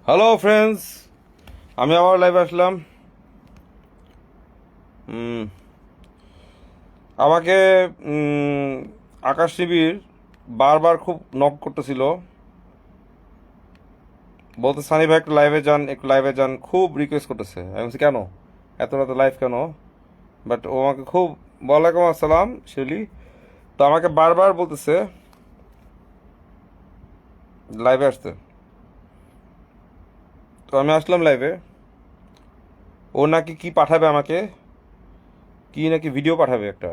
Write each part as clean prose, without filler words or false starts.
Hello friends, আমি আবার লাইভে আসলাম। আমাকে আকাশ টিভির বারবার খুব নক করতেছিল, বলতে সানি ভাই একটু লাইভে যান, একটু লাইভে যান, খুব রিকোয়েস্ট করতেছে। আমি বলছি কেন এত রাতে লাইভ কেন, বাট ও আমাকে খুব, ওয়ালাইকুম আসসালাম শিউলি, তো আমাকে বারবার বলতেছে লাইভে আসতে। তো আমি আসলাম লাইভে। ও নাকি কি পাঠাবে আমাকে, কি নাকি ভিডিও পাঠাবে একটা,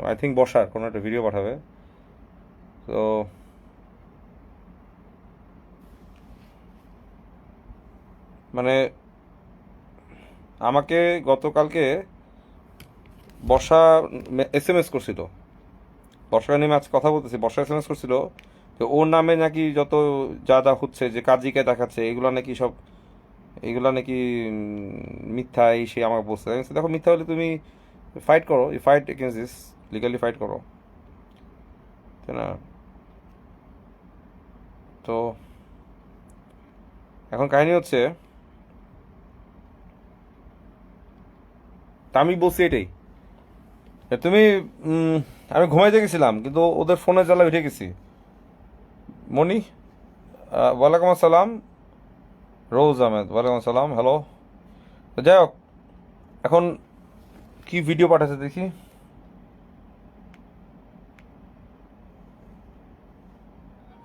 আই থিঙ্ক বসার কোনো একটা ভিডিও পাঠাবে। তো মানে আমাকে গতকালকে বর্ষা এসএমএস করছিল, বর্ষা নিয়ে আজ কথা বলতেছি, বর্ষা এসএমএস করছিল। তো ওর নামে নাকি যত যা যা হচ্ছে, যে কাজীকে দেখাচ্ছে, এগুলা নাকি সব, এগুলা নাকি মিথ্যা, এই সে আমাকে বলছে। আমি বলছি, দেখো মিথ্যা হলে তুমি ফাইট করো, এই fight against this, legally fight করো, তাই না? তো এখন কাহিনী হচ্ছে, তা আমি বলছি এটাই, যে তুমি আমি ঘুমাইতে গেছিলাম কিন্তু ওদের ফোনের জ্বালা উঠে গেছি। মনি, ওয়ালাইকুম আসসালাম। রোজ আহমেদ, ওয়ালাইকুম আসসালাম, হ্যালো। তো যাই হোক, এখন কি ভিডিও পাঠাচ্ছে দেখি।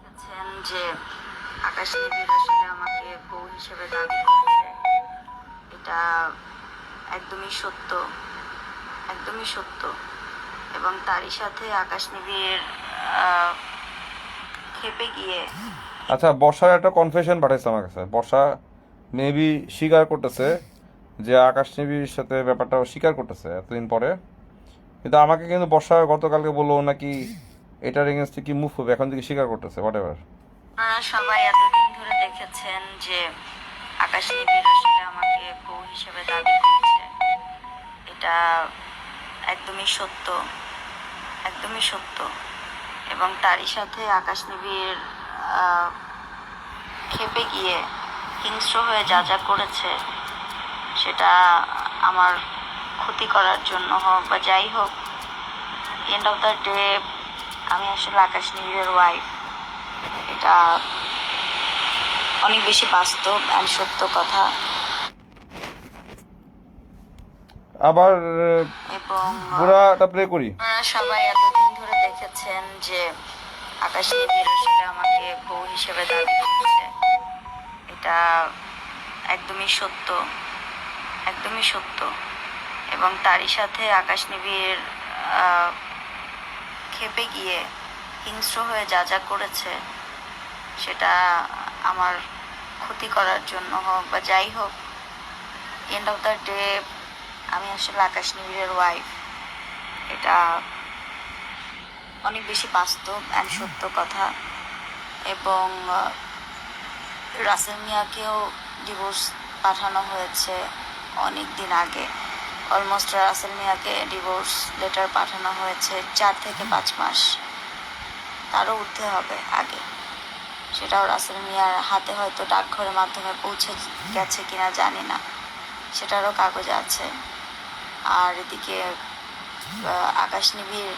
দেখেছেন যে আকাশ নিবিড় আসলে আমাকে বউ হিসেবে দাবি করছে। এটা একদমই সত্য, একদমই সত্য। এবং তারই সাথে আকাশ নিবিড় খেপে গিয়ে, আচ্ছা, বর্ষার একটা কনফেশন পাঠাইছে আমার কাছে। বর্ষা মেবি স্বীকার করতেছে যে আকাশ নিবির সাথে ব্যাপারটা স্বীকার করতেছে এতদিন পরে। কিন্তু আমাকে কিন্তু বর্ষা গতকালকে বললো নাকি এটার এগেনস্টে কি মুভ হবে, এখন থেকে স্বীকার করতেছে, হোয়াট এভার। আপনারা সবাই এতদিন ধরে দেখেছেন যে আকাশ নিবিড় আসলে আমাকে বউ হিসেবে দাবি করছে। এটা একদমই সত্য, একদমই সত্য। এবং তারই সাথে আকাশ নিবিড় খেপে গিয়ে হিংস্র হয়ে যা যা করেছে, সেটা আমার ক্ষতি করার জন্য হোক বা যাই হোক, এন্ড অফ দ্য ডে আমি আসলে আকাশ নিবিড়ের ওয়াইফ। এটা অনেক বেশি বাস্তব অ্যান্ড সত্য কথা। আবার এবং পুরাটা প্লে করি। আপনারা সবাই এতদিন ধরে দেখেছেন যে আকাশ নিবিড় আসলে আমাকে বউ হিসেবে দাবি করছে। এটা একদমই সত্য, একদমই সত্য। এবং তারই সাথে আকাশ নিবিড় খেপে গিয়ে হিংস্র হয়ে যা যা করেছে, সেটা আমার ক্ষতি করার জন্য হোক বা যাই হোক, এন্ড অফ দ্য ডে আমি আসলে আকাশ নিবিড়ের ওয়াইফ। এটা অনেক বেশি বাস্তব অ্যান্ড সত্য কথা। এবং রাসেল মিয়াকেও ডিভোর্স পাঠানো হয়েছে অনেক দিন আগে। অলমোস্ট রাসেল মিয়াকে ডিভোর্স লেটার পাঠানো হয়েছে 4 থেকে 5 মাস, তারও উঠতে হবে আগে। সেটাও রাসেল মিয়ার হাতে হয়তো ডাকঘরের মাধ্যমে পৌঁছে গেছে কিনা জানি না, সেটারও কাগজ আছে। আর এদিকে আকাশ নিবিড়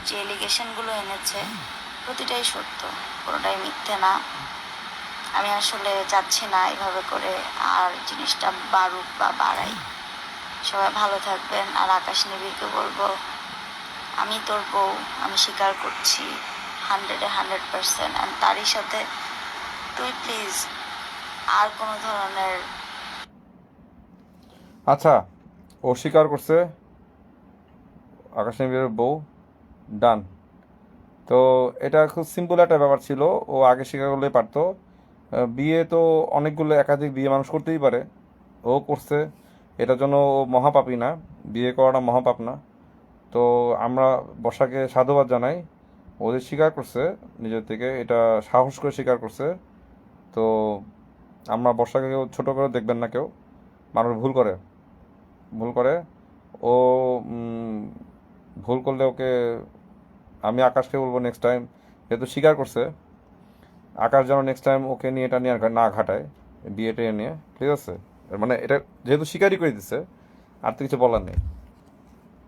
যে এলিগেশনগুলো এনেছে, প্রতিটাই সত্য, কোনোটাই মিথ্যে না। আমি আসলে চাচ্ছি না এভাবে করে আর জিনিসটা বাড়ুক বা বাড়াই। সবাই ভালো থাকবেন। আর আকাশ নিবিড়কে বলবো, আমি তোর বউ, আমি স্বীকার করছি 100% অ্যান্ড তারই সাথে তুই প্লিজ আর কোনো ধরনের। আচ্ছা, ও স্বীকার করছে, আকাশ নিবিড়ের বউ, ডান। তো এটা খুব সিম্পল একটা ব্যাপার ছিল, ও আগে স্বীকার করলেই পারতো। বিয়ে তো অনেকগুলো একাধিক বিয়ে মানুষ করতেই পারে, ও করছে, এটার জন্য ও মহাপাপী না, বিয়ে করাটা মহাপাপ না। তো আমরা বর্ষাকে সাধুবাদ জানাই, ওদের স্বীকার করছে নিজের থেকে, এটা সাহস করে স্বীকার করছে। তো আমরা বর্ষাকে কেউ ছোটো করে দেখবেন না কেউ, মানুষ ভুল করে, ভুল করে। ও ভুল করলে ওকে, আমি আকাশকে বলবো নেক্সট টাইম, যেহেতু স্বীকার করছে, আকাশ যেন নেক্সট টাইম ওকে নিয়ে এটা নিয়ে আর না ঘাটায়, বিয়েটা নিয়ে, ঠিক আছে? মানে এটা যেহেতু স্বীকারই করে দিচ্ছে, আর তো কিছু বলার নেই।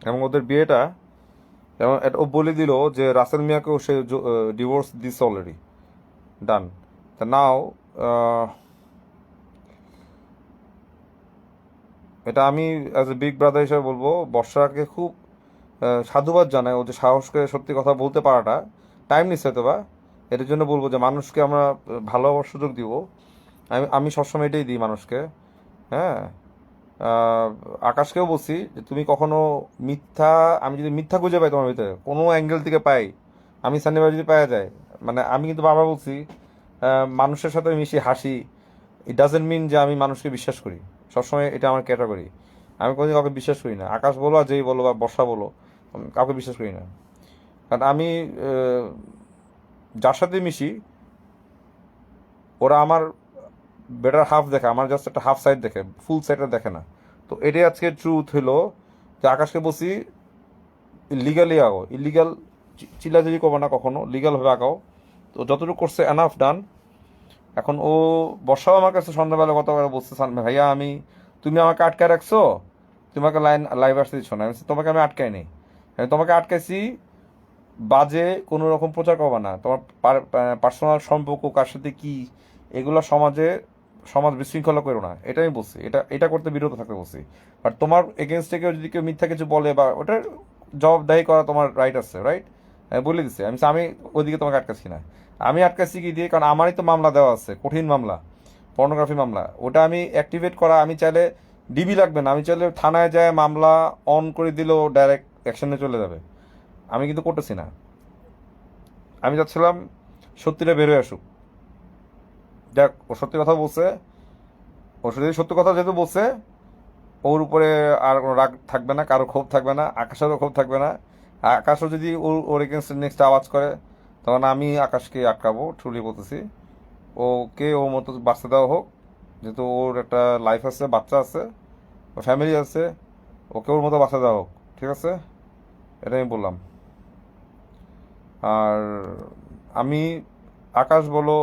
এবং ওদের বিয়েটা, এবং ও বলে দিল যে রাসেল মিয়াকেও সে ডিভোর্স দিচ্ছে অলরেডি, ডান। তা নাও এটা আমি অ্যাজ এ বিগ ব্রাদার হিসেবে বলবো, বর্ষাকে খুব সাধুবাদ জানাই। ও যে সাহস করে সত্যি কথা বলতে পারাটা, টাইম নিচ্ছে হয়তো বা, এটার জন্য বলবো যে মানুষকে আমরা ভালো হওয়ার সুযোগ দিব। আমি আমি সবসময় এটাই দিই মানুষকে। হ্যাঁ, আহ, আকাশকেও বলছি যে তুমি কখনো মিথ্যা, আমি যদি মিথ্যা খুঁজে পাই তোমার ভিতরে কোনো অ্যাঙ্গেল থেকে পাই, আমি সান্নিবার যদি পাওয়া যায়, মানে আমি কিন্তু বারবার বলছি, মানুষের সাথে মিশি হাসি, ইট ডাজেন্ট মিন যে আমি মানুষকে বিশ্বাস করি। সবসময় এটা আমার ক্যাটাগরি। আমি কোনোদিন কাউকে বিশ্বাস করি না, আকাশ বলো আর যেই বলো বা বর্ষা বলো, আমি কাউকে বিশ্বাস করি না। কারণ আমি যার সাথে মিশি, ওরা আমার বেটার হাফ দেখে, আমার জাস্ট একটা হাফ সাইড দেখে, ফুল সাইডটা দেখে না। তো এটাই আজকে ট্রুথ হলো যে আকাশকে বলছি লিগালি আগাও, ইলিগাল চিল্লাচিল্লি করবো না কখনো, লিগালভাবে আগাও। তো যতটুকু করছে এনাফ ডান। এখন ও বর্ষাও আমার কাছে সন্ধ্যাবেলা কথা বলে বলছে, ভাইয়া আমি, তুমি আমাকে আটকায় রাখছো, তোমাকে লাইভ আসতে দিচ্ছ না। আমি বলছি, তোমাকে আমি আটকাই নেই, আমি তোমাকে আটকাইছি বাজে কোনো রকম প্রচার করবা না, তোমার পার্সোনাল সম্পর্ক কার সাথে কি, এগুলো সমাজ বিশৃঙ্খলা করো না, এটা আমি বলছি। এটা এটা করতে বিরত থাকতে বলছি। আর তোমার এগেনস্টে কেউ যদি কেউ মিথ্যা কিছু বলে বা ওটার জবাবদাহি করা তোমার রাইট আছে, রাইট? আমি বলে দিচ্ছি, আমি ওইদিকে তোমাকে আটকাচ্ছি না। আমি আটকাচ্ছি কি দিয়ে, কারণ আমারই তো মামলা দেওয়া আছে, কঠিন মামলা, পর্নোগ্রাফি মামলা। ওটা আমি অ্যাক্টিভেট করা, আমি চাইলে ডিবি লাগবে না, আমি চাইলে থানায় যায় মামলা অন করে দিলেও ডাইরেক্ট অ্যাকশনে চলে যাবে। আমি কিন্তু করতেছি না, আমি চাচ্ছিলাম সত্যিটা বের হয়ে আসুক। দেখ, ও সত্যি কথা বলছে, ও যদি সত্যি কথা যেহেতু বলছে, ওর উপরে আর কোনো রাগ থাকবে না, কারো ক্ষোভ থাকবে না, আকাশেরও ক্ষোভ থাকবে না। আকাশও যদি ওর এগেনস্ট নেক্সট আওয়াজ করে, তখন আমি আকাশকে আটকাবো, ট্রুলি বলতেছি। ওকে ওর মতো বাঁচতে দেওয়া হোক, যেহেতু ওর একটা লাইফ আছে, বাচ্চা আছে, ফ্যামিলি আছে, ওকে ওর মতো বাঁচতে দেওয়া হোক, ঠিক আছে? এটা আমি বললাম। আর আমি, আকাশ বলো,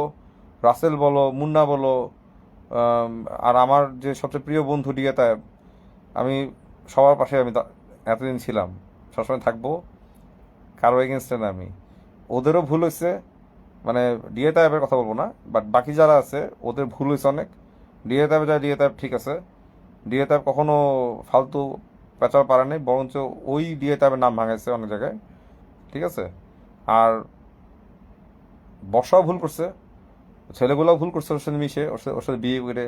রাসেল বলো, মুন্না বলো, আর আমার যে সবচেয়ে প্রিয় বন্ধু ডিয়া তায়েব, আমি সবার পাশে আমি এতদিন ছিলাম, সবসময় থাকবো, কারো এগেনস্টে না আমি। ওদেরও ভুল হয়েছে, মানে ডিএ তায়েবের কথা বলবো না, বাট বাকি যারা আছে ওদের ভুল হয়েছে অনেক। ডিএ তায়েব যায়, ডিএ তায়েব ঠিক আছে, ডিএ তায়েব কখনো ফালতু পেঁচাল পারে নাই, বরঞ্চ ওই ডিএ তায়েবের নাম ভাঙাইছে অনেক জায়গায়, ঠিক আছে? আর বর্ষাও ভুল করছে, ছেলেগুলোও ভুল করছে, ওর সাথে মিশে, ওর সাথে বিয়ে করে,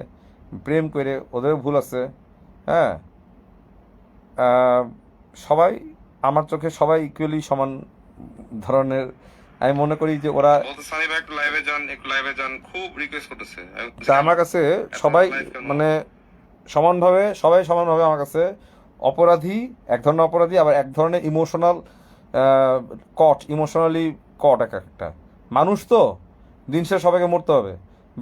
প্রেম করে, ওদেরও ভুল আছে। হ্যাঁ, আহ, সবাই আমার চোখে সবাই ইকুয়ালি সমান ধরনের। আমি মনে করি যে ওরা সানি ভাই একটু লাইভে যান, একটু লাইভে যান, খুব রিকোয়েস্ট করতেছে। তা আমার কাছে সবাই মানে সবাই সমানভাবে আমার কাছে অপরাধী, এক ধরনের অপরাধী, আবার এক ধরনের ইমোশনাল ইমোশনালি কট। এক একটা মানুষ তো, দিন শেষে সবাইকে মরতে হবে।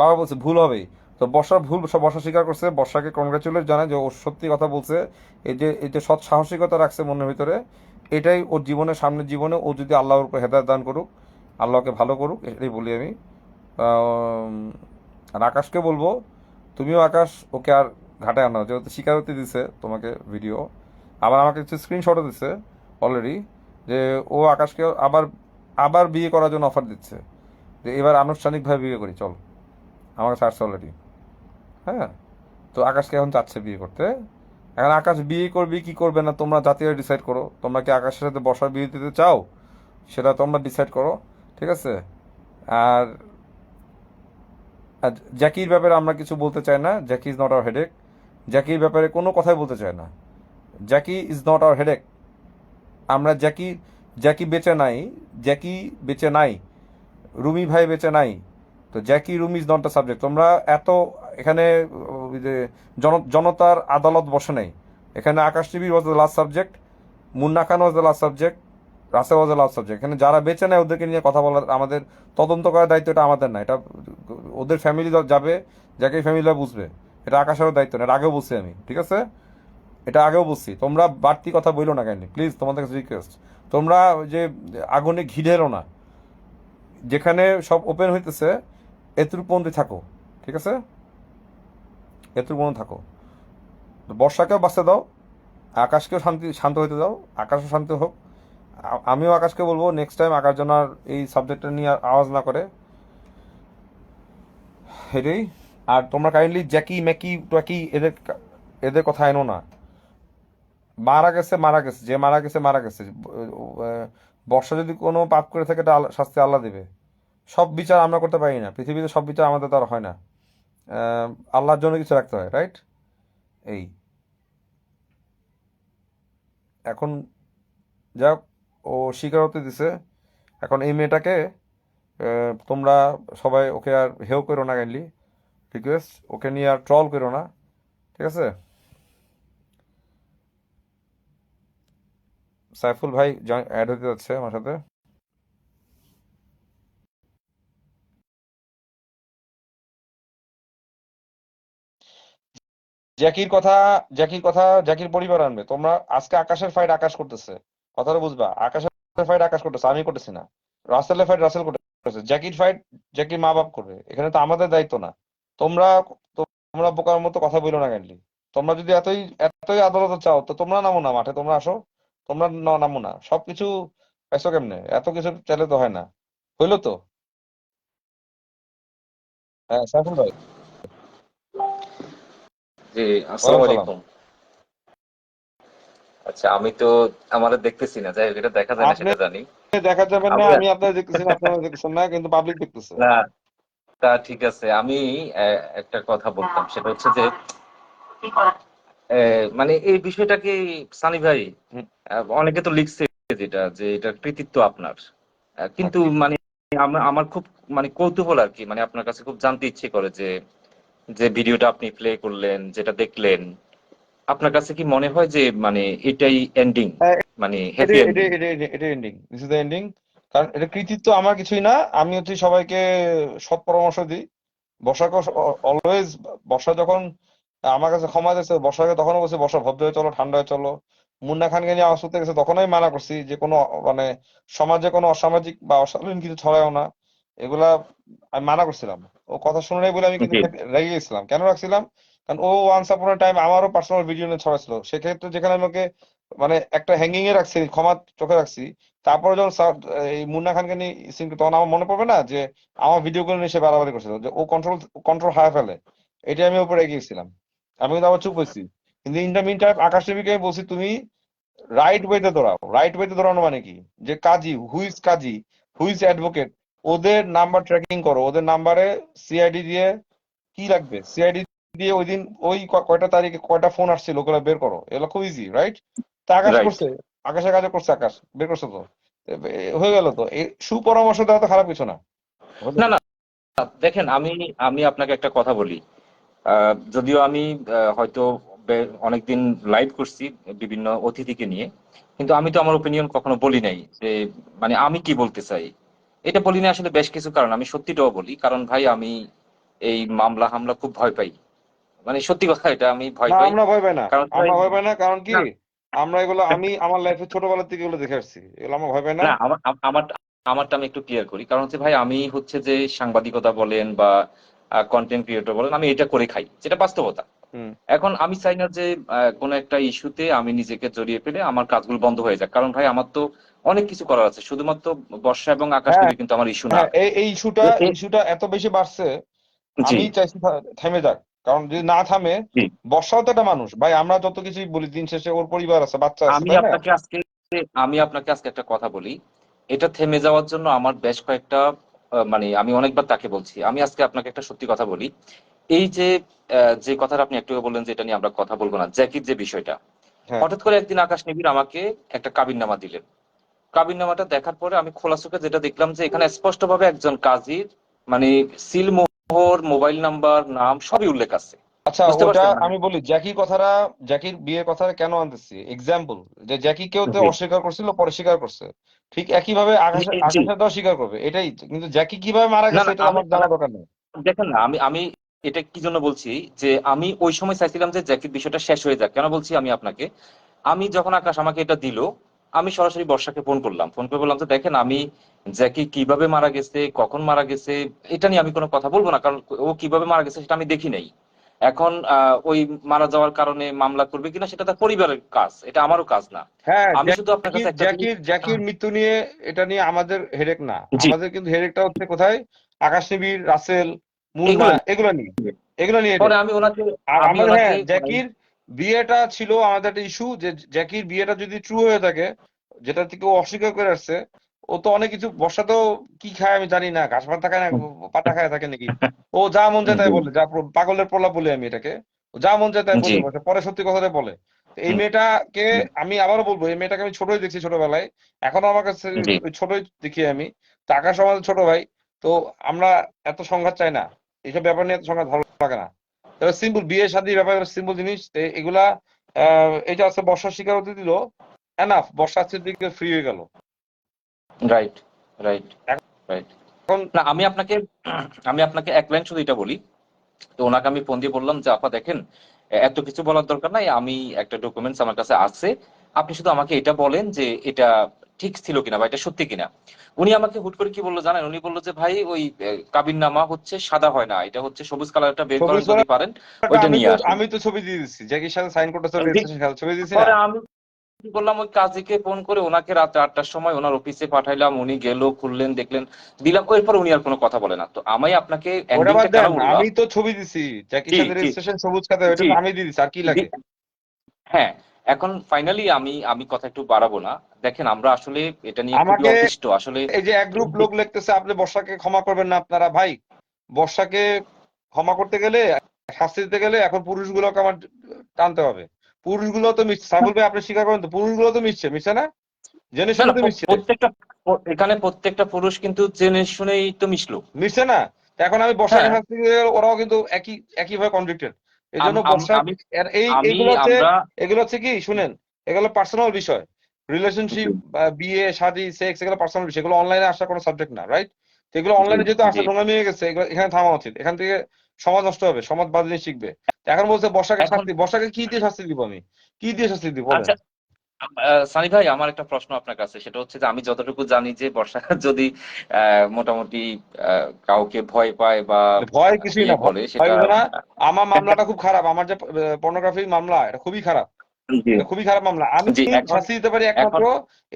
বাবা বলছে ভুল হবেই, তো বর্ষার ভুল বর্ষা স্বীকার করছে, বর্ষাকে কনগ্রাচুলেট জানায় যে ও সত্যি কথা বলছে। এই যে সৎ সাহসিকতা রাখছে মনের ভিতরে, এটাই ওর জীবনের, সামনের জীবনে ও যদি আল্লাহর উপর হেদায়ত দান করুক, আল্লাহকে ভালো করুক, এটাই বলি আমি। আর আকাশকে বলবো, তুমিও আকাশ ওকে আর ঘাটায় আনো, যেহেতু স্বীকারোক্তি দিছে তোমাকে ভিডিও, আবার আমাকে কিছু স্ক্রিনশটও দিচ্ছে অলরেডি, যে ও আকাশকে আবার আবার বিয়ে করার জন্য অফার দিচ্ছে, যে এবার আনুষ্ঠানিকভাবে বিয়ে করি চল, আমাকে ছাড়ছে অলরেডি। হ্যাঁ, তো আকাশকে এখন চাচ্ছে বিয়ে করতে। এখন আকাশ বিয়ে করবি কি করবে না তোমরা জাতীয় ডিসাইড করো, তোমরা কি আকাশের সাথে বর্ষার বিয়ে দিতে চাও, সেটা তোমরা ডিসাইড করো, ঠিক আছে? আর আর জ্যাকির ব্যাপারে আমরা কিছু বলতে চাই না, Jackie is not our headache, জ্যাকির ব্যাপারে কোনো কথাই বলতে চাই না, Jackie is not our headache. আমরা জ্যাকি বেঁচে নাই, জ্যাকি বেঁচে নাই, রুমি ভাই বেঁচে নাই, তো Jackie Rumi is not the subject. তোমরা এত এখানে ওই যে জনতার আদালত বসে নাই এখানে। Akash TV was the last subject, Munna Khan was the last subject, Russell was the last subject. এখানে যারা বেঁচে নেয় ওদেরকে নিয়ে কথা বলার, আমাদের তদন্ত করার দায়িত্ব এটা আমাদের না, এটা ওদের ফ্যামিলি যাবে, যাকে ফ্যামিলিরা বুঝবে, এটা আকাশেরও দায়িত্ব না। এটা আগেও বলছি আমি, ঠিক আছে? এটা আগেও বলছি, তোমরা বাড়তি কথা বইলো না কেন প্লিজ, তোমাদের কাছে রিকোয়েস্ট। তোমরা ওই যে আগুনে ঘি ঢেলো না, যেখানে সব ওপেন হইতেছে এতটুকু পর্যন্ত থাকো, ঠিক আছে? এতটুকু পর্যন্ত থাকো। তো বর্ষাকেও বাঁচতে দাও, আকাশকেও শান্ত হইতে দাও, আকাশও শান্ত হোক। আমিও আকাশকে বলবো নেক্সট টাইম আকাশ যেন আর এই সাবজেক্টটা নিয়ে আর আওয়াজ না করে, এটাই। আর তোমরা কাইন্ডলি জ্যাকি ম্যাকি ট্যাকি এদের কথা এনো না। মারা গেছে মারা গেছে, যে মারা গেছে মারা গেছে। বর্ষা যদি কোনো পাপ করে থাকে, এটা শাস্তি আল্লাহ দেবে। সব বিচার আমরা করতে পারি না, পৃথিবীতে সব বিচার আমাদের দ্বারা হয় না। আল্লাহর জন্য কিছু রাখতে হয়, রাইট? এই এখন যাক, ও স্বীকারোক্তি দিছে। এখন এই মেয়েটাকে তোমরা সবাই ওকে আর হেও করো না, কাইন্ডলি রিকোয়েস্ট, ওকে নিয়ে আর ট্রল করো না, ঠিক আছে? সাইফুল ভাই অ্যাড হতে যাচ্ছে আমার সাথে। জ্যাকির পরিবার আনবে। তোমরা আজকে আকাশের ফাইট আকাশ করতেছে, কথাটা বুঝবা। আকাশের ফাইট আকাশ করতেছে, আমি করতেছি না। রাসেলের ফাইট রাসেল করতেছে, জ্যাকির ফাইট জ্যাকির মা বাপ করবে। এখানে তো আমাদের দায়িত্ব না। তোমরা তোমরা বোকার মতো কথা বলো না কাইন্ডলি। তোমরা যদি এতই এতই আদালত চাও, তো তোমরা নামো না মাঠে, তোমরা আসো। তোমরা নামো না, সবকিছু পাইছো কেমনে? এত কিছু চাইলে তো হয় না। হইলো তো? হ্যাঁ, সাইফুল ভাই। জি, ওয়ালাইকুম আসসালামু সালাম। আলাইকুম। আচ্ছা, আমি তো আমাদের দেখতেছি না, যাই হোক, এটা দেখা যায় না আপনি সেটা জানি। দেখা যাবেন না, আমি আমি আপনার দেখতেছি না, আপনারা দেখতেছেন না, কিন্তু পাবলিক দেখতেছে। না, তা ঠিক আছে। আমি একটা কথা বলতাম, সেটা হচ্ছে যে মানে এই বিষয়টাকে, সানি ভাই, হুম, অনেকে তো লিখছে যেটা যে এটা কৃতিত্ব আপনার, কিন্তু কি? মানে আমার খুব মানে কৌতূহল আর কি, মানে আপনার কাছে খুব জানতে ইচ্ছে করে যে যে ভিডিওটা আপনি প্লে করলেন, যেটা দেখলেন, আপনার কাছে কি মনে হয় যে মানে এটাই এন্ডিং, হ্যাঁ, মানে এটা হ্যাপি এটা এন্ডিং? এটা এটা ending, this is the ending. কারণ এটা কৃতিত্ব আমার কিছুই না। আমি হচ্ছে সবাইকে সৎ পরামর্শ দিই। বর্ষাকে অলওয়েজ, বর্ষা যখন আমার কাছে ক্ষমা চাইছে, বর্ষাকে তখনও বলছি বর্ষা ভদ্র হয়ে চলো, ঠান্ডা হয়ে চলো। মুন্না খানকে নিয়ে আওয়াজ করতে গেছে, তখনই মানা করছি যে কোনো মানে সমাজে কোনো অসামাজিক বা অশালীন কিছু ছড়ায়ও না, এগুলা আমি মানা করছিলাম। ও কথা শুনে নাই বলে আমি কিন্তু জি, রেগে গেছিলাম। কেন রাখছিলাম? কারণ ও ওয়ান্স আপন টাইম আমারও পার্সোনাল ভিডিও নিয়ে ছড়াছিল। সেক্ষেত্রে যেখানে আমাকে মানে একটা হ্যাঙ্গিং এ রাখছি, ক্ষমা চোখে রাখছি, তারপরে যখন এই মুন্না খানকে নিয়ে সিন, তখন আমার মনে পড়বে না যে আমার ভিডিও গুলো নিয়ে সে বাড়াবাড়ি করছিল, যে ও কন্ট্রোল কন্ট্রোল হারিয়ে ফেলে। এটা আমি উপরে এগিয়েছিলাম। আমি কিন্তু আবার চুপ হয়েছি। কিন্তু ইন দ্য মিন টাইম আকাশ টিভিকে আমি বলছি, তুমি রাইট ওয়েতে দৌড়াও। রাইট ওয়েতে দৌড়ানো মানে কি? যে কাজী, হুইজ অ্যাডভোকেট, ওদের নাম্বার ট্র্যাকিং করো। ওদের নাম্বারে সিআইডি দিয়ে কি লাগবে, সিআইডি দিয়ে ওই দিন ওই কয়টা তারিখে কয়টা ফোন আসছিল ওগুলো বের করো। এগুলো খুব ইজি, রাইট? তা আকাশ রাইট। করছে, আকাশের কাজে করছে, আকাশ বের করছে তো। হয়ে গেল তো। এই সুপরামর্শ দেওয়া তো খারাপ কিছু না, হলো না তো। না, দেখেন, আমি আমি আপনাকে একটা কথা বলি। যদিও আমি হয়তো অনেকদিন লাইভ করছি বিভিন্ন অতিথিকে নিয়ে, কিন্তু আমি তো আমার ওপিনিয়ন কখনো বলি নাই যে মানে আমি কি বলতে চাই এটা বলি না। আসলে বেশ কিছু কারণ, আমি সত্যিটাও বলি। কারণ ভাই, আমি এই মামলা হামলা খুব ভয় পাই, মানে সত্যি কথা, এটা আমি ভয় না, পাই। আমরা ভয় পাই না। কারণ ভাই, আমরা ভয় পাই না, কারণ কি? না আমরা এগুলো, আমি আমার লাইফে ছোটবেলা থেকে এগুলো দেখে আসছি, এগুলো আমরা ভয় পাই না। না, আমারটা আমারটা আমি একটু ক্লিয়ার করি। কারণ হচ্ছে ভাই, আমি হচ্ছে যে সাংবাদিকতা বলেন বা কন্টেন্ট ক্রিয়েটর বলেন, আমি এটা করে খাই, যেটা বাস্তবতা। হুম। এখন আমি চাই না যে কোনো একটা ইস্যুতে আমি নিজেকে জড়িয়ে ফেলে আমার কাজগুলো বন্ধ হয়ে যাক। কারণ ভাই, আমার তো অনেক কিছু করার আছে, শুধুমাত্র বর্ষা এবং আকাশ হ্যাঁ, টিভি কিন্তু আমার ইস্যু না। হ্যাঁ, এই ইস্যুটা, এ- এই এ- ইস্যুটা এত বেশি বাড়ছে, জি, আমি চাইছি থেমে যাক। কারণ যদি না থামে, জি। বর্ষাও তো একটা মানুষ ভাই। আমরা যত কিছুই বলি, দিন শেষে ওর পরিবার আছে, বাচ্চা আছে, আমি তাই না? আপনাকে আজকে আমি আপনাকে আজকে একটা কথা বলি। এটা থেমে যাওয়ার জন্য আমার বেশ কয়েকটা মানে আমি অনেকবার তাকে বলছি। আমি আজকে আপনাকে একটা সত্যি কথা বলি। এই যে যে কথাটা আপনি একটু আগে বললেন যে এটা নিয়ে আমরা কথা বলবো না, জ্যাকির যে বিষয়টা, হ্যাঁ। হঠাৎ করে একদিন আকাশ নিবিড় আমাকে একটা কাবিননামা দিলেন। কাবিননামাটা দেখার পরে আমি খোলা চোখে যেটা দেখলাম, যে এখানে স্পষ্টভাবে একজন কাজীর মানে সিল মোহর, মোবাইল নাম্বার, নাম সবই উল্লেখ আছে। আচ্ছা, বুঝতে ওটা পারছেন মানে? আমি বলি, জ্যাকির কথাটা, জ্যাকির বিয়ের কথাটা কেন আনতেছি এক্সাম্পল, যে জ্যাকি কেউ তো জি, অস্বীকার করছিল, পরে স্বীকার করছে। ঠিক একই ভাবে জি, জি। আকাশেরটাও স্বীকার করবে, এটাই তো। কিন্তু জ্যাকি কিভাবে মারা না গেছে না, এটা আমি আমার জানা দরকার নেই। দেখেন না, আমি আমি এটা কি জন্য বলছি, যে আমি ওই সময় চাইছিলাম যে জ্যাকির বিষয়টা শেষ হয়ে যাক। কেন বলছি আমি আপনাকে, আমি যখন আকাশ আমাকে এটা দিল, আমি সরাসরি বর্ষাকে ফোন করলাম, ফোন করে বললাম যে দেখেন আমি জ্যাকি কিভাবে মারা গেছে, কখন মারা গেছে, এটা নিয়ে আমি কোনো কথা বলবো না, কারণ ও কিভাবে মারা গেছে সেটা আমি দেখি নাই। এখন ওই মারা যাওয়ার কারণে মামলা করবে কিনা সেটা তার পরিবারের কাজ, এটা আমারও কাজ না। হ্যাঁ, আমি শুধু আপনার কাছে একটা জিনিস, জ্যাকির মৃত্যু নিয়ে, এটা নিয়ে আমাদের হেডেক না। জি, আমাদের কিন্তু হেডেকটা হচ্ছে কোথায়, আকাশ নিবিড়, রাসেল, মুন্না, এগুলো এগুলো নিয়ে, এগুলো নিয়ে পরে headache। আমি ওনাকে আর আমি আমাদের, ওনাকে হ্যাঁ, জ্যাকির বিয়েটা ছিল আমাদের একটা ইস্যু, যে জ্যাকির বিয়েটা যদি ট্রু হয়ে থাকে, যেটা থেকে ও অস্বীকার করে আসছে, ও তো অনেক কিছু, বর্ষা তো কি খায় আমি জানি না, ঘাস পাতা খায় না, পাতা খায় থাকে নাকি, ও যা মন চায় তাই জি বলে, যা পাগলের প্রলাপ বলি আমি এটাকে, ও যা মন চায় তাই জি বলে বসে, পরে সত্যি কথাটা বলে। তো এই মেয়েটাকে, আমি আবারও বলবো, এই মেয়েটাকে আমি ছোটই দেখছি ছোটবেলায়, এখনো আমার কাছে জি ওই ছোটই দেখি আমি। তো আকাশ আমাদের ছোট ভাই, তো আমরা এত সংঘাত চাই না, এইসব ব্যাপার নিয়ে এত সংঘাত ভালো লাগে না। তবে সিম্পল বিয়ে শাদীর ব্যাপার, সিম্পল জিনিস, তো এগুলা এই যে আছে, বর্ষার শিকার হতে দিল, এনাফ, বর্ষা আজকের দিকে ফ্রি হয়ে গেল। Right, right, right. এখন না আমি আপনাকে এক লাইন শুধু এটা বলি। তো ওনাকে আমি ফোন দিয়ে বললাম যে আপা দেখেন, এত কিছু বলার দরকার নাই, আমি একটা ডকুমেন্টস আমার কাছে আছে, আপনি শুধু আমাকে এটা বলেন যে এটা ঠিক ছিল কিনা বা এটা সত্যি কিনা। উনি আমাকে হুট করে কি বললো জানেন, উনি বললো যে ভাই ওই কাবিননামা হচ্ছে সাদা হয় না, এটা হচ্ছে সবুজ কালারটা বের করেন সবুজ যদি পারেন, করাটা ওইটা আমি নিয়ে তো আসেন। আমি তো ছবি দিয়ে দিচ্ছি, জ্যাকির সাথে সাইন করতেছে, জি। রেজিস্ট্রেশন সাথে ছবি দিয়েছি না। পরে আমি কি করলাম, ওই কাজীকে ফোন করে ওনাকে রাত 8টার সময় ওনার অফিসে পাঠাইলাম, উনি গেল, খুললেন, দেখলেন, দিলাম, এরপর উনি আর কোনো কথা বলে না। তো আমি আপনাকে ওটা বাদ এন্ডিংটা কেন দেন, বললাম, আমি তো ছবি দিছি, জ্যাকির জি সাথে জি রেজিস্ট্রেশন সবুজ খাতা, ওইটা জি, তো আমি দিয়ে দিচ্ছি, আর কি লাগে? হ্যাঁ, এখন ফাইনালি আমি আমি কথা একটু বাড়াবো না। দেখেন আমরা আসলে এটা নিয়ে খুবই আমাকে অতিষ্ঠ আসলে। এই যে এক গ্রুপ লোক লিখতেছে, আপনি বর্ষাকে ক্ষমা করবেন না আপনারা, ভাই বর্ষাকে ক্ষমা করতে গেলে, শাস্তি দিতে গেলে এখন পুরুষগুলোকে আমার টানতে হবে। পুরুষগুলো তো মিশছে, সাইফুল ভাই আপনি স্বীকার করেন তো, পুরুষগুলো তো মিশছে, মিশছে না? জেনে না শুনে না, তো মিশছে, প্রত্যেকটা এখানে প্রত্যেকটা পুরুষ কিন্তু জেনে শুনেই তো মিশলো। মিশছে না? তো এখন আমি বর্ষাকে হ্যাঁ, শাস্তি দিতে গেলে ওরাও কিন্তু একইভাবে কনভিক্টেড। এই জন্য বর্ষা, আমি এই আমি এগুলো হচ্ছে, আমরা এগুলো হচ্ছে কি শুনেন, এগুলো পার্সোনাল বিষয়, রিলেশনশিপ, বিয়ে শাদী, সেক্স, এগুলো পার্সোনাল বিষয়, এগুলো অনলাইনে আসার কোনো সাবজেক্ট না, রাইট? তো এগুলো জি অনলাইনে যেহেতু জি। আসে, নোংরামি হয়ে গেছে, এগুলো এখানে থামা উচিত, এখান থেকে সমাজ নষ্ট হবে, সমাজ বাদ জিনিস শিখবে। তো এখন বলছে বর্ষাকে এখন শাস্তি, বর্ষাকে কি দিয়ে শাস্তি দিব আমি, কি দিয়ে শাস্তি দিব বলেন? আচ্ছা, সানি ভাই আমার একটা প্রশ্ন আপনার কাছে, সেটা হচ্ছে যে আমি যতটুকু জানি যে বর্ষা যদি মোটামুটি কাউকে ভয় পায় বা ভয় কিছুই না, ইয়ে ভয় করে ভয় সেটা বুঝে না। আমার মামলাটা খুব খারাপ, আমার যে পর্নোগ্রাফির মামলা, এটা খুবই খারাপ, জি এটা খুবই খারাপ মামলা। আমি জি। এখন শাস্তি দিতে পারি এখন একমাত্র,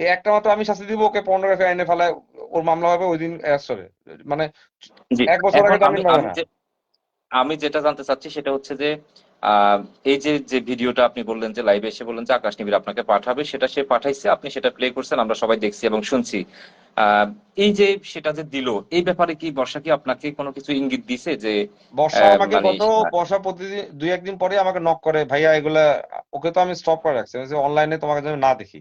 এই একটা মাত্র আমি শাস্তি দিব, ওকে পর্নোগ্রাফি আইনে ফেলায়, ওর মামলা হবে ওই দিন অ্যারেস্ট হবে, মানে জি 1 বছর এখন আগে জামিন আমি পাবে আমি না। যে আমি যেটা জানতে চাচ্ছি সেটা হচ্ছে যে এই যে যে ভিডিওটা আপনি বললেন যে লাইভে এসে বললেন যে আকাশ নিবিড় আপনাকে পাঠাবে, সেটা সে পাঠাইছে, আপনি সেটা প্লে করছেন, আমরা সবাই দেখছি এবং শুনছি। আহ, এই যে সেটা যে দিল, এই ব্যাপারে কি বর্ষা কি আপনাকে কোনো কিছু ইঙ্গিত দিছে যে বর্ষা আমাকে মানে গত, বর্ষা প্রতিদিন 2-1 দিন পরে আমাকে নক করে, ভাইয়া এগুলা, ওকে তো আমি স্টপ করে রাখছি যে অনলাইনে তোমাকে যেন না দেখি,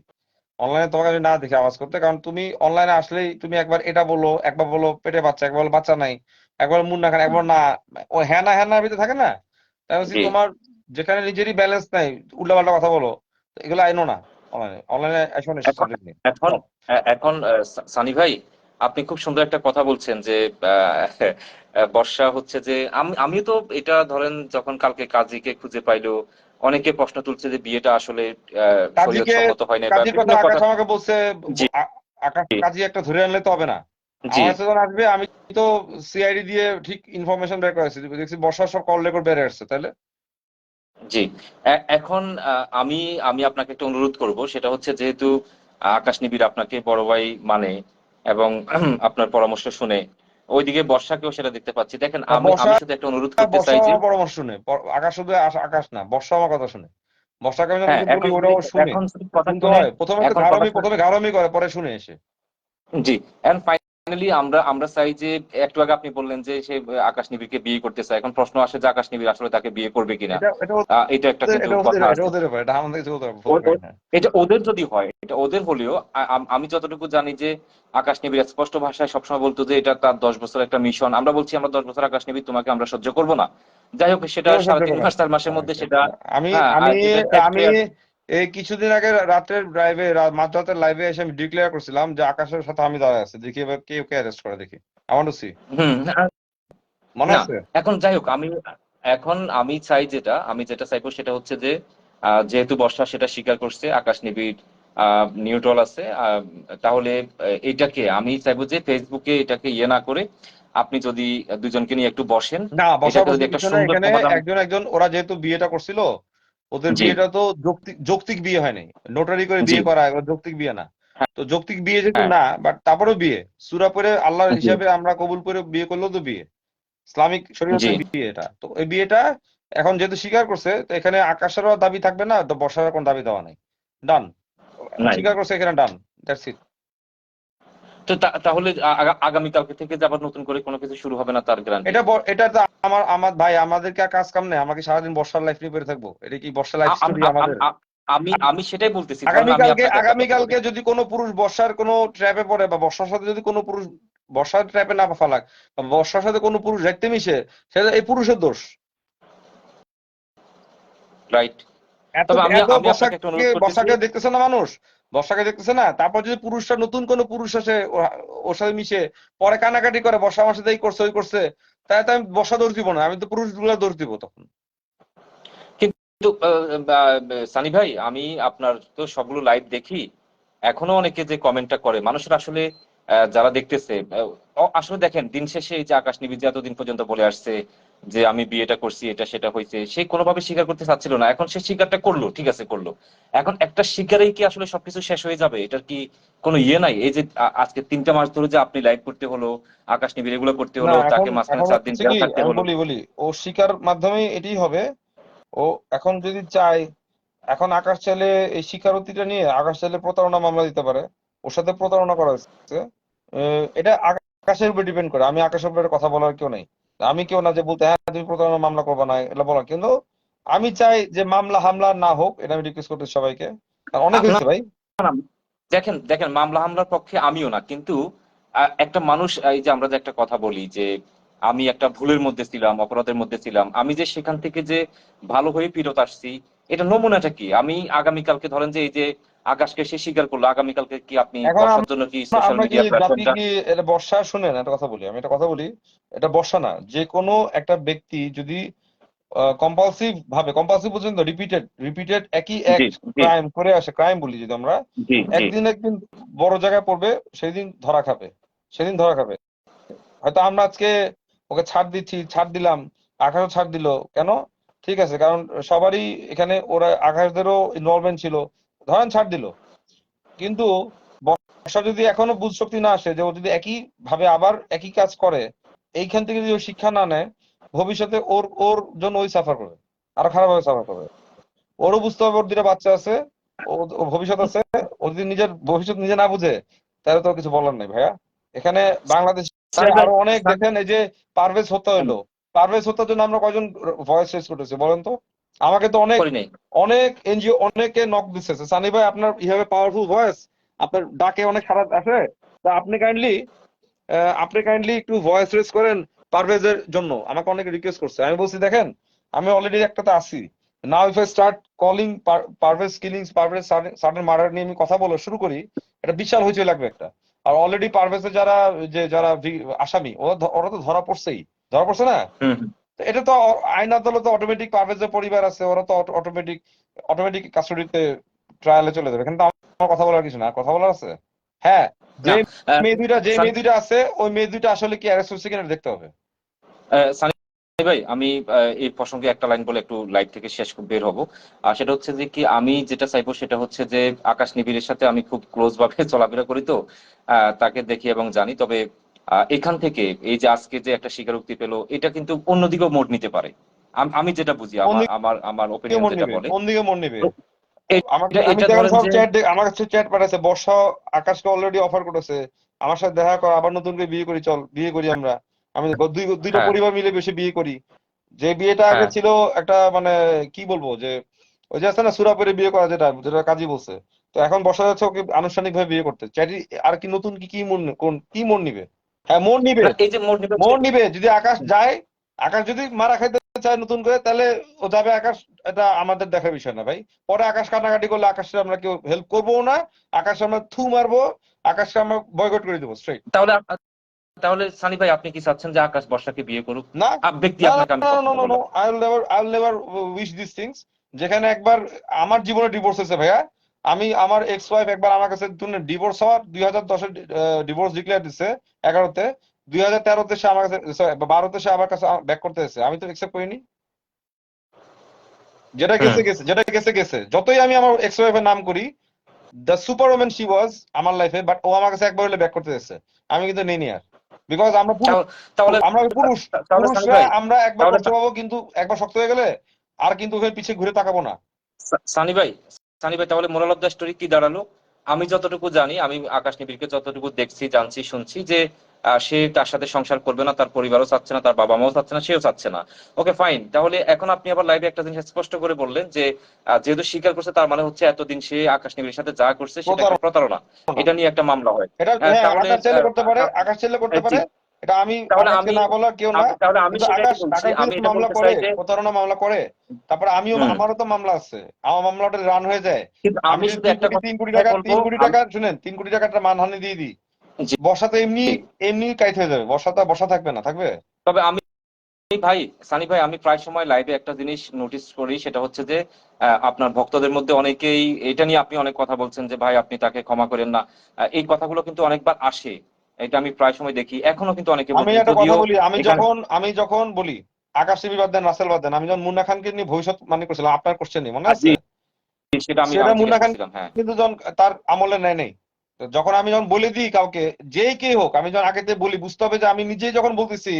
অনলাইনে তোমাকে আমি না দেখি আওয়াজ করতে, কারণ তুমি অনলাইনে আসলেই তুমি একবার এটা বলো, একবার বলো পেটে বাচ্চা, একবার বলো বাচ্চা নাই, একবার মুন্না খান, একবার না, ও হ্যাঁ না হ্যাঁ না ভিতরে থাকে না। তাই বলছি জি। তোমার যেখানে নিজেরই ব্যালেন্স নাই, উল্টাপাল্টা কথা বলো, তো এগুলো আইনো না, অনলাইনে, অনলাইনে আসো না, এখন সাবজেক্ট নিয়ে এখন Stop. এখন সানি ভাই আপনি খুব সুন্দর একটা কথা বলছেন যে বর্ষা হচ্ছে যে আমিও তো এটা ধরেন যখন কালকে কাজীকে খুঁজে পাইলো, অনেকে প্রশ্ন তুলছে যে বিয়েটা আসলে শরীয়ত কাজীকে, সম্মত হয় না বা কাজীর কথা বিভিন্ন আকাশ কথা। আমাকে বলছে, জি আকাশ কাজী একটা ধরে আনলে তো হবে না, জি আমার কাছে যখন আসবে আমি তো সিআইডি দিয়ে ঠিক ইনফরমেশন বের করেছি, দেখছি বর্ষার সব কল রেকর্ড বেড়ে আসছে, তাহলে জি। এখন আমি আমি আপনাকে একটা অনুরোধ করব, সেটা হচ্ছে যেহেতু আকাশ নিবিড় আপনাকে বড় ভাই মানে এবং আপনার পরামর্শ শুনে ওইদিকে বর্ষাকেও সেটা দেখতে পাচ্ছি। দেখেন না, আমি আমি শুধু একটা অনুরোধ করতে বর্ষা চাই যে আমার পরামর্শ শুনে, আকাশ শুধু আকাশ না, বর্ষা আমার কথা শুনে, বর্ষাকে আমি যখন হ্যাঁ, কিছু বলি ওটা ও শুনে, এখন শুধু কথা শুনতে শুনে, হয়, প্রথমে তো এখন কথা ঘাড়মি, শুনে, প্রথমে ঘাড়মি করে, পরে শুনে এসে। জি। এন্ড ফাইনালি আমরা আমরা চাই যে একটু আগে আপনি বললেন যে সে আকাশ নিবিড়কে বিয়ে করতে চায়, এখন প্রশ্ন আসে যে আকাশ নিবিড় আসলে তাকে বিয়ে করবে কিনা। এটা এটা এটা একটা কিন্তু এটা ওদের, কথা এটা আছে। ওদের ব্যাপার, এটা আমাদের কিছু ও- বলতে পারি ও- না। এটা ওদের যদি হয়, এটা ওদের হলেও আমি যতটুকু জানি যে আকাশ নিবিড় স্পষ্ট ভাষায় সবসময় বলতো যে এটা তার 10 বছর একটা মিশন। আমরা বলছি আমরা 10 বছর আকাশ নিবিড় তোমাকে আমরা সহ্য করবো না। যাই হোক সেটা কেউ সাড়ে সহ্য তিন করে না। মাস 4 মাসের মধ্যে সেটা, আমি হ্যাঁ, আমি যেটা সেট আমি ক্লিয়ার। এই কিছুদিন আগে রাতের ড্রাইভে, মাঝরাতের লাইভে এসে আমি ডিক্লেয়ার করছিলাম যে আকাশের সাথে আমি দাঁড়ায় আছি, দেখি এবার কে ওকে অ্যারেস্ট করে, দেখি আই ওয়ান্ট টু সি, হুম। মনে না, আছে? এখন যাই হোক এখন আমি চাই যেটা আমি যেটা চাইবো সেটা হচ্ছে যে যেহেতু বর্ষা সেটা স্বীকার করছে, আকাশ নিবিড় নিউট্রাল আছে। তাহলে এটাকে আমি চাইবো যে ফেসবুকে এটাকে ইয়ে না করে আপনি যদি দুজনকে নিয়ে একটু বসেন, না, এটাকে যদি বসাবসির একটা কিছু না, সুন্দর এখানে সমাধান। একজন একজন ওরা যেহেতু বিয়েটা করছিল, ওদের জি, বিয়েটা তো যৌক্তিক যৌক্তিক বিয়ে হয়নি, নোটারি করে জি, বিয়ে করা, এগুলো যৌক্তিক বিয়ে না। তো যৌক্তিক বিয়ে যেহেতু হ্যাঁ, না, বাট তারপরেও বিয়ে সূরা পড়ে আল্লাহর জি, হিসাবে আমরা কবুল করে বিয়ে করলেও তো বিয়ে, ইসলামিক জি, শরীয়তে বিয়ে এটা। তো এই বিয়েটা এখন যেহেতু স্বীকার করছে, তো এখানে আকাশেরও দাবি থাকবে না, তো বর্ষার কোনো দাবি দেওয়া নাই। ডান, নাই। স্বীকার করছে, এখানে ডান, দ্যাটস ইট। তো তাহলে আগামীকালকে থেকে যে আবার নতুন করে কোনো কিছু শুরু হবে না তার গ্যারান্টি এটা কি? এটা তো আমার আমার ভাই, আমাদেরকে আর কাজ কাম নেই, আমাকে সারাদিন বর্ষার লাইফ নিয়ে পড়ে থাকবো? এটা কি বর্ষা লাইফ আ- আম- স্টোরি আ- আম- আমাদের? আ- আমি আমি সেটাই বলতেছি, ধরেন আমি আগামীকালকে আপনাকে একটা কথা বলি। আগামীকালকে যদি কোনো পুরুষ বর্ষার কোনো ট্র্যাপে পড়ে, বা বর্ষার সাথে যদি কোনো পুরুষ বর্ষার ট্র্যাপে না ফালাক, বা বর্ষার সাথে কোনো পুরুষ দেখতে মিশে, সেটা এই পুরুষের দোষ। রাইট। এত তবে আমি এত আমি আপনাকে একটা বর্ষাকে অনুরোধ করতেছি। বর্ষাকে দেখতেছে না মানুষ, বর্ষাকে দেখতেছে না, তারপর যদি পুরুষটা নতুন কোনো পুরুষ আসে ওর সাথে মিশে, পরে কানাকাটি করে বর্ষা আমার সাথে এই করছে ওই করছে, তাই তো আমি বর্ষা দোষ দিব না, আমি তো পুরুষগুলো দোষ দিব তখন। কিন্তু সানি ভাই, আমি আপনার তো সবগুলো লাইভ দেখি। এখনো অনেকে যে কমেন্টটা করে মানুষের আসলে যারা দেখতেছে, আসলে দেখেন দিন শেষে এই যে আকাশ নিবি যে এতদিন পর্যন্ত বলে আসছে যে আমি বিয়েটা করছি, এটা সেটা হয়েছে, সে কোনোভাবে স্বীকার করতে চাচ্ছিল না। এখন সে স্বীকারটা করলো, ঠিক আছে করলো। এখন একটা স্বীকারেই কি আসলে সবকিছু শেষ হয়ে যাবে? এটার কি কোনো ইয়ে নাই? এই যে আজকে 3টা মাস ধরে যে আপনি লাইভ করতে হলো, আকাশ নিবিড় এগুলো করতে না, হলো, এখন তাকে মাঝখানে এখন 4 দিন হচ্ছে জেল কি, থাকতে আমি হলো। বলি বলি ও শিকার মাধ্যমে এটাই হবে। ও এখন যদি চায়, এখন আকাশ চাইলে এই স্বীকারোক্তিটা নিয়ে আকাশ চাইলে প্রতারণা মামলা দিতে পারে, ওর সাথে প্রতারণা করা হচ্ছে। এটা আকাশের উপর ডিপেন্ড করে, আমি আকাশের উপরে কথা বলার কেউ নেই। আমি কেউ না যে বলতে হ্যাঁ তুমি প্রতারণা মামলা করবে না, এটা বলার। কিন্তু আমি চাই যে মামলা হামলা না হোক, এটা আমি রিকোয়েস্ট করতে সবাইকে, কারণ অনেক না, হয়েছে ভাই। না, দেখেন দেখেন, মামলা হামলার পক্ষে আমিও না, কিন্তু একটা মানুষ, এই যে আমরা যে একটা কথা বলি যে আমি একটা ভুলের মধ্যে ছিলাম, অপরাধের মধ্যে ছিলাম, আমি যে সেখান থেকে যে ভালো হয়ে ফিরত আসছি, এটা নমুনাটা কি? আমি আগামীকালকে ধরেন যে এই যে আকাশকে সে স্বীকার করলো, আগামীকালকে কি আপনি এখন বর্ষার জন্য কি সোশ্যাল আমরা কি মিডিয়া জাতি প্ল্যাটফর্মটা? কি, এটা বর্ষা, শুনেন একটা কথা বলি, আমি একটা কথা বলি, এটা বর্ষা না, যে কোনো একটা ব্যক্তি যদি কম্পালসিভ ভাবে, কম্পালসিভ পর্যন্ত রিপিটেড রিপিটেড একই এক জি, জি, ক্রাইম করে আসে, ক্রাইম বলি যদি আমরা, জি, জি। একদিন একদিন বড় জায়গায় পড়বে, সেদিন ধরা খাবে, সেদিন ধরা খাবে। হয়তো আমরা আজকে ওকে ছাড় দিচ্ছি, ছাড় দিলাম, আকাশও ছাড় দিল, কেন? ঠিক আছে, কারণ সবারই এখানে, ওরা আকাশদেরও ইনভলভমেন্ট ছিল, ধরেন ছাড় দিল। কিন্তু বর্ষা যদি এখনো বুঝ শক্তি না আসে, যে ও যদি একই ভাবে আবার একই কাজ করে, এইখান থেকে যদি ও শিক্ষা না নেয়, ভবিষ্যতে ওর ওর জন্য ওই সাফার করবে, আরো খারাপ ভাবে সাফার করবে। ওরও বুঝতে হবে, ওর দুটা বাচ্চা আছে, ওর ভবিষ্যৎ আছে। ও যদি নিজের ভবিষ্যৎ নিজে না বুঝে, তাহলে তো কিছু বলার নেই ভাইয়া। এখানে বাংলাদেশে সানি ভাই, আরো অনেক, দেখেন এই যে পারভেজ হত্যা হইলো, পারভেজ হত্যার জন্য আমরা কয়জন ভয়েস রেজ করতেছি বলেন তো? আমাকে তো অনেক করি নাই। অনেক এনজিও অনেকে নক দিচ্ছে, সানি ভাই আপনার ইভাবে পাওয়ারফুল ভয়েস, আপনার ডাকে অনেক সাড়া আসে, তা আপনি কাইন্ডলি একটু ভয়েস রেজ করেন পারভেজের জন্য। আমাকে অনেকে রিকোয়েস্ট করছে, আমি বলছি দেখেন আমি অলরেডি একটাতে আছি। নাও if I start calling Parvez killings, Parvez sudden murder নিয়ে আমি কথা বলা শুরু করি, এটা বিশাল হইচই লাগবে একটা। আর অলরেডি পারভেজের যারা আসামি, ওরা তো ধরা পড়ছেই, ধরা পড়ছে না? হুম, হুম। তো এটা তো আইন আদালতে অটোমেটিক, পারভেজের পরিবার আছে, ওরা তো অটোমেটিক অটোমেটিক কাস্টডিতে ট্রায়ালে চলে যাবে। কিন্তু আমার কথা বলার কিছু না, আর কথা বলার আছে। হ্যাঁ, যে না, আহ, মেয়ে দুইটা আছে, ওই মেয়ে দুইটা আসলে কি অ্যারেস্ট হচ্ছে কিনা দেখতে হবে। সানি ভাই, আমি এই প্রসঙ্গে একটা লাইন বলে একটু লাইভ থেকে শেষ বের হব। আর সেটা হচ্ছে যে কি, আমি যেটা চাইবো সেটা হচ্ছে যে আকাশ নিবিড়ের সাথে আমি খুব ক্লোজ ভাবে চলাফেরা করি, তো তাকে দেখি এবং জানি। তবে এখান থেকে এই যে আজকে যে একটা স্বীকারোক্তি পেলো, এটা কিন্তু অন্যদিকেও মোড় নিতে পারে। আমি যেটা বুঝি, কোন আমার দিকে আমার আমার ওপিনিয়ন মন যেটা নিবে, বলে। কোন দিকে মন নিবে? তো আমাকে, এটা আমি এটা দেখেন ধরেন সব যে চ্যাট, আমার কাছে চ্যাট পাঠাচ্ছে, বর্ষা আকাশকে অলরেডি অফার করেছে আমার সাথে দেখা কর, আবার নতুন করে বিয়ে করি, চল বিয়ে করি আমরা। আমি দুইটা হ্যাঁ, পরিবার মিলে বেশি বিয়ে করি। যে বিয়েটা আগে হ্যাঁ, ছিল একটা মানে, কি বলবো, যে ওই যে আছে না সুরাপের বিয়ে করা, যেটা যেটা কাজী বলছে, তো এখন বসা যাচ্ছে ওকে আনুষ্ঠানিক ভাবে বিয়ে করতে চ্যাটি। আর কি নতুন কি কি মন কি মন নিবে? হ্যাঁ মন নিবে, না এই যে মোড় নেবে। মন নিবে যদি আকাশ যায়। আকাশ যদি মারা খাইতে চায় নতুন করে, তাহলে ও যাবে আকাশ, এটা আমাদের দেখার বিষয় না ভাই। পরে আকাশ কাটাকাটি করলে আকাশে আমরা কেউ হেল্প করবো না, আকাশে আমরা থু মারবো, আকাশকে আমরা বয়কট করে দেবো স্ট্রেট। তাহলে তাহলে সানি ভাই, আপনি কি চাচ্ছেন যে আকাশ বর্ষাকে বিয়ে করুক? না, ব্যক্তি না, আপনাকে আমি না, না, প্রশ্ন না, নো, করলাম। I will never wish this things. যেখানে একবার আমার জীবনে ডিভোর্স হয়েছে ভাইয়া, আমি আমার এক্স ওয়াইফ একবার আমার কাছে ডিভোর্স হওয়ার 2010-এ ডিভোর্স ডিক্লেয়ার দিচ্ছে 11-তে, 2013-তে সে আমার কাছে 12-তে সে আমার কাছে ব্যাক করতে এসেছে, আমি তো একসেপ্ট করিনি। যেটা হুম। গেছে গেছে, যেটা গেছে গেছে, যতই আমি আমার এক্স ওয়াইফের নাম করি, the super women she was আমার লাইফে, বাট ও আমার কাছে একবার হলে ব্যাক করতে এসেছে, আমি কিন্তু নেই নি আর। বিকজ আমরা পুরুষ, তাহলে তাহলে আমরা পুরুষ, তাহলে সানি পুরুষরা ভাই, আমরা একবার তাহলে কষ্ট পাবো, কিন্তু একবার শক্ত হয়ে গেলে আর কিন্তু ওখানে পিছিয়ে ঘুরে তাকাবো না। সানি ভাই, সানি ভাই, তাহলে মোরাল অফ দ্য স্টোরি কি দাঁড়ালো? আমি যতটুকু জানি, আমি আকাশ নিবিড়কে যতটুকু দেখছি, জানছি, শুনছি যে সে তার সাথে সংসার করবে না, তার পরিবারও চাচ্ছে না, তার বাবা মাও চাচ্ছে না, সেও চাচ্ছে না। ওকে ফাইন, তাহলে এখন আপনি আবার লাইভে একটা জিনিস স্পষ্ট করে বললেন যে যেহেতু স্বীকার করছে, তার মানে হচ্ছে এতদিন সে আকাশ নিবিড়ের সাথে যা করছে সেটা একটা প্রতারণা, প্রতারণা, এটা নিয়ে একটা মামলা হয়। এটা হ্যাঁ, তাহলে আকাশ চাইলে করতে পারে, আকাশ চাইলে করতে জি, পারে। এটা আমি তাহলে আকাশকে আমি না বলার কেউ না, তাহলে আমি কিন্তু সেটাই আকাশ, বলছি, আকাশ আমি যদি এটা মামলা বলতে করে, চাই যে প্রতারণা মামলা করে, তারপরে আমিও, হুম, আমারও তো মামলা আছে, আমার মামলাটা রান হয়ে যায়। কিন্তু আমি আমি যদি শুধু একটা তিন কোটি কথা টাকা, বলবো, 3 কোটি টাকা শুনেন, 3 কোটি টাকাটা মানহানি দিয়ে দিই, জি, বর্ষাতে এমনি এমনি কাইট হয়ে যাবে, বর্ষাতে বর্ষা থাকবে না, থাকবে। তবে আমি ভাই, সানি ভাই, আমি প্রায় সময় লাইভে একটা জিনিস নোটিস করি, সেটা হচ্ছে যে আপনার ভক্তদের মধ্যে অনেকেই এটা নিয়ে আপনি অনেক কথা বলছেন যে ভাই আপনি তাকে ক্ষমা করেন না। এই কথাগুলো কিন্তু অনেকবার আসে, এটা আমি প্রায় সময় দেখি, এখনো কিন্তু অনেকে আমি বলতেছে, একটা কথা যদিও বলি, এখানে আমি যখন বলি আকাশ টিভি বাদ দেন, রাসেল বাদ দেন, আমি যখন মুন্না খানকে নিয়ে ভবিষ্যৎ মানে করছিলাম, আপনার কোশ্চেন মনে জি, আছে? সেটা আমি সেটা আমি মুন্না জিজ্ঞেস খান করছিলাম, হ্যাঁ। কিন্তু যখন তার আমলে নেয় নেই, তো যখন আমি যখন বলে দিই কাউকে, যেই কে হোক, আমি যখন আগে থেকে বলি, বুঝতে হবে যে আমি নিজেই যখন বলতেছি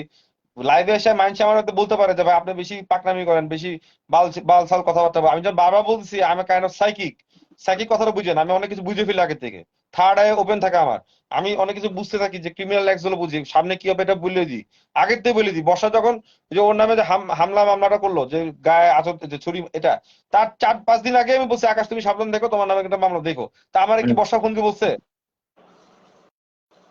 লাইভে এসে মানুষ আমার হয়তো বলতে পারে যে ভাই আপনি বেশি পাকনামি করেন, বেশি বালসাল কথাবার্তা বলেন। আমি যখন বারবার বলতেছি আমি কাইন্ড অফ সাইকিক, সাইকিক কথাটা বুঝেন, আমি অনেক কিছু বুঝে ফেলি আগে থেকে, থার্ড আই ওপেন থাকে আমার, আমি অনেক কিছু বুঝতে থাকি, যে ক্রিমিনাল অ্যাক্ট গুলো বুঝি, সামনে কি হবে এটা বলে দিই, আগের থেকে বলে দিই। বর্ষা যখন যে ওর নামে যে হামলা মামলাটা করলো, যে গায়ে আচর, যে ছুরি, এটা তার 4-5 দিন আগে আমি বলছি আকাশ তুমি সাবধান দেখো, তোমার নামে একটা মামলা দেখো। তা আমার কি হুম। বর্ষা ফোন দিয়ে বলছে?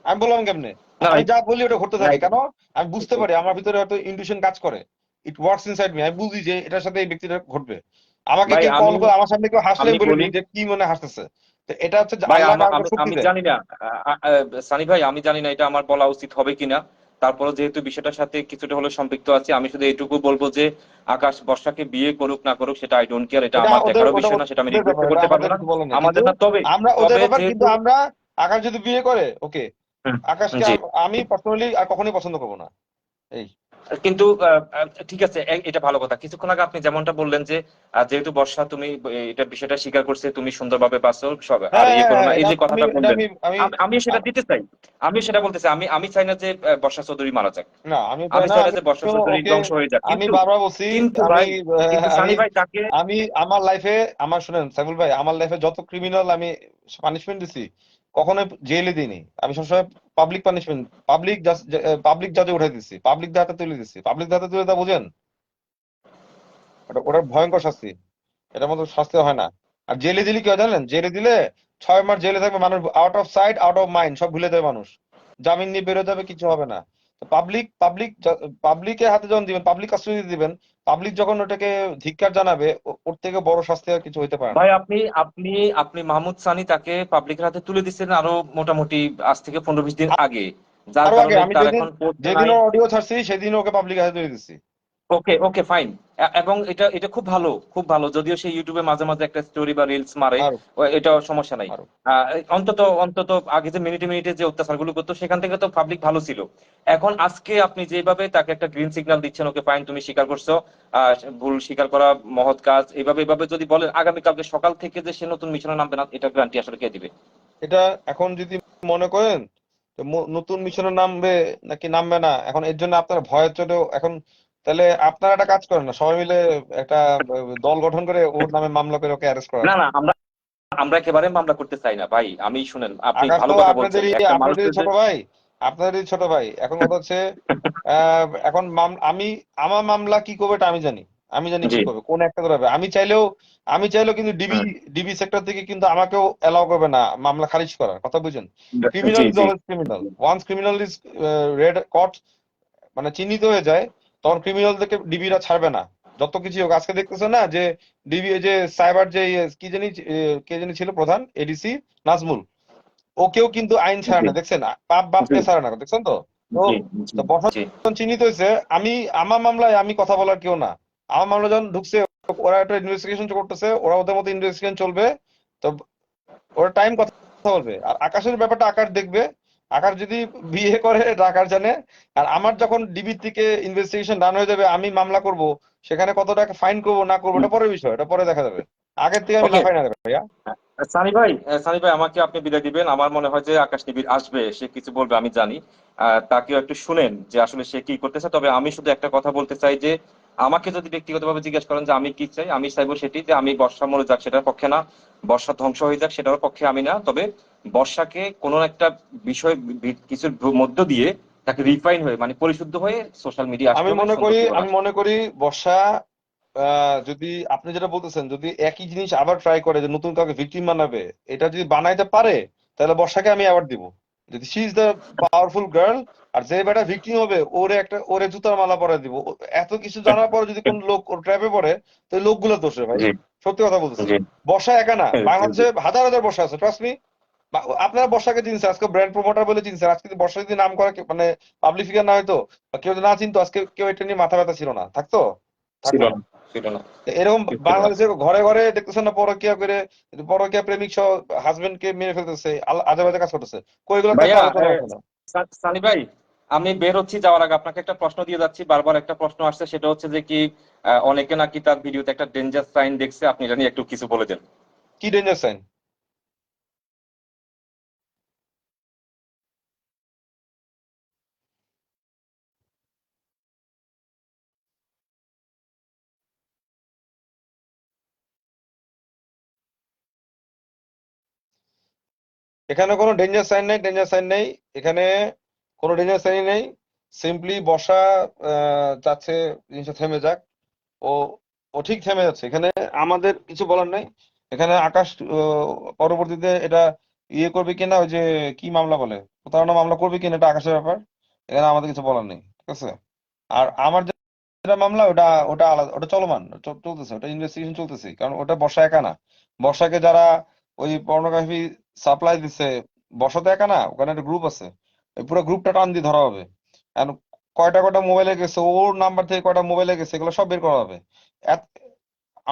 আমি বললাম কেমনে? না আমি যা বলি ওটা ঘটতে না, থাকে কেন? আমি বুঝতে পারি, আমার ভিতরে হয়তো ইনটিউশন কাজ করে, ইট ওয়ার্কস ইনসাইড মি, আমি বুঝি যে এটার সাথে এই ব্যক্তিটা ঘটবে। আমাকে ভাই, কেউ কল করে, আমার সামনে কেউ হাসলে আমি আমি বলে বলি দিই যে কি মনে হাসতেছে। তো এটা হচ্ছে যে ভাই, আল্লাহ আমি কাউকে শক্তি আমি দেয়। জানি না, সানি ভাই, আমি জানি না এটা আমার বলা উচিত হবে কিনা। তারপরে যেহেতু বিষয়টার সাথে কিছুটা হলেও সম্পৃক্ত আছে, আমি শুধু এইটুকু বলবো যে আকাশ বর্ষাকে বিয়ে করুক না করুক সেটা আই ডোন্ট কেয়ার, এটা এটা আমার ওদের, দেখারও ওটা বিষয় না, সেটা আমি ওদের ব্যাপার, রিকোয়েস্ট এটা করতে পারবো আমাদের না, কিছু বলে না, কিন্তু আমাদের না। তবে আমরা ওদের তবে ব্যাপার, কিন্তু যেহেতু আমরা, আকাশ যদি বিয়ে করে ওকে, হুম, আকাশকে জি, আমি পার্সোনালি আর কখনোই পছন্দ করবো না। এই কিন্তু ঠিক আছে, এটা ভালো কথা। কিছুক্ষণ আগে আপনি যেমনটা বললেন যে যেহেতু বর্ষা তুমি এটা বিষয়টা স্বীকার করছে, তুমি সুন্দরভাবে বাঁচো সব, আর হ্যাঁ ইয়ে হ্যাঁ করো হ্যাঁ, না, এই এটা যে আমি, কথাটা এটা বললেন, আমি আমি আমিও সেটা দিতে চাই, আমিও সেটা বলতে চাই। আমি চাই না যে বর্ষা চৌধুরী মারা যাক, না, আমি চাই আমি না, চাই না আমি যে বর্ষা চৌধুরী ওকে, ধ্বংস হয়ে যাক, আমি কিন্তু বারবার বলছি, কিন্তু আমি ভাই, কিন্তু আমি সানি ভাই তাকে আমি আমার লাইফে, আমার শুনেন সাইফুল ভাই, আমার লাইফে যত ক্রিমিনাল আমি পানিশমেন্ট দিছি, কখনো জেলে দিইনি, আমি সবসময় পাবলিক পানিশমেন্ট, পাবলিক জাজে উঠাই দিছি, পাবলিক হাতে তুলে দিছি। পাবলিক হাতে তুলে দেওয়া বুঝেন, ওটা ভয়ঙ্কর শাস্তি, এটার মতো শাস্তি হয় না। আর জেলে দিলে কি হয় জানেন? জেলে দিলে 6 মাস জেলে থাকবে মানুষ, out of sight out of mind, সব ভুলে যাবে মানুষ, জামিন নিয়ে বেরো যাবে, কিছু হবে না। পাবলিকের হাতে যখন দিবেন, পাবলিক কাস্টডি দিবেন, পাবলিক যখন ওটাকে ধিক্কার জানাবে, ওর থেকে বড় শাস্তি আর কিছু হইতে পারে না। ভাই, আপনি আপনি আপনি মাহমুদ সানি তাকে পাবলিকের হাতে তুলে দিচ্ছেন আরো মোটামুটি আজ থেকে 15-20 দিন আগে, যার আরো আগে, কারণে আমি তার যেদিন এখন কোর্টে যেদিন নাই। ওর অডিও ছাড়ছি সেদিন ওকে পাবলিক হাতে তুলে দিচ্ছি। ওকে, ওকে, ফাইন। এবং এটা এটা খুব ভালো, খুব ভালো, যদিও সে ইউটিউবে মাঝে মাঝে একটা স্টোরি বা রিলস মারে, আরো এটা সমস্যা নাই। আরো আহ, অন্তত অন্তত আগে যে মিনিটে মিনিটে যে অত্যাচারগুলো করতো সেখান থেকে তো পাবলিক ভালো ছিল। এখন আজকে আপনি যেভাবে তাকে একটা গ্রিন সিগন্যাল দিচ্ছেন, ওকে ফাইন, তুমি স্বীকার করছো, ভুল স্বীকার করা মহৎ কাজ, এইভাবে এভাবে যদি বলেন আগামীকালকে সকাল থেকে যে সে নতুন মিশনে নামবে না, এটা গ্যারান্টি আসলে কে দিবে? এটা এখন যদি মনে করেন যে নতুন মিশনে নামবে নাকি নামবে না, এখন এর জন্য আপনার ভয়ের চোটেও এখন, তাহলে আপনারা একটা কাজ করেন না, সবাই মিলে একটা দল গঠন করে ওর নামে মামলা করে ওকে অ্যারেস্ট করান। না, না, আমরা আমরা একেবারে মামলা করতে চাই না ভাই, আমি শুনেন, আপনি আকাশ ভালো তো কথা বলছেন, আপনাদেরই, একটা মানুষের যে ছোট ভাই, আপনাদেরই ছোট ভাই। এখন কথা হচ্ছে এখন আমি, আমার মামলা কি করবে এটা আমি জানি, আমি জানি জি, কি করবে, কোন একটা ধরাবে। আমি চাইলেও কিন্তু ডিবি, হুম, সেক্টর থেকে কিন্তু আমাকেও এলাও করবে না মামলা খারিজ করার কথা, বুঝেন? ক্রিমিনাল জি, ইজ জি, always criminal, once criminal is red cut, মানে চিহ্নিত হয়ে যায়, তখন ক্রিমিনালদেরকে ডিবিরা ছাড়বে না, যত কিছু হোক। আজকে দেখতেছে না যে ডিবি, যে সাইবার, যে কি জানি কে জানি ছিল প্রধান, এডিসি নাজমুল, ওকেও কিন্তু আইন ছাড়ে জি, না, দেখছেন? বাপ জি, বাপকে ছাড়ে না, দেখছেন তো? তো জি, জি, তো বসন্ত জি, চিহ্নিত হয়েছে। আমি, আমার মামলায় আমি কথা বলার কেউ না, আমার মামলা যখন ঢুকছে, ওরা একটা ইনভেস্টিগেশন করতেছে, ওরা ওদের মতো ইনভেস্টিগেশন চলবে। তো ওরা টাইম কথা বলবে। আর আকাশের ব্যাপারটা আকাশ দেখবে। আকাশ যদি বিয়ে করে এটা আকাশ জানে। আর আমার যখন ডিবি থেকে ইনভেস্টিগেশন ডান হয়ে যাবে, আমি মামলা করব, সেখানে কত টাকা ফাইন করবো না করবো এটা পরের বিষয়, এটা পরে দেখা যাবে। আগের থেকে আমি ওকে, লাফাই না ভাইয়া। সানি ভাই আমাকে আপনি বিদায় দিবেন। আমার মনে হয় যে আকাশ নিবিড় আসবে, সে কিছু বলবে আমি জানি। তাকেও একটু শুনেন যে আসলে সে কি করতেছে। তবে আমি শুধু একটা কথা বলতে চাই যে আমাকে যদি ব্যক্তিগতভাবে জিজ্ঞেস করেন যে আমি কি চাই, আমি চাইবো সেটি যে আমি বর্ষা মরে যাক সেটার পক্ষে না, বর্ষা ধ্বংস হয়ে যাক সেটার পক্ষে আমি না। তবে বর্ষাকে কোনো একটা বিষয় কিছুর মধ্য দিয়ে তাকে রিফাইন হয়ে মানে পরিশুদ্ধ হয়ে সোশ্যাল মিডিয়া আসতে আমি হবে, মনে সুন্দর করি জীবন আমি আসবে। মনে করি বর্ষা যদি আপনি যেটা বলতেছেন, যদি একই জিনিস আবার ট্রাই করে যে নতুন কাউকে ভিকটিম বানাবে, এটা যদি বানাইতে পারে, তাহলে বর্ষাকে আমি অ্যাওয়ার্ড দিব। যদি she is the powerful girl, আর যে বেটা ভিকটিম হবে ওরে জুতার মালা পরাই দিব। এত কিছু জানার পরে যদি কোন লোক ওর ট্র্যাপে পড়ে, তো এই লোকগুলো দোষে ভাই। জি সত্যি কথা বলতেছি। জি বর্ষা একা না, জি জি। বাংলাদেশে হাজার হাজার বর্ষা আছে, ট্রাস্ট মি। আপনারা বর্ষাকে চিনছেন, আজকে ব্র্যান্ড প্রমোটার বলে চিনছেন। আজকে যদি বর্ষা যদি নাম করা মানে পাবলিক ফিগার না হয়তো, বা কেউ যদি না চিনতো, আজকে কেউ এটা নিয়ে মাথা ব্যথা ছিল না, থাকতো? ছিল থাকতো না। না, ছিল না, এরকম ছিল না। বাংলাদেশের ঘরে ঘরে দেখতেছেন না, পরকিয়া করে, পরকিয়া প্রেমিক সহ হাজবেন্ড কে মেরে ফেলতেছে, আজে বাজে কাজ করতেছে। কই এগুলো তো একটা ভাইয়া, আলোচনা আছে না? সানি ভাই, আমি বের হচ্ছি, যাওয়ার আগে আপনাকে একটা প্রশ্ন দিয়ে যাচ্ছি। বারবার একটা প্রশ্ন আসছে, সেটা হচ্ছে যে কি অনেকে নাকি তার ভিডিওতে একটা ডেঞ্জার সাইন দেখছে, আপনি এটা নিয়ে একটু কিছু বলে দেন। কি ডেঞ্জার সাইন? এখানে কোনো ডেঞ্জার সাইন নেই, ডেঞ্জার সাইন নেই এখানে। কোনো ডেঞ্জার সাইন নেই। সিম্পলি বর্ষা চাচ্ছে জিনিসটা থেমে যাক। ও ও ঠিক থেমে যাচ্ছে, এখানে আমাদের কিছু বলার নাই। এখানে আকাশ পরবর্তীতে এটা ইয়ে করবে কিনা, ওই যে কি মামলা বলে, প্রতারণা মামলা করবে কিনা, এটা আকাশের ব্যাপার। এখানে আমাদের কিছু বলার নেই, ঠিক আছে? আর আমার যেটা মামলা, ওটা ওটা আলাদা, ওটা চলমান, চলতেছে, ওটা ইনভেস্টিগেশন চলতেছে। কারণ ওটা বর্ষা একা না। বর্ষাকে যারা ওই পর্নোগ্রাফি সাপ্লাই দিচ্ছে, বর্ষা তো একা না, ওখানে একটা গ্রুপ আছে। ওই পুরো গ্রুপটা টান দিয়ে ধরা হবে। এখন কয়টা কয়টা মোবাইলে গেছে, ওর নাম্বার থেকে কয়টা মোবাইলে গেছে, এগুলো সব বের করা হবে। এত-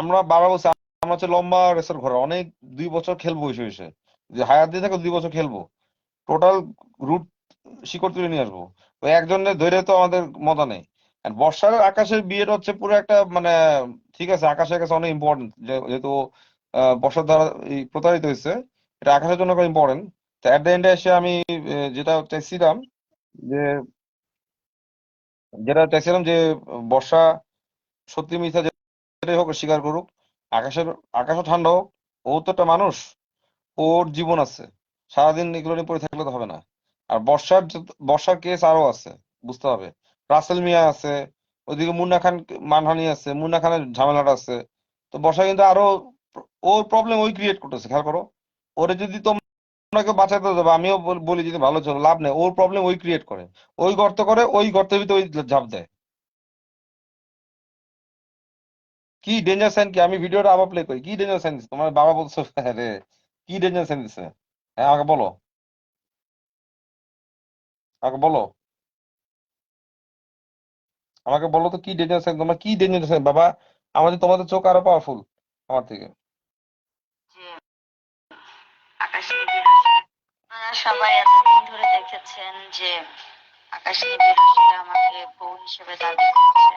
আমরা বারবার বলছি, আমরা হচ্ছে লম্বা রেসের ঘরে অনেক 2 বছর খেলবো এসে এসে, যে হায়াত দিয়ে থাকে 2 বছর খেলবো, টোটাল রুট শিকড় তুলে নিয়ে আসবো। ওই একজনের ধরে তো আমাদের মজা নেই। আর বর্ষার আকাশের বিয়েটা হচ্ছে পুরো একটা মানে, ঠিক আছে, আকাশের কাছে অনেক ইম্পর্টেন্ট, যেহেতু বর্ষার দ্বারা এই প্রতারিত হয়েছে, এটা আকাশের জন্য ইম্পর্টেন্ট। তো এট দ্য এন্ডে এসে আমি যেটা চাইছিলাম যে যে বর্ষা সত্যি মিথ্যা যেটাই হোক স্বীকার করুক। আকাশের আকাশও ঠান্ডা হোক। ও তো একটা মানুষ, ওর জীবন আছে। সারাদিন এগুলো নিয়ে পড়ে থাকলে তো হবে না। আর বর্ষার কেস আরো আছে, বুঝতে হবে। রাসেল মিয়া আছে, ওইদিকে মুন্না খান মানহানি আছে, মুন্না খানের ঝামেলাটা আছে। তো বর্ষা কিন্তু আরো ওর প্রবলেম ওই ক্রিয়েট করতেছে, খেয়াল করো। ওরে যদি তোমরা কেউ বাঁচাতে যাবে, আমিও বলি যদি ভালো চলো, লাভ নেই। ওর প্রবলেম ওই ক্রিয়েট করে, ওই গর্ত করে, ওই গর্তের ভিতরে ওই ঝাঁপ দেয়। কি ডেঞ্জার সাইন কি? আমি ভিডিওটা আবার প্লে করি। কি ডেঞ্জার সাইন দিচ্ছে তোমার বাবা বলছো? রে, কি ডেঞ্জার সাইন দিচ্ছে? হ্যাঁ, আমাকে বলো, আমাকে বলো, আমাকে বলো তো কি ডেঞ্জার সাইন, তোমার কি ডেঞ্জার সাইন বাবা? আমাদের তোমাদের চোখ আরো পাওয়ারফুল আমার থেকে। যে আকাশ নিবিড় আসলে, আপনারা সবাই এতদিন ধরে দেখেছেন যে আকাশ নিবিড় আসলে আমাকে বউ হিসেবে দাবি করছে।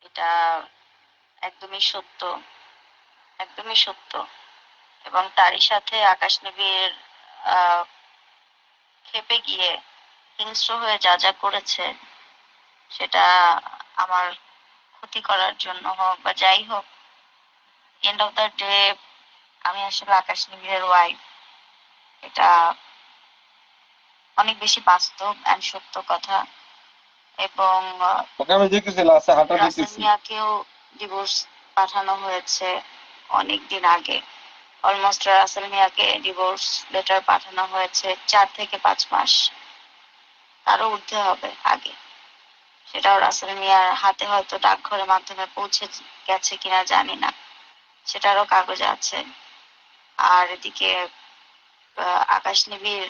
এটা একদমই সত্য, একদমই সত্য। এবং তারই সাথে আকাশ নিবিড় আহ ক্ষেপে গিয়ে হিংস্র হয়ে যা যা করেছে, সেটা আমার ক্ষতি করার জন্য হোক বা যাই হোক, এন্ড অফ দ্য ডে আমি আসলে আকাশ নিবিড়ের ওয়াইফ। এটা অনেক বেশি বাস্তব অ্যান্ড সত্য কথা। এবং ওকে আমি দেখতেছি, লাস্টে হাঁটা রাসেল দেখতেছি। মিয়াকেও ডিভোর্স পাঠানো হয়েছে অনেক দিন আগে। অলমোস্ট রাসেল মিয়াকে ডিভোর্স লেটার পাঠানো হয়েছে 4 থেকে 5 মাস, তারও ঊর্ধ্বে হবে আগে। সেটাও রাসেল মিয়ার হাতে হয়তো ডাকঘরের মাধ্যমে পৌঁছে গেছে কিনা জানি না, সেটারও কাগজ আছে। আর এদিকে আকাশ নিবিড়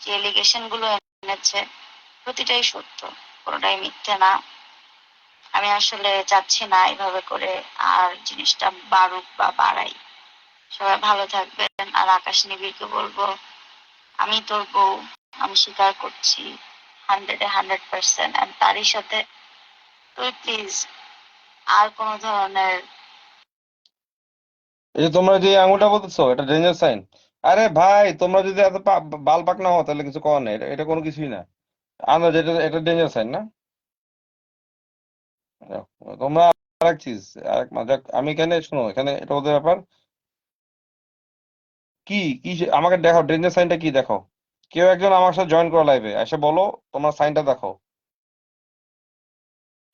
যে এলিগেশন গুলো এনেছে, প্রতিটাই সত্য, কোনোটাই মিথ্যে না। আমি আসলে চাচ্ছি না এভাবে করে আর জিনিসটা বাড়ুক বা বাড়াই। সবাই ভালো থাকবেন। আর আকাশ নিবিড়কে বলবো, আমি তোর বউ, আমি স্বীকার করছি 100% and তারই সাথে তুই প্লিজ আর কোনো ধরনের এই যে তোমরা যে আঙুলটা বলতেছো এটা ডেঞ্জার সাইন। আরে ভাই তোমরা যদি এত বাল পাক না হও তাহলে কিছু করার নেই, এটা এটা কোনো কিছুই না। আমরা যেটা এটা ডেঞ্জার সাইন না। তোমরা আরেক চিজ, আরেক যাক, আমি এখানে শোনো, এখানে এটা ওদের ব্যাপার। কি কি আমাকে দেখাও, ডেঞ্জার সাইনটা কি দেখাও। কেউ একজন আমার সাথে জয়েন করো লাইভে, এসে বলো তোমার সাইনটা দেখাও।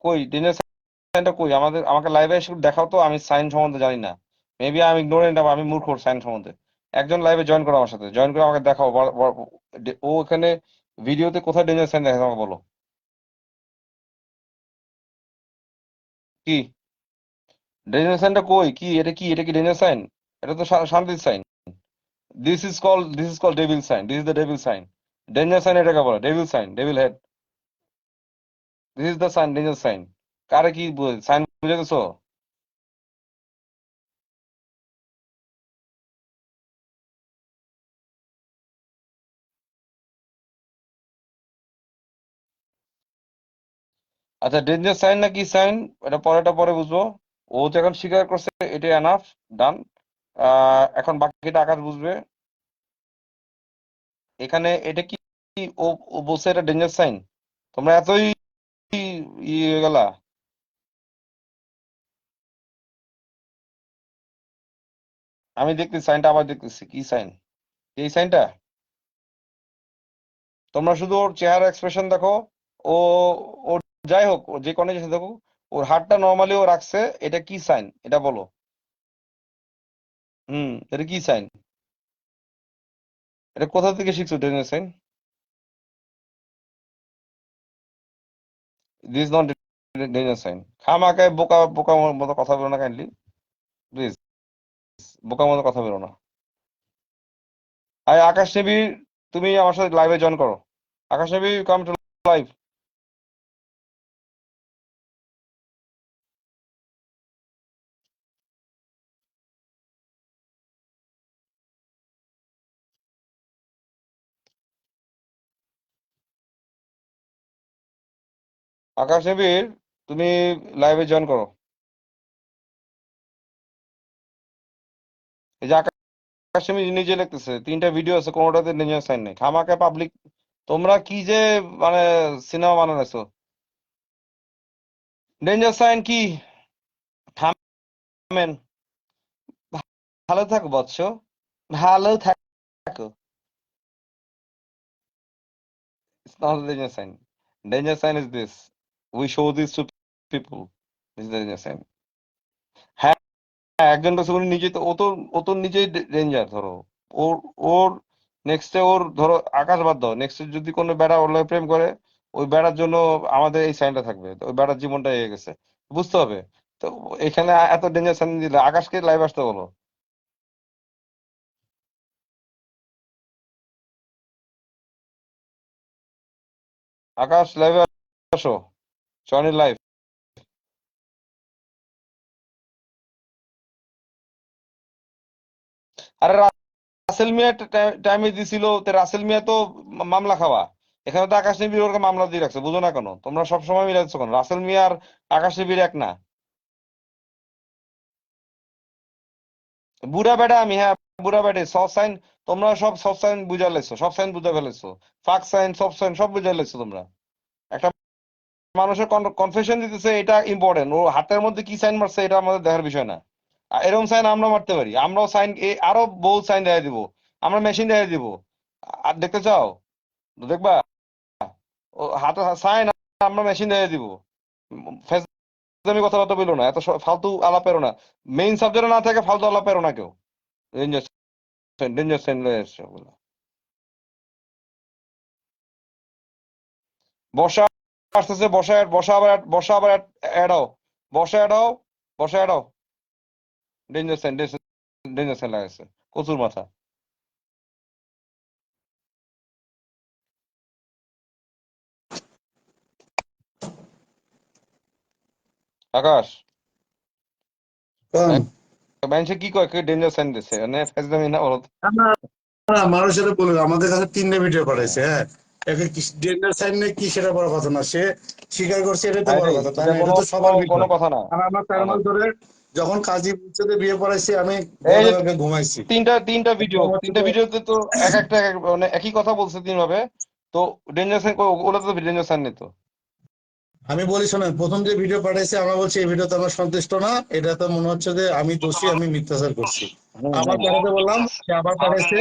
কই ডেঞ্জার সাইনটা কই? আমাকে লাইভে এসে দেখাও তো, আমি সাইন সম্বন্ধে জানি না। মেবি আমি ইগনোরেন্ট, আমি মূর্খ সাইন সম্বন্ধে। একজন লাইভে জয়েন করো আমার সাথে, জয়েন করে আমাকে দেখাও। ও এখানে ভিডিওতে কোথায় ডেঞ্জার সাইন দেখে আমাকে বলো। কি ডেঞ্জার সাইনটা কই? কি এটা? কি এটা? কি ডেঞ্জার সাইন? এটা তো শান্তির sign. This is call devil sign, this is the devil sign. Danger sign এটাকে বলে, devil sign, devil head. This is the sign, danger sign. কারে কি সাইন বুঝে গেছো? আচ্ছা ডেঞ্জার সাইন না কি সাইন, এটা পরেটা পরে বুঝবো। ও তো এখন স্বীকার করছে, এটা এনাফ, ডান। এখন বাকিটা আকাশ বুঝবে। এখানে এটা কি, ও ও বলছে এটা ডেঞ্জার সাইন। তোমরা এতই হয়ে গেলা। আমি দেখতেছি সাইনটা, আবার দেখতেছি কি সাইন, এই সাইনটা। তোমরা শুধু ওর চেহারা এক্সপ্রেশন দেখো। ও ওর যাই হোক, ও যে কোনো জিনিস দেখো, ওর হাতটা নর্মালি ও রাখছে, এটা কি সাইন এটা বলো। এটা কি সাইন? এটা কোথা থেকে শিখছো danger sign? This not danger sign. খামাকায় বোকা বোকা মতো কথা বলো না কাইন্ডলি, প্লিজ। বোকা মতো কথা বলো না। আই আকাশ নেবি, তুমি আমার সাথে লাইভে জয়েন করো। আকাশ নেবি, কাম টু লাইভ। আকাশ নেবির, তুমি লাইভে জয়েন করো। এই যে আকাশ নেবি নিজে লিখতেছে, 3টা ভিডিও আছে, কোনোটাতে ডেঞ্জার সাইন নেই। খামাকা পাবলিক, তোমরা কি যে মানে সিনেমা বানাইছো। ডেঞ্জার সাইন কি? থামেন। ভালো থাকো বৎস, ভালো থাকো। It's not a danger sign. Danger sign is this. We show this to people. This is the danger sign. হ্যাঁ, একজন বলছে উনি নিজে তো, ও তো নিজেই ডেঞ্জার। ধরো ওর ওর নেক্সটে ওর ধরো আকাশ বাদ দাও, নেক্সটে যদি কোনো বেড়া ওর লগে প্রেম করে, ওই বেড়ার জন্য আমাদের এই সাইনটা থাকবে। তো ওই বেড়ার জীবনটা হয়ে গেছে, বুঝতে হবে। তো এখানে এত ডেঞ্জার সাইন দিলে আকাশকে লাইভ আসতে বলো। আকাশ লাইভে আসো, জনি লাইভ। আরে রাসেল মিয়া টাইমে দিছিল, তো রাসেল মিয়া তো মামলা খাওয়া। এখানে তো আকাশ নিবিড় ওরকে মামলা দিয়ে রাখছে, বুঝো না কেন? তোমরা সব সময় মিলাচ্ছ কেন? রাসেল মিয়া আর আকাশ নিবিড় এক না। বুড়া বেটা আমি, হ্যাঁ বুড়া বেটে সব সাইন। তোমরা সব সাইন বুঝা লেছো, সব সাইন বুঝা ফেলেছো। ফাক সাইন, সব সাইন সব বুঝা লেছো তোমরা। একটা মানুষের কনফেশন দিতেছে, এটা ইম্পর্টেন্ট। ও হাতের মধ্যে কি সাইন মারছে এটা আমাদের দেখার বিষয় না। এরকম সাইন আমরা মারতে পারি, আমরাও সাইন, আরো বহু সাইন দেখা দিব। আমরা মেশিন দেখা দিব। আর দেখতে চাও? দেখবা? ও হাতে সাইন, আমরা মেশিন দিয়ে দিব। ফেজলামি কথাবার্তা বললো না, এত ফালতু আলাপ পেরো না। মেইন সাবজেক্টে না থাকে ফালতু আলাপ পেরো না কেউ। ডেঞ্জার সেন্ট, ডেঞ্জার সেন্ট এসছে ওগুলো। বর্ষা আসতেছে, বর্ষা বর্ষা আবার অ্যাড হও। বর্ষা অ্যাড হও, বর্ষা অ্যাড হও। ডেঞ্জার সেন্ট, ডেঞ্জার সেন্ট লাগাইছে, কচুর মাথা। আকাশ, কোন? মানুষে কি কয়, ডেঞ্জার সাইন দিছে মানে ফাজলামি না বলো তো? না, না, মানুষের বলে আমাদের কাছে 3টে ভিডিও পাঠাইছে। হ্যাঁ, একে ডেঞ্জার সাইন নেই কি সেটা বড় কথা না, সে স্বীকার করছে এটাই তো বড় আরে কথা, তাই এটা না? এটা কোনো তো সবার কোনো বিষয়। কথা না। আর আমার 4 মানে মাস ধরে যখন কাজী সাথে বিয়ে পড়াইছি আমি এই যে গতকালকে ঘুমাইছি। তিনটা ভিডিও, এবং হচ্ছে তিনটা যে ভিডিওতে তো মানে একই কথা বলছে তিন ভাবে। তো ডেঞ্জার সাইন ওগুলো তো ডেঞ্জার সাইন নেই তো। আমি বলি শোনেন, প্রথম যে ভিডিও পাঠাইছে আমরা বলছি এই ভিডিওতে আমরা সন্তুষ্ট না, এটা তো মনে হচ্ছে যে আমি দোষী, আমি মিথ্যাচার করছি। হুম আবার হুম। পাঠাতে বললাম, সে আবার পাঠাইছে।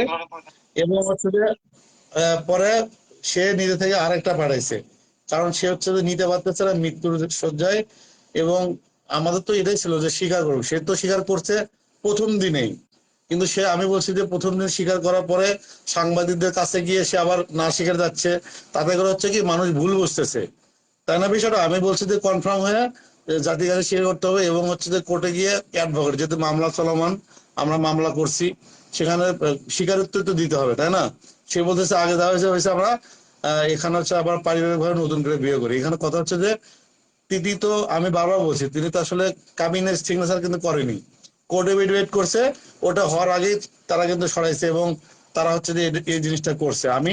এবং হচ্ছে যে পরে সে নিজে থেকে আরেকটা পাঠাইছে, কারণ সে হচ্ছে যে নিতে পারতেছে না মৃত্যুর শয্যায়। এবং আমাদের তো এটাই ছিল যে স্বীকার করুক, সে তো স্বীকার করছে প্রথম দিনেই। কিন্তু সে, আমি বলছি যে প্রথম দিন স্বীকার করার পরে সাংবাদিকদের কাছে গিয়ে সে আবার না স্বীকার যাচ্ছে, তাতে করে হচ্ছে কি মানুষ ভুল বুঝতেছে, তাই না বিষয়টা? আমি বলছি যে কনফার্ম হয়ে জাতির কাছে স্বীকার করতে হবে। এবং হচ্ছে যে কোর্টে গিয়ে অ্যাডভোকেট, যেহেতু মামলা চলমান, আমরা মামলা করছি, সেখানে স্বীকারোক্তি তো দিতে হবে, তাই না? সে বলতেছে আগে দেওয়া হয়েছে আমরা এখানে হচ্ছে আবার পারিবারিক ভাবে নতুন করে বিয়ে করি। এখানে কথা হচ্ছে যে তিনি তো, আমি বারবার বলছি, তিনি তো আসলে কাবিনের সিগনেচার কিন্তু করেনি, কোর্ট এফিডেভিট করছে, ওটা হওয়ার আগেই তারা কিন্তু সরাইছে। এবং তারা হচ্ছে যে এই জিনিসটা করছে। আমি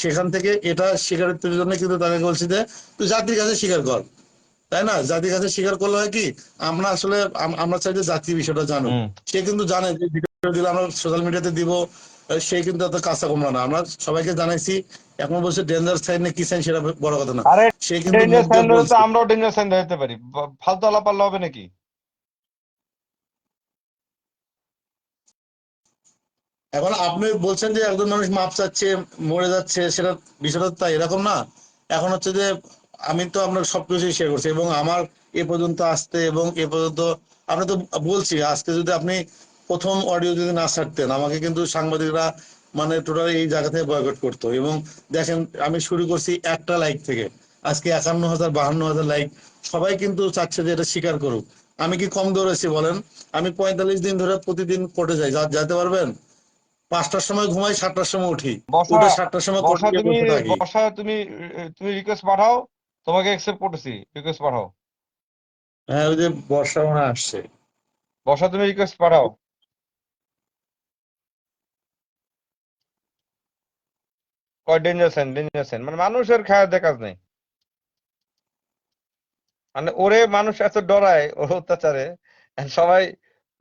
সেখান থেকে এটা স্বীকারোক্তির জন্য কিন্তু তাকে বলছি যে তুই জাতির কাছে স্বীকার কর, তাই না? জাতির কাছে স্বীকার করলে হয় কি, আমরা আসলে আমরা চাই যে জাতি বিষয়টা জানুক। হুম। সে কিন্তু জানে যে ভিডিও দিলে আমরা সোশ্যাল মিডিয়াতে দিব, সে কিন্তু এত কাঁচা কমলা না, আমরা সবাইকে জানাইছি। এখন বলছে ডেঞ্জার সাইন না কি সাইন সেটা বড় কথা না, আরে সে কিন্তু মুখ ডেঞ্জার সাইন দিয়ে হলে তো বলছে। আমরাও ডেঞ্জার সাইন দিতে পারি, ফালতু আলাপ পারলে হবে নাকি? এখন আপনি বলছেন যে একজন মানুষ মাপ চাচ্ছে, মরে যাচ্ছে, সেটা বিষয়টা তো তাই এরকম না। এখন হচ্ছে যে আমি তো আপনার সবকিছুই শেয়ার করছি, এবং আমার এ পর্যন্ত আসতে এবং এ পর্যন্ত, আপনি তো বলছি আজকে যদি আপনি প্রথম অডিও যদি না ছাড়তেন, আমাকে কিন্তু সাংবাদিকরা মানে টোটাল এই জায়গা থেকে বয়কট করতো। এবং দেখেন, আমি শুরু করছি একটা লাইক থেকে, আজকে 51,000 52,000 লাইক। সবাই কিন্তু চাচ্ছে যে এটা স্বীকার করুক। আমি কি কম দৌড়েছি বলেন? আমি 45 দিন ধরে প্রতিদিন কোর্টে যাই, যেতে পারবেন? 5টার সময় ঘুমাই, 7টার সময় উঠি, বসা উঠে 7টার সময় কোর্টে বসা গিয়ে তুমি বসে থাকি। বসা তুমি তুমি রিকোয়েস্ট পাঠাও, তোমাকে অ্যাকসেপ্ট করতেছি, রিকোয়েস্ট পাঠাও। হ্যাঁ, ওই যে বর্ষা মনে হয় আসছে। বসা তুমি রিকোয়েস্ট পাঠাও। কয় ডেঞ্জার সাইন মানে মানুষের খায় কাজ নেই। মানে ওরে মানুষ এত ডরায় ওর অত্যাচারে, and সবাই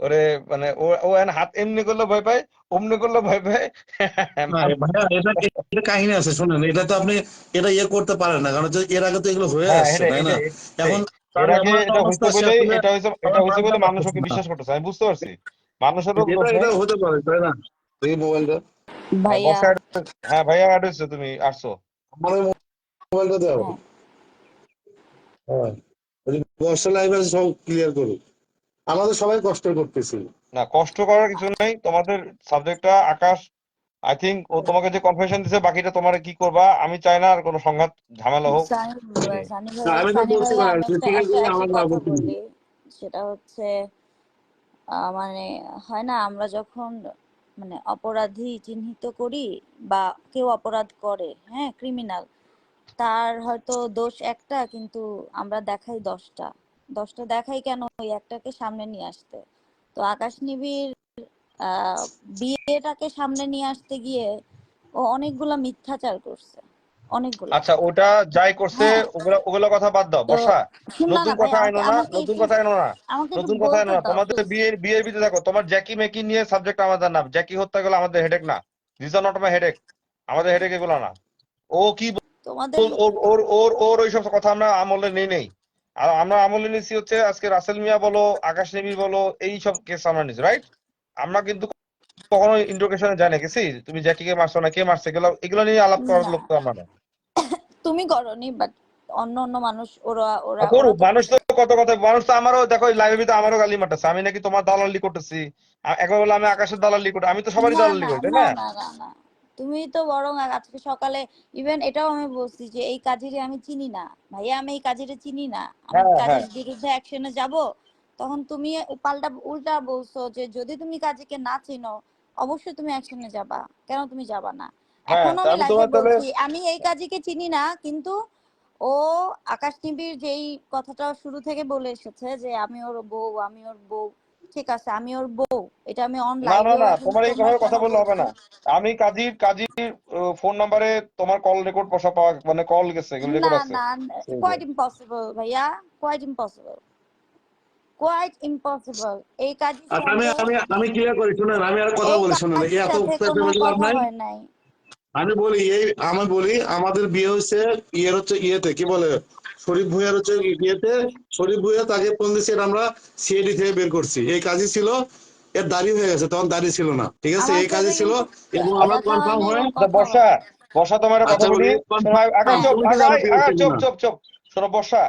ওরে মানে ও ও হাত এমনি করলে ভয় পায়, অমনি করলে ভয় পায়। না ভাইয়া, এটা এটা কাহিনী আছে, শুনেন, এটা তো আপনি এটা ইয়ে করতে পারেন না, কারণ হচ্ছে এর আগে তো এগুলো হয়ে হ্যাঁ আসছে, এটাই তাই না? এটাই এখন এটাই। তার এর আগে এমন একটা এটা অবস্থা, হইতে সে বলে আসলে এটা আমার হইতে মানতে বলে মানুষ পারতেছে ওকে না। বিশ্বাস করতেছে, আমি বুঝতে পারছি। মানুষেরও এটা দোষ এটা নেই। হতে পারে, তাই না? এই মোবাইলটা, ভাইয়া। বর্ষা হ্যাঁ ভাইয়া অ্যাড হয়েছে, তুমি আসছো। আমার এই মোবাইলটা দেওয়া। হ্যাঁ, হ্যাঁ, ওই যে বর্ষা লাইভ আছে, সব ক্লিয়ার করুক। আমাদের সবাই কষ্ট করতেছি। না কষ্ট করার কিছু নেই, তোমাদের সাবজেক্টটা আকাশ, আই থিঙ্ক ও তোমাকে যে কনফেশন দিছে বাকিটা তোমার কি করবা, আমি চাই না আর কোনো সংঘাত ঝামেলা হোক। সানি এটাই। সানি না, ভাইয়া, আমি তো সানি বলছি ভাইয়া, ভাই, আমি একটা স্বীকার একটা করলে একটা আমার কথা আপত্তি নেই। বলি। সেটা হচ্ছে মানে হয় না, আমরা যখন মানে অপরাধী চিহ্নিত করি বা কেউ অপরাধ করে, হ্যাঁ, ক্রিমিনাল, তার হয়তো দোষ একটা, কিন্তু আমরা দেখাই 10টা। 10টা দেখাই কেন? ওই একটাকে সামনে নিয়ে আসতে। তো আকাশ নিবিড় আহ বিয়েটাকে সামনে নিয়ে আসতে গিয়ে ও অনেকগুলা মিথ্যাচার করছে, অনেকগুলা। আচ্ছা ওটা যাই করছে, হ্যাঁ, ওগুলা ওগুলা কথা বাদ দাও তো বর্ষা। না নতুন না ভাই, কথা আমাকে আনো না, আমাকে নতুন একটু কথা আনো না, আমাকে একটু নতুন কথা আনো বলতে না। দাও তোমাদের প্লিজ। বিয়ের ভিতরে দেখো, তোমার জ্যাকি মেকি নিয়ে সাবজেক্ট আমাদের না, জ্যাকি হত্যা গুলো আমাদের হেডেক না। This are not my headache. আমাদের হেডেক এগুলো না। ও কি তোমাদের ওর ওর ওর ওর ওইসব কথা আমরা আমলে নেই। আর আমরা আমলে নিচ্ছি হচ্ছে আজকে রাসেল মিয়া বলো, আকাশ নেবী বলো, এই সব কেস আমরা নিচ্ছি, রাইট? আমরা কিন্তু কখনো ইন্টারোগেশনে যাই না, গেছি তুমি জ্যাকিকে মারছো না, কে মারছে, এগুলো এগুলো নিয়ে আলাপ করার না, লোক তো আমরা না। তুমি করনি, বাট অন্য অন্য মানুষ, ওরা ওরা ওরা করুক তো মানুষ, তো কত কথা মানুষ তো আমারও দেখো লাইভের ভিতরে আমারও গালি মারতেছে, আমি নাকি তোমার দালালি করতেছি। একবার বলে আমি আকাশের দালালি করি, আমি তো সবারই না দালালি না করি, তাই না না? না না না, তুমি তো বরং আজকে সকালে ইভেন এটাও আমি বলছি যে এই কাজিরে আমি চিনি না। ভাইয়া, আমি এই কাজিরে চিনি না, আমি হ্যাঁ হ্যাঁ কাজীর বিরুদ্ধে অ্যাকশনে যাব। তখন তুমি পাল্টা উল্টা বলছো যে যদি তুমি কাজীকে না চিনো অবশ্যই তুমি অ্যাকশনে যাবা, কেন তুমি যাবা না? হ্যাঁ। এখনো তা আমি আমি লাইভে তোমার তাহলে বলছি আমি এই কাজীকে চিনি না, কিন্তু ও আকাশ নিবিড় যেই কথাটা শুরু থেকে বলে এসেছে যে আমি ওর বউ, আমি ওর বউ, ঠিক আছে, আমি ওর বউ, এটা আমি অন না না লাইভেও না, এখন তোমার তোমরা এইভাবে কেন কথা বললে হবে বলছো? না। আমি কাজীর ফোন নাম্বারে তোমার কল রেকর্ড বসা পাওয়া, মানে কল গেছে, এগুলো না রেকর্ড আছে। না, এই যে। কোয়াইট ইম্পসিবল ভাইয়া, কোয়াইট ইম্পসিবল, কোয়াইট ইম্পসিবল। এই কাজের আচ্ছা, আমি সঙ্গে, আমি আমি ক্লিয়ার করি, শুনেন, আমি আর কথা এই বলি, শুনেন, এই কাজের এত সাথে কোনো পেঁচামেচি লাভ কথা নাই। হয় নাই। আমাদের বিয়ে হয়েছে ইয়ের হচ্ছে ইয়েতে কি বলে, শরীফ ভুইয়ার হচ্ছে ইয়েতে। শরীফ ভুইয়া তাকে ফোন দিয়েছে, এটা আমরা সিআইডি থেকে বের করছি। এই কাজই ছিল, এর দাড়ি হয়ে গেছে, তখন দাড়ি ছিল না, ঠিক আছে, আমার এই সাথে কাজই ছিল। কিন্তু এবং আমরা দেখা হয় কনফার্ম নাই হয়ে, এবং আচ্ছা, কথা হয় বর্ষা, নাই। বর্ষা তোমার একটা কথা আচ্ছা বলি। বলি, শোনো, আকাশ হ্যাঁ চুপ, তুমি তো জানো বিয়ে হচ্ছে চুপ কিনা। চুপ চুপ। শোনো বর্ষা,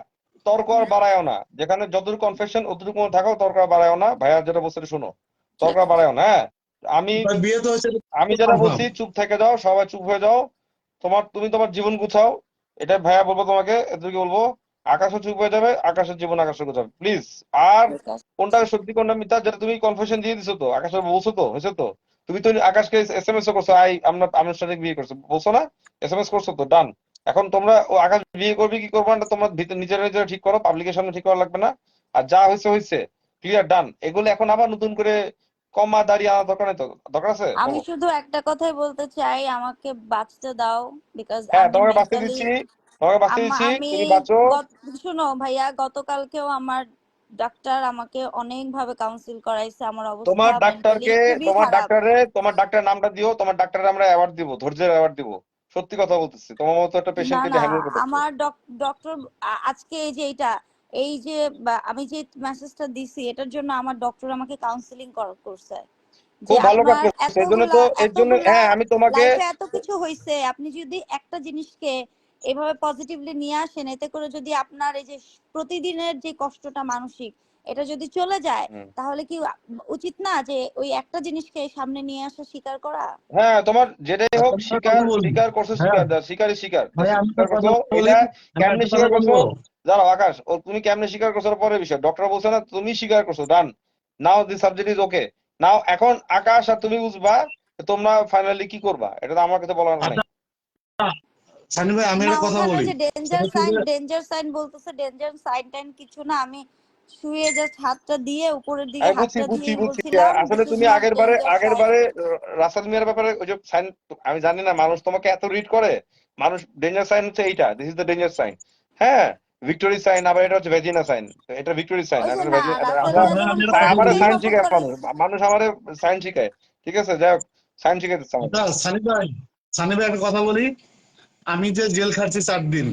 তর্ক আর বাড়ায়ও না, যেখানে যতটুকু কনফেশন অতটুকু থাকো, তর্ক আর বাড়ায়ও না। ভাইয়া যেটা বলছে শোনো, তর্ক আর বাড়ায়ও না, হ্যাঁ। আমি ভাই, বিয়ে তো হয়েছে, আমি যেটা কনফার্ম। বলছি, চুপ থেকে যাও, সবাই চুপ হয়ে যাও। তুমি তোমার জীবন গুছাও, এটা ভাইয়া বলবো তোমাকে, এদেরকে বলবো। আকাশও চুপ হয়ে যাবে, আকাশের জীবন আকাশে গুছাবে, প্লিজ। আর ঠিক আছে। কোনটা সত্যি কোনটা মিথ্যা, যেটা তুমি কনফেশন দিয়ে দিছো তো, আকাশের বলছো তো, হয়েছে তো। তুমি তো আকাশকে এসএমএস করছো, আমরা আনুষ্ঠানিক বিয়ে করছো বলছো না, এসএমএস করছো তো, ডান। এখন তোমরা ও আকাশ বিয়ে করবে কি করবে না, তোমরা ভিতরে নিজেরা নিজেরা ঠিক করো, পাবলিকের সামনে ঠিক করা লাগবে না। আর যা হয়েছে হয়েছে, ক্লিয়ার, ডান। এগুলো এখন আবার নতুন করে কমা দাঁড়িয়ে আনা দরকার নেই তো, দরকার আছে আমি বলো। শুধু একটা কথাই বলতে চাই, আমাকে বাঁচতে দাও, বিকজ হ্যাঁ, আমি তোমাকে বাঁচতে মেন্টালি, দিচ্ছি, তোমাকে বাঁচতে দিচ্ছি, আমি তুমি বাঁচো। শুনো ভাইয়া, গতকালকেও আমার ডাক্তার আমাকে অনেক ভাবে কাউন্সিল করাইছে, আমার অবস্থা মেন্টালি খুবই খারাপ। তোমার ডাক্তারের নামটা দিও, তোমার ডাক্তারের আমরা অ্যাওয়ার্ড দিব, ধৈর্যের অ্যাওয়ার্ড দিব। সত্যি কথা বলতেছি, তোমার মতো একটা না পেশেন্টকে না, যে হ্যান্ডেল করতেছে। আমার ডক্টর আজকে এই যে এটা, এই যে আমি যে মেসেজটা দিছি, এটার জন্য আমার ডক্টর আমাকে কাউন্সিলিং করছে যে খুব ভালো কাজ আপনার করছে, এর জন্য এতগুলা হ্যাঁ আমি তোমাকে, লাইফে এত কিছু হয়েছে, আপনি যদি একটা জিনিসকে এভাবে পজিটিভলি নিয়ে আসেন, এতে করে যদি আপনার এই যে প্রতিদিনের যে কষ্টটা মানসিক, এটা যদি চলে যায়, হুম, তাহলে কি উচিত না যে ওই একটা জিনিসকে সামনে নিয়ে আসা, স্বীকার করা? হ্যাঁ, তোমার যেটাই আচ্ছা, হোক, আমি একটা স্বীকার কথা বলি। স্বীকার করছো, হ্যাঁ স্বীকারই স্বীকার, ভাই, আমি একটা স্বীকার কথা করছো। বলি, এটা আমি কেমনে একটা কথা স্বীকার করছো, বলবো। দাঁড়াও আকাশ, তুমি কেমনে স্বীকার করছো ওটা পরের বিষয়, ডক্টর বলছে না, তুমি স্বীকার করছো, ডান। নাও দি সাবজেক্ট ইজ ওকে। নাও এখন আকাশ আর তুমি বুঝবা তোমরা ফাইনালি কি করবা, এটা তো আমার কাছে বলার নাই। আচ্ছা, সানি ভাই, আমি না, একটা কথা ওখানে বলি। যে সেটা হচ্ছে যে, ডেঞ্জার সাইন বলতেছে, ডেঞ্জার সাইন টাইন কিছু না, আমি শুয়ে জাস্ট হাতটা দিয়ে উপরের দিকে আমি বুঝছি হাতটা বুঝছি দিয়েই বুঝছি। বলছিলাম, আসলে দিস ইজ তুমি নট আগের বারে ডেঞ্জার সাইন। রাসেল মিয়ার ব্যাপারে ওই যে সাইন, আমি জানি না মানুষ তোমাকে এত রিড করে। মানুষ ডেঞ্জার সাইন হচ্ছে এইটা, this is the danger sign. হ্যাঁ, ভিক্টোরি সাইন, আবার এটা হচ্ছে ভেজিনা সাইন। এটা ভিক্টোরি সাইন, ওই যে এটা না, রাসেল আমরা মিয়া ভাই, যখন আমি একটা কথা প্রথম আমারে বলি। দিন সাইন যখন শিখায়, করে। মানুষ আমারে সাইন শিখায়। ঠিক আছে, যাই হোক, সাইন শিখাইতেছে আমাদের। আচ্ছা, সানি ভাই একটা কথা বলি। আমি যে জেল খাটছি 4 দিন,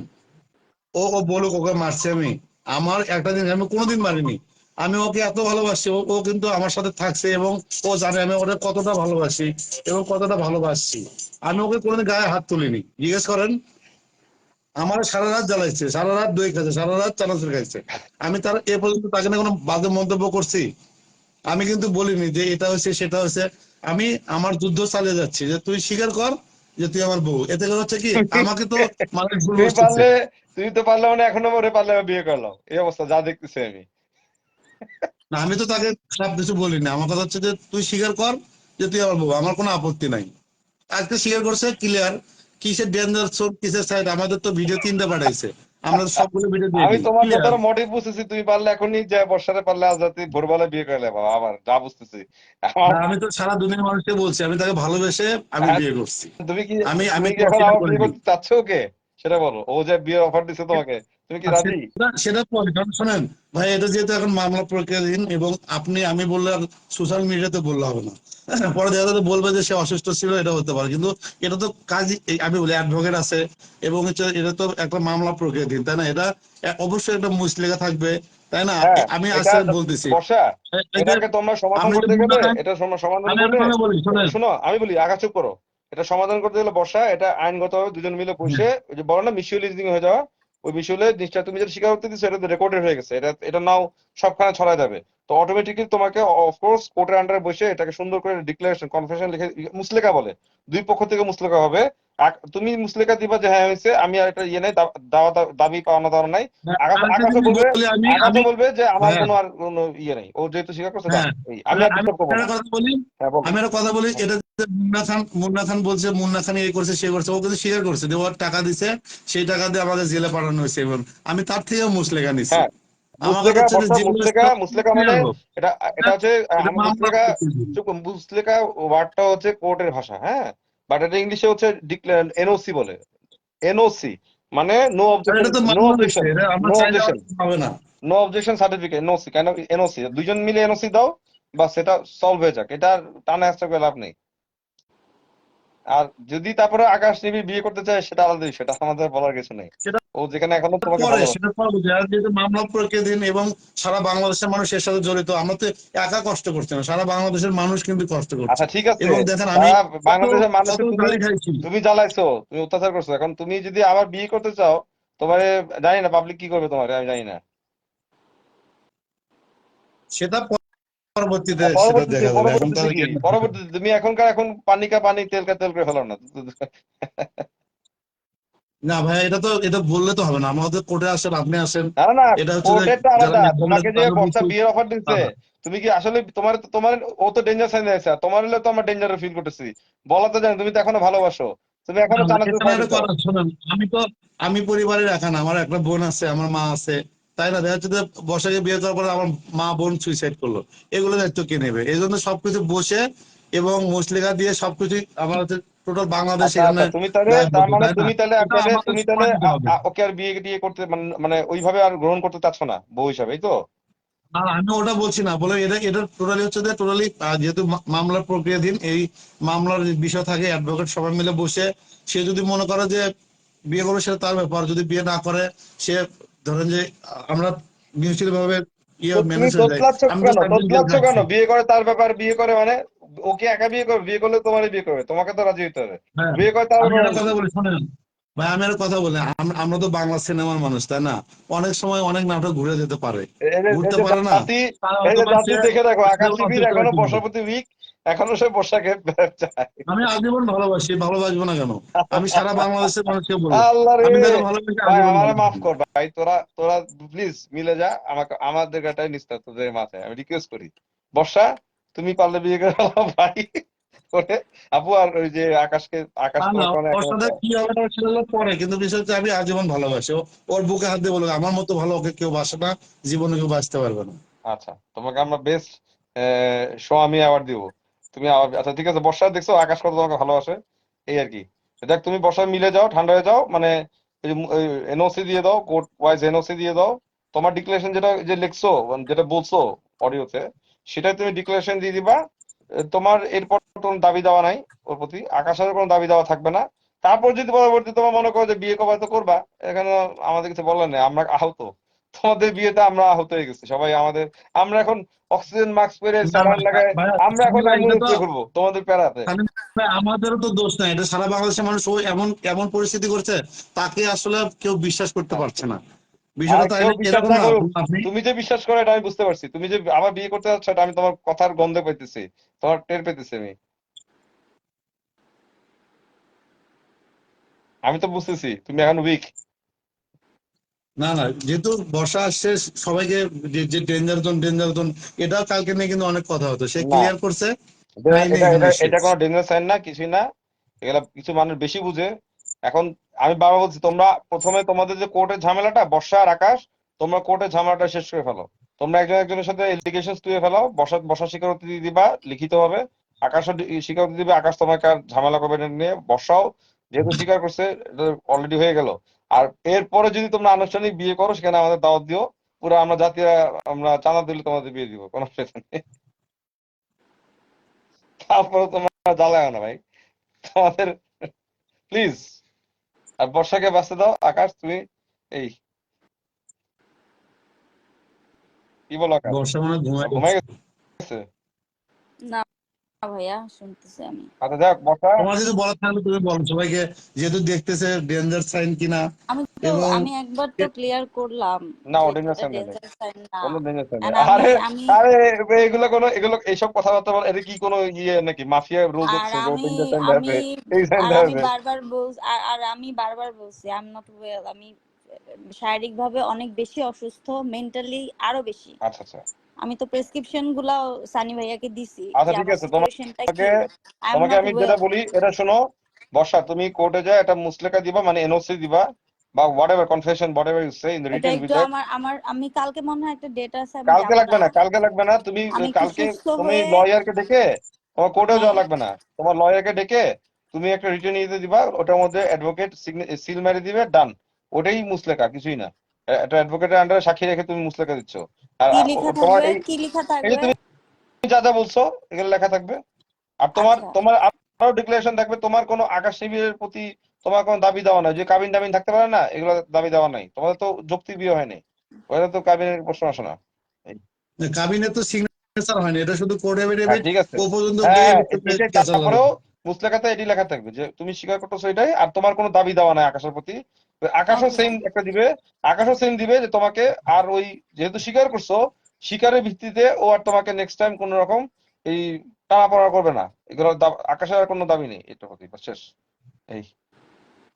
ও ও বলুক ওকে মারছি আমি, আমার একটা দিন আমি কোনোদিন মারিনি। আমি ওকে এত ভালোবাসি, ও কিন্তু আমার সাথে থাকছে, এবং ও জানে আমি ওকে কতটা ভালোবাসি এবং কতটা ভালোবাসছি। আমি ওকে কোনোদিন গায়ে হাত তুলিনি, জিজ্ঞেস করেন। আমার সারা রাত জ্বালাইছে, সারা রাত দই খাইছে, সারা রাত চানাচুর খাইছে। আমি তার এ পর্যন্ত তাকে নিয়ে কোনো বাজে মন্তব্য করছি? আমি কিন্তু বলিনি যে এটা হচ্ছে সেটা হচ্ছে। আমি আমার যুদ্ধ চালিয়ে যাচ্ছি, যে তুই স্বীকার কর যে তুই আমার বউ। এতে করে হচ্ছে কি, আমাকে তো মানুষ ভুল তুমি বুঝতেছে। পারলে, তুমি তো পারলে মানে এখনো ওরে পারলে বিয়ে করলাম, এই অবস্থা যা দেখতেছি আমি। না, আমি তো তাকে খারাপ কিছু বলিনি। আমার কথা হচ্ছে যে তুই স্বীকার কর যে তুই আমার বউ, আমার কোনো আপত্তি নাই। আজকে স্বীকার করছে, ক্লিয়ার। কিসের ডেঞ্জার সোপ, কিসের সাইড, আমাদের তো ভিডিও 3টা পাঠাইছে, আমরা তো সবগুলো ভিডিও দিয়ে আমি দিই, তোমার ক্লিয়ার। কথার মোটিভ বুঝতেছি, তুমি পারলে এখনই যে বর্ষারে পারলে আজ রাতে ভোরবেলা বিয়ে করে নেবা, আবার যা বুঝতেছি আমার। না, আমি তো সারা দুনিয়ার মানুষকে বলছি আমি তাকে ভালোবেসে আমি হ্যাঁ, বিয়ে করছি। তুমি কি আমি আমি তুমি কি কোনো এখন অস্বীকার আবার বিয়ে করিনি। করতে চাচ্ছ ওকে, সেটা বলো। ও যে বিয়ে অফার দিছে তোমাকে, তুমি কি আর রাজি? সেটা সেটা পরে, কারণ শোনেন ভাই, এটা যেহেতু এখন মামলা প্রক্রিয়াধীন, এবং আমি বললে আর সোশ্যাল মিডিয়াতে বললে হবে না। হ্যাঁ, পরে দেখা যাবে বলবে যে সে অসুস্থ ছিল, এটা হতে পারে, কিন্তু এটা তো কাজই আমি বলি অ্যাডভোকেট আছে, এবং হচ্ছে এটা তো একটা মামলা প্রক্রিয়াধীন, তাই না? এটা অবশ্যই একটা মুচলেখা থাকবে, তাই না? হ্যাঁ, আমি এটা আজকে বলতেছি, বর্ষা, এই যে এটাকে তোমরা সমাধান আমি যে করতে মুন্না গেলে, খান, এটা সমাধান আমি একটা করলে, কথা বলি, শোনেন। শোনো আমি বলি, আগা চুপ করো। এটা সমাধান করতে গেলে বর্ষা, এটা আইনগতভাবে দুজন মিলে বসে, ওই যে বলো না মিউচুয়াল লিজিং হয়ে যাওয়া, ওই মিউচুয়ালি জিনিসটা তুমি যেটা স্বীকার করতে দিচ্ছ, এটা রেকর্ডেড হয়ে গেছে, এটা নাও সবখানে ছড়ায় যাবে। তো অটোমেটিকলি তোমাকে অফকোর্স কোর্টের আন্ডারে বসে এটাকে সুন্দর করে ডিক্লারেশন কনফেশন লিখে, মুসলেকা বলে, দুই পক্ষ থেকে মুসলেকা হবে। তুমি মুসলেকা দিবা যে হ্যাঁ হয়েছে, আমি আর একটা ইয়ে নাই, দাবি পাওনা দেওয়া নাই। আরেকটা আকাশও জিনিস বলবে, বলি, আমি আমি বলবে যে আমার হ্যাঁ, কোনো আর কোনো ইয়ে নেই, ও যেহেতু স্বীকার করছে ডান, হ্যাঁ, এই আমি আর আমি ডিস্টার্ব করবো না। একটা কথা বলি। হ্যাঁ বলো। হ্যাঁ, এটা যে মুন্না খান বলছে, মুন্না খান এই করছে সে করছে, ও কিন্তু স্বীকার করছে যে ওর টাকা দিছে, সেই টাকা দিয়ে আমাকে জেলে পাঠানো হয়েছে, এবং আমি তার থেকেও মুচলেখা নিচ্ছি। হ্যাঁ, আমার কথা মুসলেকা হচ্ছে যে বর্ষা, যেগুলো মুসলেকা, সব মুসলেকা clear মানে হোক। এটা এটা এটা হচ্ছে এটা আমরা মামলা মুসলেকা, করতে দিন। মুসলেকা ওয়ার্ডটা হচ্ছে কোর্টের ভাষা, হ্যাঁ, বাট এটা ইংলিশে হচ্ছে এনওসি বলে। এনওসি মানে নো আর অবজেকশন, এটা তো নো মামলা হয়েছে, অবজেকশন, এটা আমরা নো চাইলে অবজেকশন, হবে না। No objection certificate, NOC. কেন এনওসি? দুইজন মিলে এনওসি দাও, বা সেটা সলভ হয়ে যাক, এটা টানা আসতে করে লাভ নেই। আর যদি তারপরে আকাশ নিবি বিয়ে করতে চায়, সেটা আলাদা বিষয়, সেটা আমাদের বলার কিছু নেই। সেটা ও যেখানে এখনো তোমাকে পরে, ভালোবাসে। সেটা পরে বুঝি। আর যেহেতু মামলা প্রক্রিয়া দিন এবং সারা বাংলাদেশের মানুষ এর সাথে জড়িত, আমরা তো একা কষ্ট করছি না, সারা বাংলাদেশের মানুষ কিন্তু কষ্ট করছে। আচ্ছা ঠিক আছে, এবং দেখেন আমি সারা কত বাংলাদেশের কত মানুষকে তুমি গালি খাইছি। তুমি জ্বালাইছো, তুমি অত্যাচার করছো, এখন তুমি যদি আবার বিয়ে করতে চাও, তোমারে জানি না পাবলিক কি করবে তোমারে, আমি জানি না। সেটা পরবর্তীতে সেটা পরবর্তীতে, দেখা যাবে, এখন পরবর্তীতে তার কি, ইয়ে না। পরবর্তীতে তুমি এখনকার এখন পানি কা পানি তেল কা তেল করে ফেলো না। না ভাই, এটা বললে তো হবে না, আমাদের কোর্টে আসেন, আপনি আসেন। না না না, এটা হচ্ছে যে কোর্টেরটা যারা আলাদা। মিথ্যা বলে তোমাকে যে তাদের বর্ষা কিছু বিয়ের অফার দিচ্ছে, আলাদা। তুমি কি আসলে তোমার তোমার ও তো ডেঞ্জার সাইন আছে, তোমার হলে তো আমরা ডেঞ্জার ফিল করতেছি। বলা তো জানি তুমি তো এখনো ভালোবাসো, তুমি না এখনো না, চানাচুর এখানে খাওয়াতে একটা চাও। কথা শোনেন, আমি পরিবারের একা না, আমার একটা বোন আছে, আমার মা আছে। তাই না? দেখা যাচ্ছে যে বর্ষাকে বিয়ে করার পরে আমার মা বোন সুইসাইড করলো, এগুলো দায়িত্ব কে নেবে? এই জন্য সবকিছু বসে এবং মুচলেখা দিয়ে সবকিছু আমার হচ্ছে টোটাল বাংলাদেশ আচ্ছা এখানে আচ্ছা, তুমি তাহলে তার দায়বদ্ধ, মানে তাই না? তুমি তাহলে এটা তাহলে আমাদের তুমি তাহলে সময় দিতে হবে। ওকে আর বিয়ে টিয়ে করতে মানে ওইভাবে আর গ্রহণ করতে চাচ্ছ না বউ হিসাবে, এই তো? না, আমি ওটা বলছি না, বলে এটা টোটালি হচ্ছে যে টোটালি যেহেতু মামলার প্রক্রিয়াধীন, এই মামলার বিষয় থাকে, অ্যাডভোকেট সবাই মিলে বসে, সে যদি মনে করে যে বিয়ে করবে, সেটা তার ব্যাপার। যদি বিয়ে না করে, সে ধরেন যে আমরা মিউচুয়াল ভাবে ইয়ে তো তুমি ম্যানেজ হয়ে যায়। তোতলাচ্ছ আমি তো কেন, 7 দিন জেল তোতলাচ্ছ কেন? খাটছি। বিয়ে করে তার ব্যাপার, বিয়ে করে মানে ওকে একা বিয়ে করবে, বিয়ে করলে তোমারই বিয়ে করবে, তোমাকে তো রাজি হতে হবে। হ্যাঁ, বিয়ে করে তার আমি ব্যাপার একটা মানে কথা কি? বলি শোনেন ভাই, আমি একটা কথা বলি, আমরা তো বাংলা সিনেমার মানুষ, তাই না? অনেক সময় অনেক নাটক ঘুরে যেতে পারে, এই ঘুরতে যে পারে না। জাতি, তারা এই যে অথবা জাতি, দেখে দেখো সে আকাশ শিবির অচেষ্টা এখনো রাখতে পারে। বর্ষাপতি উইক, এখনো সে বর্ষাকে চায়। আমি আজীবন ভালোবাসি, ভালোবাসবো না কেন? আমি সারা বাংলাদেশের মানুষকে বলবো, আল্লাহ রে, আমি তাকে ভালোবাসি, ভাই আজীবন আমারে মাফ ভালোবাসি। কর ভাই, তোরা তোরা প্লিজ মিলে যা, আমাকে আমাদের গাটাই নিস্তার তোদের মাথায়, আমি রিকোয়েস্ট করি। বর্ষা, তুমি পারলে বিয়ে করে ফেলো ভাই, করে আপু। আর ওই যে আকাশকে, আকাশ না না, তোমাকে অনেক ওর এখনো সাথে চায়। কি হবে না সেটা হলো পরে, কিন্তু বিষয় হচ্ছে আমি আজীবন ভালোবাসি। ওর বুকে হাত দিয়ে বলবো, আমার মতো ভালো ওকে কেউ বাসে না, জীবনে কেউ বাঁচতে পারবে না। আচ্ছা, তোমাকে আমরা বেস্ট স্বামী অ্যাওয়ার্ড দিব। তুমি আচ্ছা ঠিক আছে, বর্ষা দেখছো আকাশ কত তোমাকে ভালোবাসে, এই আর কি। দেখ তুমি বর্ষা মিলে যাও, ঠান্ডা হয়ে যাও, মানে এনওসি দিয়ে দাও, কোর্ট ওয়াইজ এনওসি দিয়ে দাও। তোমার ডিক্লারেশন যেটা যে লিখছো, মানে যেটা বলছো অডিওতে, সেটাই তুমি ডিক্লারেশন দিয়ে দিবা। তোমার এরপর কোনো দাবি দেওয়া নাই ওর প্রতি, আকাশের কোনো দাবি দেওয়া থাকবে না। তারপর যদি পরবর্তী তোমার মনে করো যে বিয়ে কবে তো করবা, এখানে আমাদের কিছু বলার নেই, আমরা আহত। তোমাদের বিয়েতে আমরা আহত হয়ে গেছি সবাই, আমাদের আমরা এখন অক্সিজেন মাস্ক পরে না না, স্যালাইন লাগায়, ভাই, আমরা এখন সানি ভাই, এটা তো অ্যাম্বুলেন্সে ঘুরবো তোমাদের প্যারাতে। সানি ভাই, আমাদেরও তো দোষ নাই, এটা সারা বাংলাদেশের মানুষ ও এমন এমন পরিস্থিতি করছে, তাকে আসলে কেউ বিশ্বাস করতে পারছে না। আর বিষয়টা কেউ তাইলে বিশ্বাস এরকম না না। করুক, আপনি তুমি যে বিশ্বাস করো এটা আমি বুঝতে পারছি, তুমি যে আবার বিয়ে করতে যাচ্ছ এটা আমি তোমার কথার গন্ধে পাইতেছি, তোমার টের পেতেছি আমি। আমি তো বুঝতেছি তুমি এখন উইক। না না, যেহেতু বর্ষা আসছে, সবাইকে যে ডেঞ্জার জোন, এটাও কালকে নিয়ে কিন্তু অনেক কথা হতো, সে না, ক্লিয়ার করছে। এটা কাহিনী এটা এখানে এটা এটা শেষ। কোনো ডেঞ্জার সাইন না, কিছুই না। এগুলা কিছু মানুষ বেশি বুঝে। এখন আমি বারবার বলছি, তোমরা প্রথমে তোমাদের যে কোর্টের ঝামেলাটা, বর্ষা আর আকাশ, তোমরা কোর্টের ঝামেলাটা শেষ করে ফেলো। তোমরা একজন একজনের সাথে এলিগেশন তুলে ফেলাও, বর্ষা বর্ষা স্বীকারোক্তি দিয়ে দিবা লিখিত হবে, আকাশও স্বীকারোক্তি দিবে। আকাশ তোমাকে আর ঝামেলা করবে না নিয়ে, বর্ষাও যেহেতু স্বীকার করছে, অলরেডি হয়ে গেল। আর এরপরে যদি তোমরা আনুষ্ঠানিক বিয়ে করো, সেখানে আমাদের দাওয়াত দিও, পুরো আমরা জাতীয়, আমরা চাঁদা দিলে তোমাদের বিয়ে দিব, কোনো অসুবিধা নেই। তারপরে তোমরা জ্বালায় না ভাই তোমাদের, প্লিজ। আর বর্ষাকে বাঁচতে দাও। আকাশ তুমি এই কি বলো, আকাশ বর্ষা মানে ঘুমায় ঘুমাই গেছে। গেছে? না ভাইয়া, শুনতেছি আমি। আচ্ছা যাক, বর্ষা, তোমার যদি বলা থাকলে তুমি বলো সবাইকে, যেহেতু দেখতেছে ডেঞ্জার সাইন কিনা। এবং আমি একবার তো ক্লিয়ার করলাম না যে ডেঞ্জার এটা সাইন নেই, ডেঞ্জার সাইন না। কোনো ডেঞ্জার সাইন নেই। And আমি আরে আমি আরে, এগুলো কোনো, এগুলো এইসব কথাবার্তা বল, এটা কি কোনো ইয়ে নাকি মাফিয়া রুলস আর হচ্ছে যে আমি ডেঞ্জার সাইন আমি দেখাবে, এই সাইন আর আমি দেখাবে? বারবার বল আর আমি বারবার বলছি আই এম নট ওয়েল। আমি শারীরিকভাবে অনেক বেশি অসুস্থ, মেন্টালি আরো বেশি। আচ্ছা আচ্ছা আমি তো প্রেসক্রিপশন গুলাও সানি ভাইয়াকে দিছি আচ্ছা, যে ঠিক আমার আছে। সিচুয়েশনটা তোমাকে, কি। আই এম তোমাকে নট আমি যেটা ওয়েল। বলি এটা শোনো। বর্ষা, তুমি কোর্টে যা একটা মুসলেকা দিবা, মানে এনওসি দিবা, বা whatever confession whatever you say in the এটা written একটু with that, আমি কালকে মনে হয় একটা ডেট আছে, আমি কালকে যাব লাগবে না। না, কালকে লাগবে না, তুমি আমি একটু কালকে সুস্থ তুমি হয়ে, লয়ারকে ডেকে, তোমার কোর্টেও যাওয়া হ্যাঁ লাগবে না, তোমার লয়ারকে ডেকে তুমি একটা রিটেন নিতে দিবা, ওটার মধ্যে অ্যাডভোকেট সিল মেরে দিবে, ডান। ওটাই মুসলেকা, কিছুই না। একটা অ্যাডভোকেটের আন্ডারে সাক্ষী রেখে তুমি মুসলেকা দিচ্ছ। আর কি লেখা তোমার থাকবে, এই কি লেখা এই যে থাকবে? তুমি যা যা বলছো এগুলো লেখা থাকবে। আর তোমার আচ্ছা তোমার আরো ডিক্লারেশন থাকবে, তোমার কোনো আকাশ শিবিরের প্রতি তোমার কোনো দাবি দেওয়া নাই, যে কাবিন টাবিন থাকতে পারে না, এগুলো দাবি দেওয়া নাই। তোমাদের তো যৌক্তিক বিয়ে হয়নি, ওটা তো কাবিনের প্রশ্ন আসে না। কাবিনে তো সিগনেচার হয়নি, এটা শুধু কোর্ট হ্যাঁ এফিডেভিট ঠিক আছে, ও পর্যন্ত হ্যাঁ গিয়ে হ্যাঁ এটাই, কেচাল তারপরেও মুসলেখাতে এটি লেখা থাকবে যে তুমি স্বীকার করতেছো এটাই, আর তোমার কোনো দাবি দেওয়া নাই আকাশের প্রতি। তো আকাশও ওকে সেম একটা দিবে, আকাশও সেম দিবে যে তোমাকে, আর ওই যেহেতু স্বীকার করছো, স্বীকারের ভিত্তিতে ও আর তোমাকে নেক্সট টাইম কোন রকম এই টানাপড়া করবে না। এগুলো আকাশের আর কোনো দাবি নেই এটা প্রতি, বাস শেষ। এই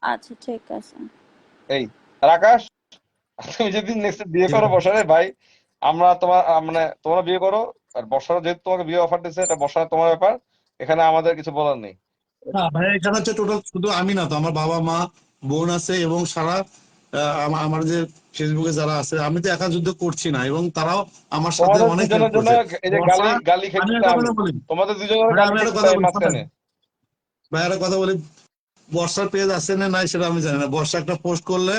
আচ্ছা ঠিক আছে। এই আর আকাশ, তুমি যদি নেক্সট বিয়ে করো বসারে ভাই, আমরা তোমার মানে তোমরা বিয়ে করো, আর বর্ষার যেহেতু তোমাকে বিয়ে অফার দিচ্ছে, এটা বর্ষার তোমার ব্যাপার, এখানে আমাদের কিছু বলার নেই। না ভাই, এখানে হচ্ছে টোটাল শুধু আমি না তো, আমার বাবা মা বোন আছে এবং সারা আমার যে ফেসবুকে যারা আছে, আমি তো একা যুদ্ধ করছি না, এবং তারাও আমার সাথে তোমাদের অনেক হেল্প দুজনের জন্য করছে। এই যে বর্ষা, গালি গালি আমি খেতেছে একটা আমি, কথা বলি তোমাদের দুজনের ভাই, গালি আমি একটা খেতেছে কথা আমি বলি শোনেন মাঝখানে। ভাই, একটা কথা বলি, বর্ষার পেজ আছে না নাই সেটা আমি জানি না। বর্ষা একটা পোস্ট করলে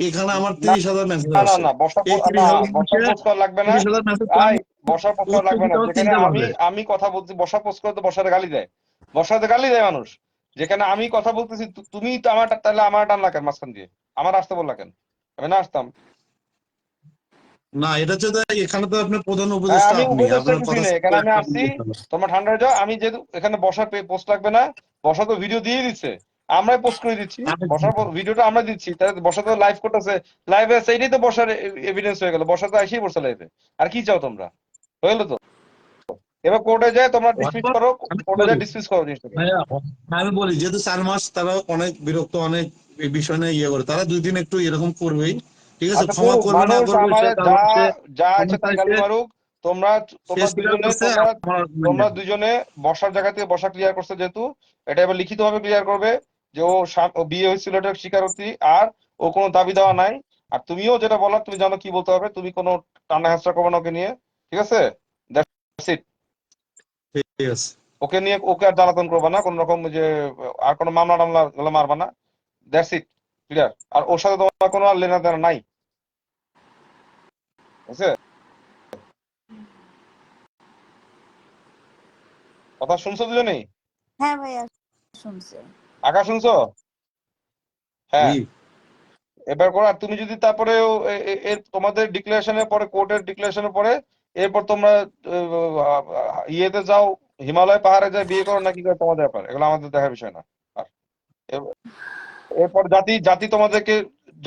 এখানে আমার না 30,000 মেসেজ না না আসে। না, বর্ষা এই না, 30,000 বর্ষা মেসেজে পোস্ট করা লাগবে না। 30,000 মেসেজ আই আমি বর্ষা পোস্ট করা উত্তর লাগবে দিতে না, আমার যেখানে 3টা আমি বাজে। আমি কথা বলছি, বর্ষা পোস্ট করে তো বর্ষাতে গালি দেয়, বর্ষাতে গালি দেয় মানুষ। যেখানে আমি কথা বলতেছি, তুমি তো আমার তাহলে আমার টানলা কেন মাঝখান দিয়ে, আমার আসতে বললা কেন? আমি না আসতাম। না, এটা হচ্ছে যে এখানে তো আপনার প্রধান হ্যাঁ উপদেষ্টা, আমি আপনি উপদেষ্টা আপনার কিছুই কথা নেই, এখানে আমি আপনি আসছি, বলতে হবে। তোমার ঠান্ডা হয়ে যাও। আমি যেহেতু এখানে বসার পোস্ট লাগবে না, বসা তো ভিডিও দিয়ে দিচ্ছে, আমরাই পোস্ট করে দিচ্ছি, বসার ভিডিওটা আমরা দিচ্ছি, তাহলে বসা তো লাইভ করতেছে, লাইভে আছে, এটাই তো বসার এভিডেন্স হয়ে গেল, বসা তো এসেই পড়ছে লাইভে। আর কি চাও তোমরা? হইলো তো, এবার কোর্টে যায় তোমরা ডিসমিস অথবা করো, আমি কোর্টে বলি যায় ডিসমিস করো জিনিসটাকে। ভাইয়া, আমি বলি যেহেতু 4 মাস তারা অনেক বিরক্ত, অনেক এই বিষয় নিয়ে ইয়ে করে, তারা 2 দিন একটু এরকম করবেই, ঠিক আছে, আচ্ছা ক্ষমা করুক করবে না মানুষ, করবে আমার সে যা তারপর সে যা ক্ষমা ইচ্ছা তাই চাইছে, গালি মারুক। তোমরা সে তোমরা স্বীকার দুজনে করছে, তোমরা আমার তোমরা দুজনে বসার জায়গা থেকে বসা ক্লিয়ার করছে, যেহেতু এটা এবার লিখিত ভাবে ক্লিয়ার করবে যে ও বিয়ে হয়েছিল, এটা স্বীকারোক্তি, আর ও কোনো দাবি দেওয়া নাই। আর তুমিও যেটা বলার তুমি জানো কি বলতে হবে, তুমি কোনো টানা হেঁচড়া করবে না ওকে নিয়ে, ঠিক আছে? That's it. ঠিক আছে। ওকে নিয়ে ওকে আর জ্বালাতন করবে না কোন রকম, যে আর কোনো মামলা টামলা গুলো মারবা না। That's it, clear. আর ওর সাথে তোমার কোনো আর লেনা দেনা নাই, ঠিক আছে? কথা শুনছো দুজনেই? হ্যাঁ ভাইয়া শুনছি। আকাশ শুনছো? হ্যাঁ, জি এবার করো। আর তুমি যদি তারপরে এর তোমাদের ডিক্লারেশনের পরে, কোর্টের ডিক্লারেশনের পরে, এরপর তোমরা ইয়েতে যাও, হিমালয় পাহাড়ে যায় বিয়ে করো নাকি করে, তোমাদের ব্যাপার, এগুলো আমাদের দেখার বিষয় না। আর এর- এরপর জাতি জাতি তোমাদেরকে,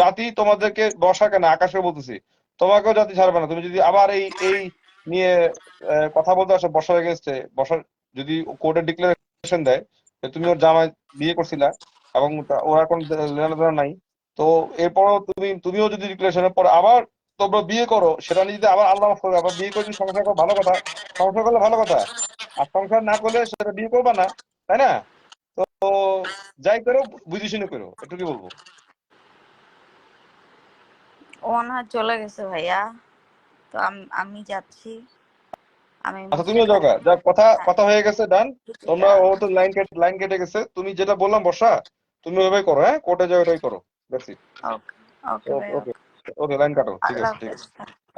জাতি তোমাদেরকে বসা কেন, আকাশকে বলতেছি, তোমাকেও জাতি ছাড়বে না। তুমি যদি আবার এই এই নিয়ে কথা বলতে আসো বর্ষার এগেনস্টে, বর্ষার যদি কোর্টের ডিক্লারেশন দেয় যে তুমি ওর জামাই বিয়ে করছিলা এবং ওরা কোনো লেনাদেনা নাই, তো এরপরও তুমিও যদি ডিক্লারেশনের পরে আবার তোমরা বিয়ে করো, সেটা নিয়ে যদি আবার আল্লাহ মাফ করবে, আবার বিয়ে করে যদি সংসার করো, ভালো কথা, সংসার করলে ভালো কথা। আর সংসার না করলে সেটা বিয়ে করবা না, তাই না? তো যাই করো বুঝে শুনে করো, একটু কি বলবো। ও মনে হয় চলে গেছে ভাইয়া, তো আমি যাচ্ছি, আমি আচ্ছা তুমিও মুসলেখা, যাও গা। যা কথা হ্যাঁ কথা হয়ে গেছে, ডান। কিছুটা, তোমরা, ও তো লাইন কেটে গেছে, তুমি যেটা বললাম বর্ষা, তুমি ওইভাবে করো, হ্যাঁ কোর্টে যাও ওইটাই করো। That's it. ওকে ওকে ওকে ভাইয়া, ওকে ওকে, লাইন কাটো, ঠিক আল্লাহ আছে, ঠিক হাফেজ। আছে।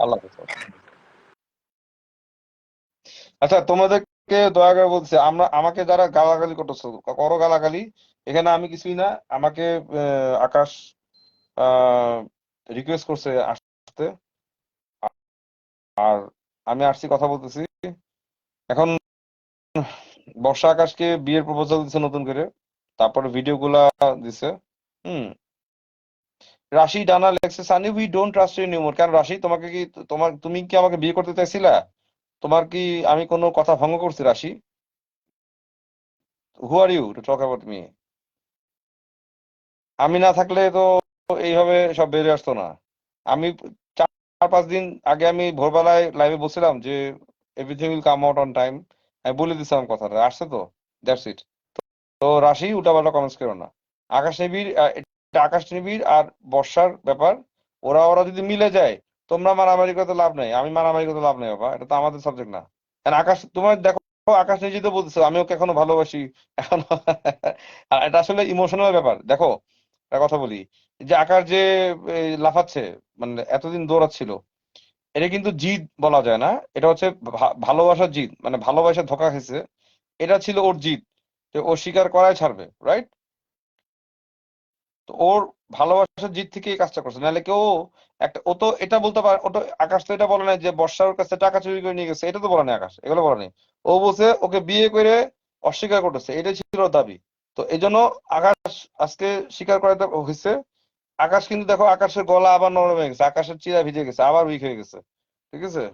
আল্লাহ হাফেজ। আচ্ছা তোমাদেরকে দয়া করে বলছি, আমাকে যারা গালাগালি করতেছো, করো গালাগালি, এখানে আমি কিছুই না। আমাকে আকাশ রিকোয়েস্ট করছে আসতে, আর আমি আসছি, কথা বলতেছি। এখন বর্ষা আকাশকে বিয়ের প্রপোজাল দিছে নতুন করে, তারপরে ভিডিও গুলা দিছে। হুম। রাশি ডানা লেখছে, Sunny we don't trust you anymore. কেন রাশি, তোমাকে কি, তুমি কি আমাকে বিয়ে করতে চাইছিলা? তোমার কি আমি কোনো কথা ভঙ্গ করছি Rashi? Who are you to talk about me? আমি না থাকলে তো এইভাবে সব বেরিয়ে আসতো না। আমি 4-5 দিন আগে আমি ভোরবেলায় লাইভে বলছিলাম যে everything will come out on time, আমি বলে দিছিলাম কথাটা, আসছে তো। That's it. তো রাশি উল্টাপাল্টা কমেন্টস করো না। আকাশ নিবিড় আকাশ নিবিড় আর বর্ষার ব্যাপার। ওরা ওরা যদি মিলে যায়, তোমরা মারামারি করতে লাভ নাই, আমি মারামারি করতে লাভ নাই বাবা, এটা তো আমাদের সাবজেক্ট না। কারণ আকাশ, তোমার দেখো, আকাশ নিজেই তো বলতেছে আমি ওকে এখনো ভালোবাসি এখনো। আর এটা আসলে ইমোশনাল ব্যাপার। দেখো একটা কথা বলি, যে আকাশ যে লাফাচ্ছে, মানে এতদিন দৌড়াচ্ছিল, এটা কিন্তু জিদ বলা যায় না, এটা হচ্ছে ভালোবাসার জিদ, মানে ভালোবাসা ধোকা খেয়েছে, এটা ছিল ওর জিদ, যে ও স্বীকার করাই ছাড়বে, রাইট? তো ওর ভালোবাসার জিদ থেকে এই কাজটা করছে, নাহলে কেউ একটা, ও তো এটা বলতে পারে, ও তো, আকাশ তো এটা বলে না যে বর্ষার কাছে টাকা চুরি করে নিয়ে গেছে, এটা তো বলে না আকাশ, এগুলো বলে নাই। ও বলছে ওকে বিয়ে করে অস্বীকার করতেছে, এটাই ছিল ওর দাবি। তো এই জন্য আকাশ আজকে স্বীকার করাতে হয়েছে। আকাশ কিন্তু দেখো, আকাশের গলা আবার নরম হয়ে গেছে, আকাশের চিরা ভিজে গেছে, আবার উইক হয়ে গেছে, ঠিক আছে?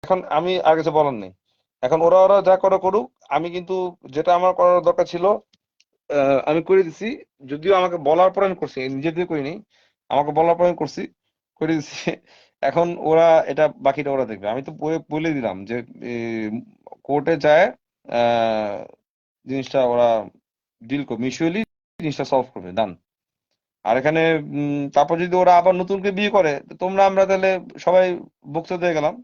এখন আমি আর কিছু বলার নেই। এখন ওরা ওরা যা করে করুক, আমি কিন্তু যেটা আমার করার দরকার ছিল আমি করে দিছি। যদিও আমাকে বলার পর আমি করছি, নিজে দিয়ে করিনি, আমাকে বলার পর আমি করছি, করে দিছি। এখন ওরা এটা, বাকিটা ওরা দেখবে। আমি তো বলে দিলাম যে কোর্টে যায়, আহ, জিনিসটা ওরা ডিল করবে, মিউচুয়ালি জিনিসটা সলভ করবে, ডান। আর এখানে তারপর যদি ওরা আবার নতুনকে বিয়ে করে, তো তোমরা আমরা তাহলে সবাই বকচোদ হয়ে গেলাম।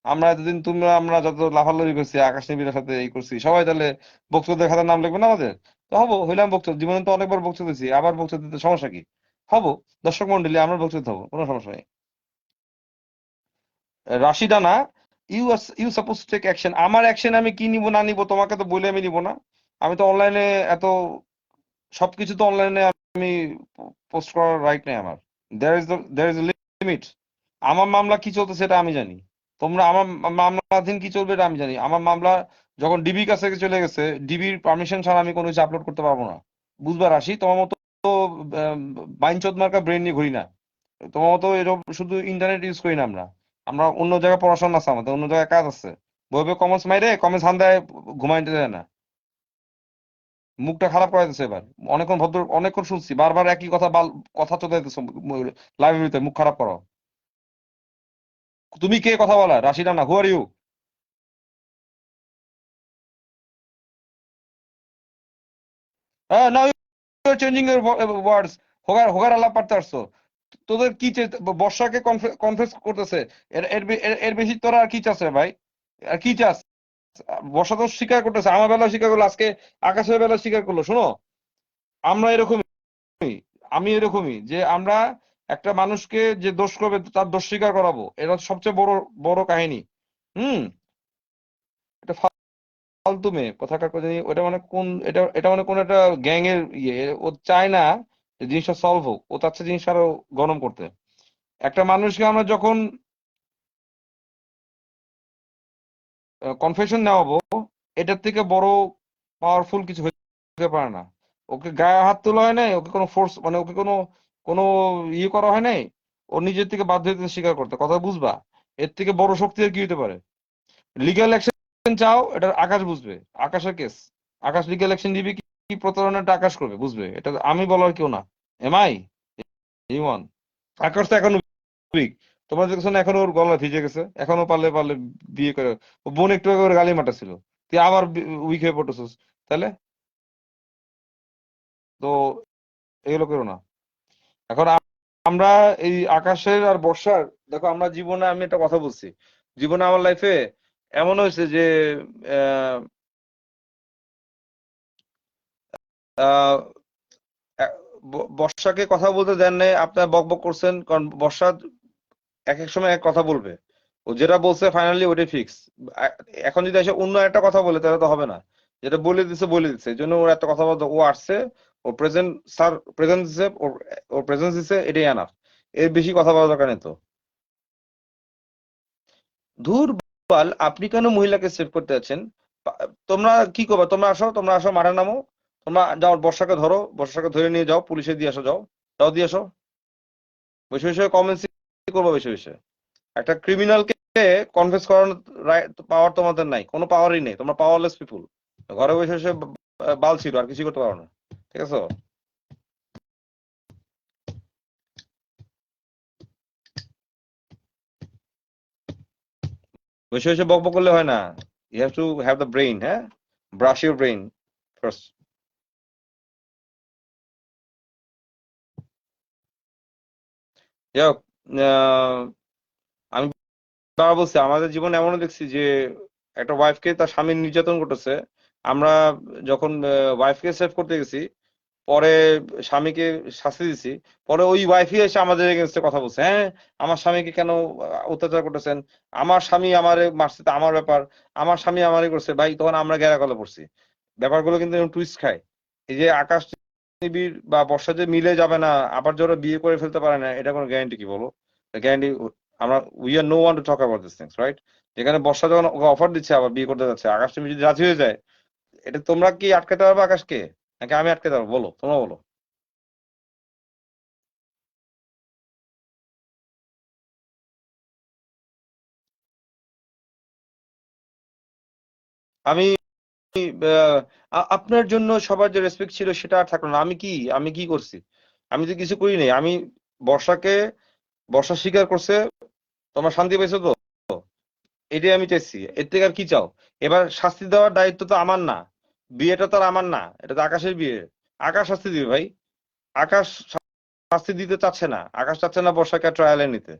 আমরা এতদিন তোমরা আমরা যত লাফালাফি করছি, আকাশ নিবিড়ের সাথে এই করছি, সবাই তাহলে বকচোদের খাতার নাম লিখবে না আমাদের? তো হবো, হইলাম বকচোদ, জীবনে তো অনেকবার বকচোদ হয়েছি, আবার বকচোদ দিতে সমস্যা কি? হবো, দর্শক মন্ডলী, আমরা বকচোদ হবো, কোনো সমস্যা নেই। রাশিদা না, ইউ সাপোজ টেক অ্যাকশন। আমার অ্যাকশন আমি কি নিব না নিব তোমাকে তো বলে আমি নিব না। আমি তো অনলাইনে এত সবকিছু তো অনলাইনে আমি পোস্ট করার রাইট নেই আমার। There is limit. আমার মামলা কি চলতেছে সেটা আমি জানি, তোমরা আমার মামলাধীন কি চলবে এটা আমি জানি। আমার মামলা যখন ডিবির কাছে চলে গেছে, ডিবির পারমিশন ছাড়া আমি কোনো কিছু আপলোড করতে পারবো না। বুঝবার আসি, তোমার মতো বাইনচোদ মার্কা ব্রেন নিয়ে ঘুরি না, তোমার মতো এরকম শুধু ইন্টারনেট ইউজ করি না আমরা। আমরা অন্য জায়গায় পড়াশোনা আছে, আমাদের অন্য জায়গায় কাজ আছে। বইবে কমেন্টস মাইরে কমেন্টস হান্দায় ঘুমাইতে যায় না, মুখটা খারাপ করে দিচ্ছে এবার। অনেকক্ষণ অনেকক্ষণ শুনছি বারবার একই কথা, কথা চলে যাইতেছে লাইভের ভিতরে, মুখ খারাপ করো। তুমি কে কথা বলা? রাশিদা না, who are you? Now you changing your words. হোগার হোগার আলাপ পারতে আসছো। তোদের কি বর্ষাকে কনফেস করতেছে, এর বেশি তোরা আর কি চাচ্ছে ভাই? আর কি চাস? বর্ষা তো স্বীকার করতেছে, আমার বেলা স্বীকার করলো, আজকে আকাশের বেলা স্বীকার করলো। শোনো, আমরা এরকমই, আমি এরকমই, যে আমরা একটা মানুষকে যে দোষ করবে তার দোষ স্বীকার করাবো, এটা সবচেয়ে বড় বড় কাহিনী। হুম। এটা ফালতু মেয়ে কোথাকার কথা জানি, ওটা মানে কোন, এটা এটা মানে কোন একটা গ্যাং এর ইয়ে। ও চায় না যে জিনিসটা সলভ হোক, ও চাচ্ছে জিনিসটা আরো গরম করতে। একটা মানুষকে আমরা যখন কনফেশন নেওয়াবো, এটার থেকে বড় পাওয়ারফুল কিছু হতে পারে না। ওকে গায়ে হাত তোলা হয় নাই, ওকে কোনো ফোর্স, মানে ওকে কোনো কোনো ইয়ে করা হয় নাই, ও নিজের থেকে বাধ্য হতে স্বীকার করতে। কথা বুঝবা? এর থেকে বড় শক্তি আর কি হতে পারে? লিগ্যাল অ্যাকশন চাও, এটা আকাশ বুঝবে, আকাশের কেস। আকাশ লিগ্যাল অ্যাকশন দিবে, কি কি প্রতারণাটা আকাশ করবে বুঝবে, এটা আমি বলার কেউ না। এমআই ইমন, আকাশ তো এখনো উইক। তোমরা দেখছো না, এখনো ওর গলা ভিজে গেছে, এখনো পারলে পারলে বিয়ে করে। ও বোন একটু আগে ওর গালি মারতেছিল, তুই আবার উইক হয়ে পড়তেছিস। তাহলে তো এগুলো করো না। এখন আমরা এই আকাশের আর বর্ষার, দেখো আমরা জীবনে, আমি একটা কথা বলছি, জীবনে আমার লাইফে এমন হয়েছে যে আহ, আহ, বর্ষাকে কথা বলতে দেন নাই, আপনার বক বক করছেন, কারণ বর্ষা এক এক সময় এক কথা বলবে, ও যেটা বলছে ফাইনালি ওটাই ফিক্স। এখন যদি এসে অন্য একটা কথা বলে তাহলে তো হবে না। যেটা বলে দিছে বলে দিচ্ছে, এই জন্য ওর একটা কথা বলতে, ও আসছে, ও প্রেজেন্ট, স্যার প্রেজেন্স দিছে, ওর প্রেজেন্স দিছে, এটাই এনাফ। এর বেশি কথা বলার দরকার নেই তো। ধুর বাল, আপনি কেন মহিলাকে সেভ করতে যাচ্ছেন? তোমরা কি করবে? তোমরা আসো, তোমরা আসো, মাঠে নামো, তোমরা যাও, বর্ষাকে ধরো, বর্ষাকে ধরে নিয়ে যাও, পুলিশে দিয়ে আসো, যাও, যাও দিয়ে আসো। বসে বসে কমেন্টস করবো, বসে বসে। একটা ক্রিমিনালকে কনফেস করানোর পাওয়ার তোমাদের নাই, কোনো পাওয়ারই নেই, তোমরা পাওয়ারলেস পিপুল। ঘরে বসে বসে বাল ছিল, আর কিছু করতে পারো না, ঠিক আছে? বসে বসে বক বক করলে হয় না, you have to have the brain, হ্যাঁ, ব্রাশ ইউর ব্রেইন ফার্স্ট। যাই হোক, আহ, আমি বাবা বলছি আমাদের জীবনে এমনও দেখছি যে একটা ওয়াইফকে তার স্বামী নির্যাতন করতেছে। আমরা যখন ওয়াইফকে সেভ করতে গেছি, পরে স্বামীকে শাস্তি দিছি, পরে ওই ওয়াইফই এসে আমাদের এগেনস্টে কথা বলছে, হ্যাঁ আমার স্বামীকে কেন অত্যাচার করতেছেন, আমার স্বামী আমারে মারছে, তা আমার ব্যাপার, আমার স্বামী আমারে করছে। ভাই তখন আমরা গেরা কলে পড়ছি। ব্যাপারগুলো কিন্তু টুইস্ট খায়। এই যে আকাশ নিবিড় বা বর্ষা যে মিলে যাবে না, আবার যারা বিয়ে করে ফেলতে পারে না, এটা কোনো গ্যারান্টি কি বলো? গ্যারান্টি আমরা we are no one to talk about this things, right? যেখানে বর্ষা যখন ওকে অফার দিচ্ছে আবার বিয়ে করতে যাচ্ছে, আকাশ নিবিড় যদি রাজি হয়ে যায়, এটা তোমরা কি আটকাতে পারবে আকাশকে, নাকি আমি আটকাতে পারবো? বলো, তোমরা বলো। আমি আহ, আপনার জন্য সবার যে রেসপেক্ট ছিল সেটা আর থাকলো না। আমি কি করছি? আমি তো কিছু করি নাই। আমি বর্ষাকে, বর্ষা স্বীকার করছে, তোমার শান্তি পাইছো তো? এটাই আমি চাইছি, এর থেকে আর কি চাও? এবার শাস্তি দেওয়ার দায়িত্ব তো আমার না, বিয়েটা তো আর আমার না, এটা তো আকাশের বিয়ে। আকাশ শাস্তি দিবে ভাই। আকাশ শাস্তি দিতে চাচ্ছে না, আকাশ চাচ্ছে না বর্ষাকে ট্রায়ালে নিতে,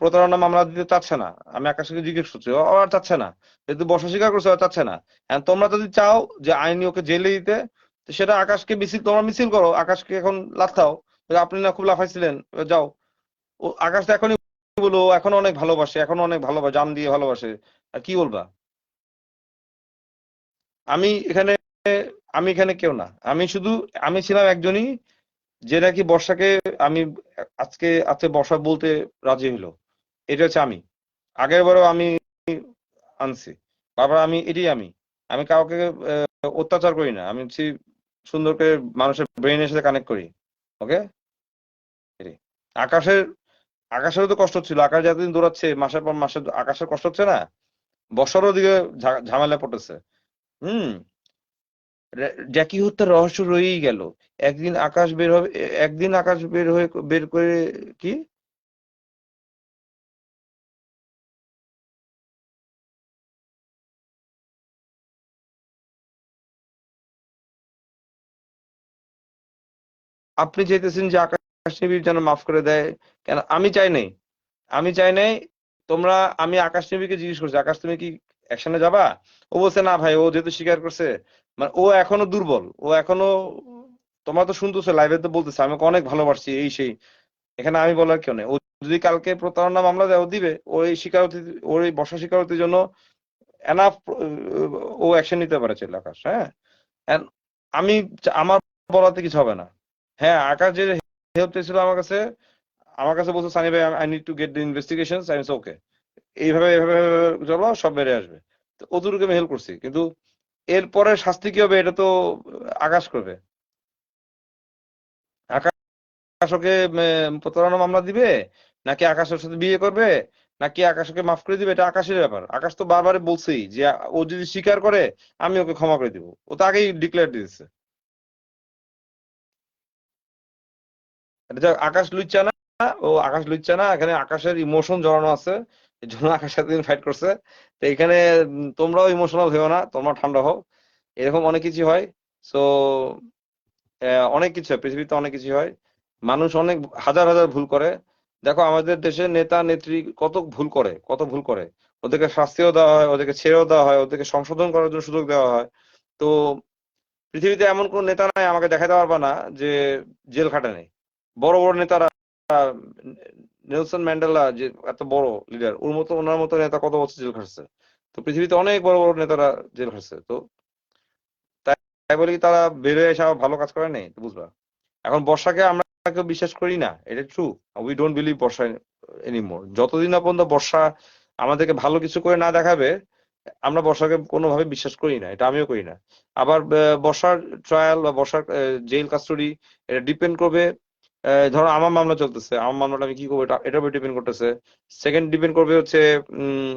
প্রতারণা মামলা দিতে চাচ্ছে না। আমি আকাশকে জিজ্ঞেস করছি, ও আর চাচ্ছে না। যেহেতু বর্ষা স্বীকার করছে, ও চাচ্ছে না। এখন তোমরা যদি চাও যে আইনি ওকে জেলে দিতে, তো সেটা আকাশকে মিছিল, তোমরা মিছিল করো, আকাশকে এখন লাথাও, যে আপনি না খুব লাফাইছিলেন, যাও। ও আকাশ তো এখনই বলো, ও এখনো অনেক ভালোবাসে, এখনো অনেক ভালোবাসে, জান দিয়ে ভালোবাসে। আর কি বলবা? আমি এখানে আমি এখানে কেউ না, আমি শুধু, আমি ছিলাম একজনই যে নাকি বর্ষাকে, আমি আজকে আজকে বর্ষা বলতে রাজি হলো। এটা হচ্ছে আমি। আগের বারও আমি আনছি, বারবার আমি, এটাই আমি। আমি কাউকে অত্যাচার করি না, আমি হচ্ছি সুন্দর করে মানুষের ব্রেনের সাথে কানেক্ট করি। ওকে, এটাই। আকাশের, আকাশেরও তো কষ্ট ছিল, আকাশ যতদিন দৌড়াচ্ছে মাসের পর মাসে, আকাশের কষ্ট হচ্ছে না? বর্ষারও দিকে ঝামেলা পড়তেছে। হুম। জ্যাকি হত্যার রহস্য রয়েই গেল। একদিন আকাশ বের হবে, একদিন আকাশ বের হয়ে বের করে, কি? আপনি চাইতেছেন যে আকাশ নিবিড় যেন মাফ করে দেয়? কেন? আমি চাই নাই, আমি চাই নাই। তোমরা, আমি আকাশ নিবিড়কে জিজ্ঞেস করছি, আকাশ তুমি কি অ্যাকশনে যাবা? ও বলছে না ভাই, ও যেহেতু স্বীকার করছে, মানে ও এখনো দুর্বল, ও এখনো, তোমরা তো শুনতেছো লাইভে তো বলতেছে আমাকে অনেক ভালোবাসছি, এই সেই। এখানে আমি বলার কেউ নেই। ও যদি কালকে প্রতারণা মামলা দেয়, ও দিবে, ওর এই স্বীকারোক্তি, ওর এই বর্ষা স্বীকারোক্তির জন্য এনাফ, ও অ্যাকশন নিতে পারে ছিল আকাশ, হ্যাঁ। And আমি, আমার বলাতে কিছু হবে না। হ্যাঁ, আকাশ যে হেল্প চেয়েছিল আমার কাছে, আমার কাছে বলছে সানি ভাই I need to get the investigation, I okay, এইভাবে এইভাবে এইভাবে চলো, সব বেড়ে আসবে। তো অতটুকু আমি হেল্প করছি, কিন্তু এরপরে শাস্তি কি হবে এটা তো আকাশ করবে। আকাশ ওকে প্রতারণা মামলা দিবে, নাকি আকাশ ওর সাথে বিয়ে করবে, নাকি আকাশ ওকে মাফ করে দিবে, এটা আকাশের ব্যাপার। আকাশ তো বারবার বলছেই যে ও যদি স্বীকার করে আমি ওকে ক্ষমা করে দিব, ও তো আগেই ডিক্লেয়ার দিয়েছে। এটা যে আকাশ লুচ্ছা না, ও আকাশ লুচ্ছা না, এখানে আকাশের ইমোশন জড়ানো আছে, এই জন্য আকাশ সাথে ফাইট করছে। তো এখানে তোমরাও ইমোশনাল হয়েও না, তোমরা ঠান্ডা হও। এরকম অনেক কিছু হয়। সো অনেক কিছু হয় পৃথিবীতে, অনেক কিছু হয়। মানুষ অনেক হাজার হাজার ভুল করে। দেখো আমাদের দেশের নেতা নেত্রী কত ভুল করে, কত ভুল করে। ওদেরকে শাস্তিও দেওয়া হয়, ওদেরকে ছেড়েও দেওয়া হয়, ওদেরকে সংশোধন করার জন্য সুযোগ দেওয়া হয়। তো পৃথিবীতে এমন কোন নেতা নাই আমাকে দেখাতে পারবা না যে জেল খাটে নাই। বড় বড় নেতারা, নেলসন ম্যান্ডেলা যে এত বড় লিডার, ওর মতো, ওনার মতো নেতা কত বছর জেল খাটছে। তো পৃথিবীতে অনেক বড় বড় নেতারা জেল খাটছে। তো তাই তাই বলে কি তারা বের হয়ে এসে আবার ভালো কাজ করে নাই? তো বুঝবা। এখন বর্ষাকে আমরা কেউ বিশ্বাস করি না, এটা true. We don't believe Barsha anymore. যতদিন না পর্যন্ত বর্ষা আমাদেরকে ভালো কিছু করে না দেখাবে, আমরা বর্ষাকে কোনোভাবে বিশ্বাস করি না, এটা আমিও করি না। আবার বর্ষার ট্রায়াল বা বর্ষার জেল কাস্টডি, এটা ডিপেন্ড করবে। ধরো আমার মামলা চলতেছে, আমার মামলাটা আমি কি করবো, এটার উপর ডিপেন্ড করতেছে। সেকেন্ড ডিপেন্ড করবে হচ্ছে উম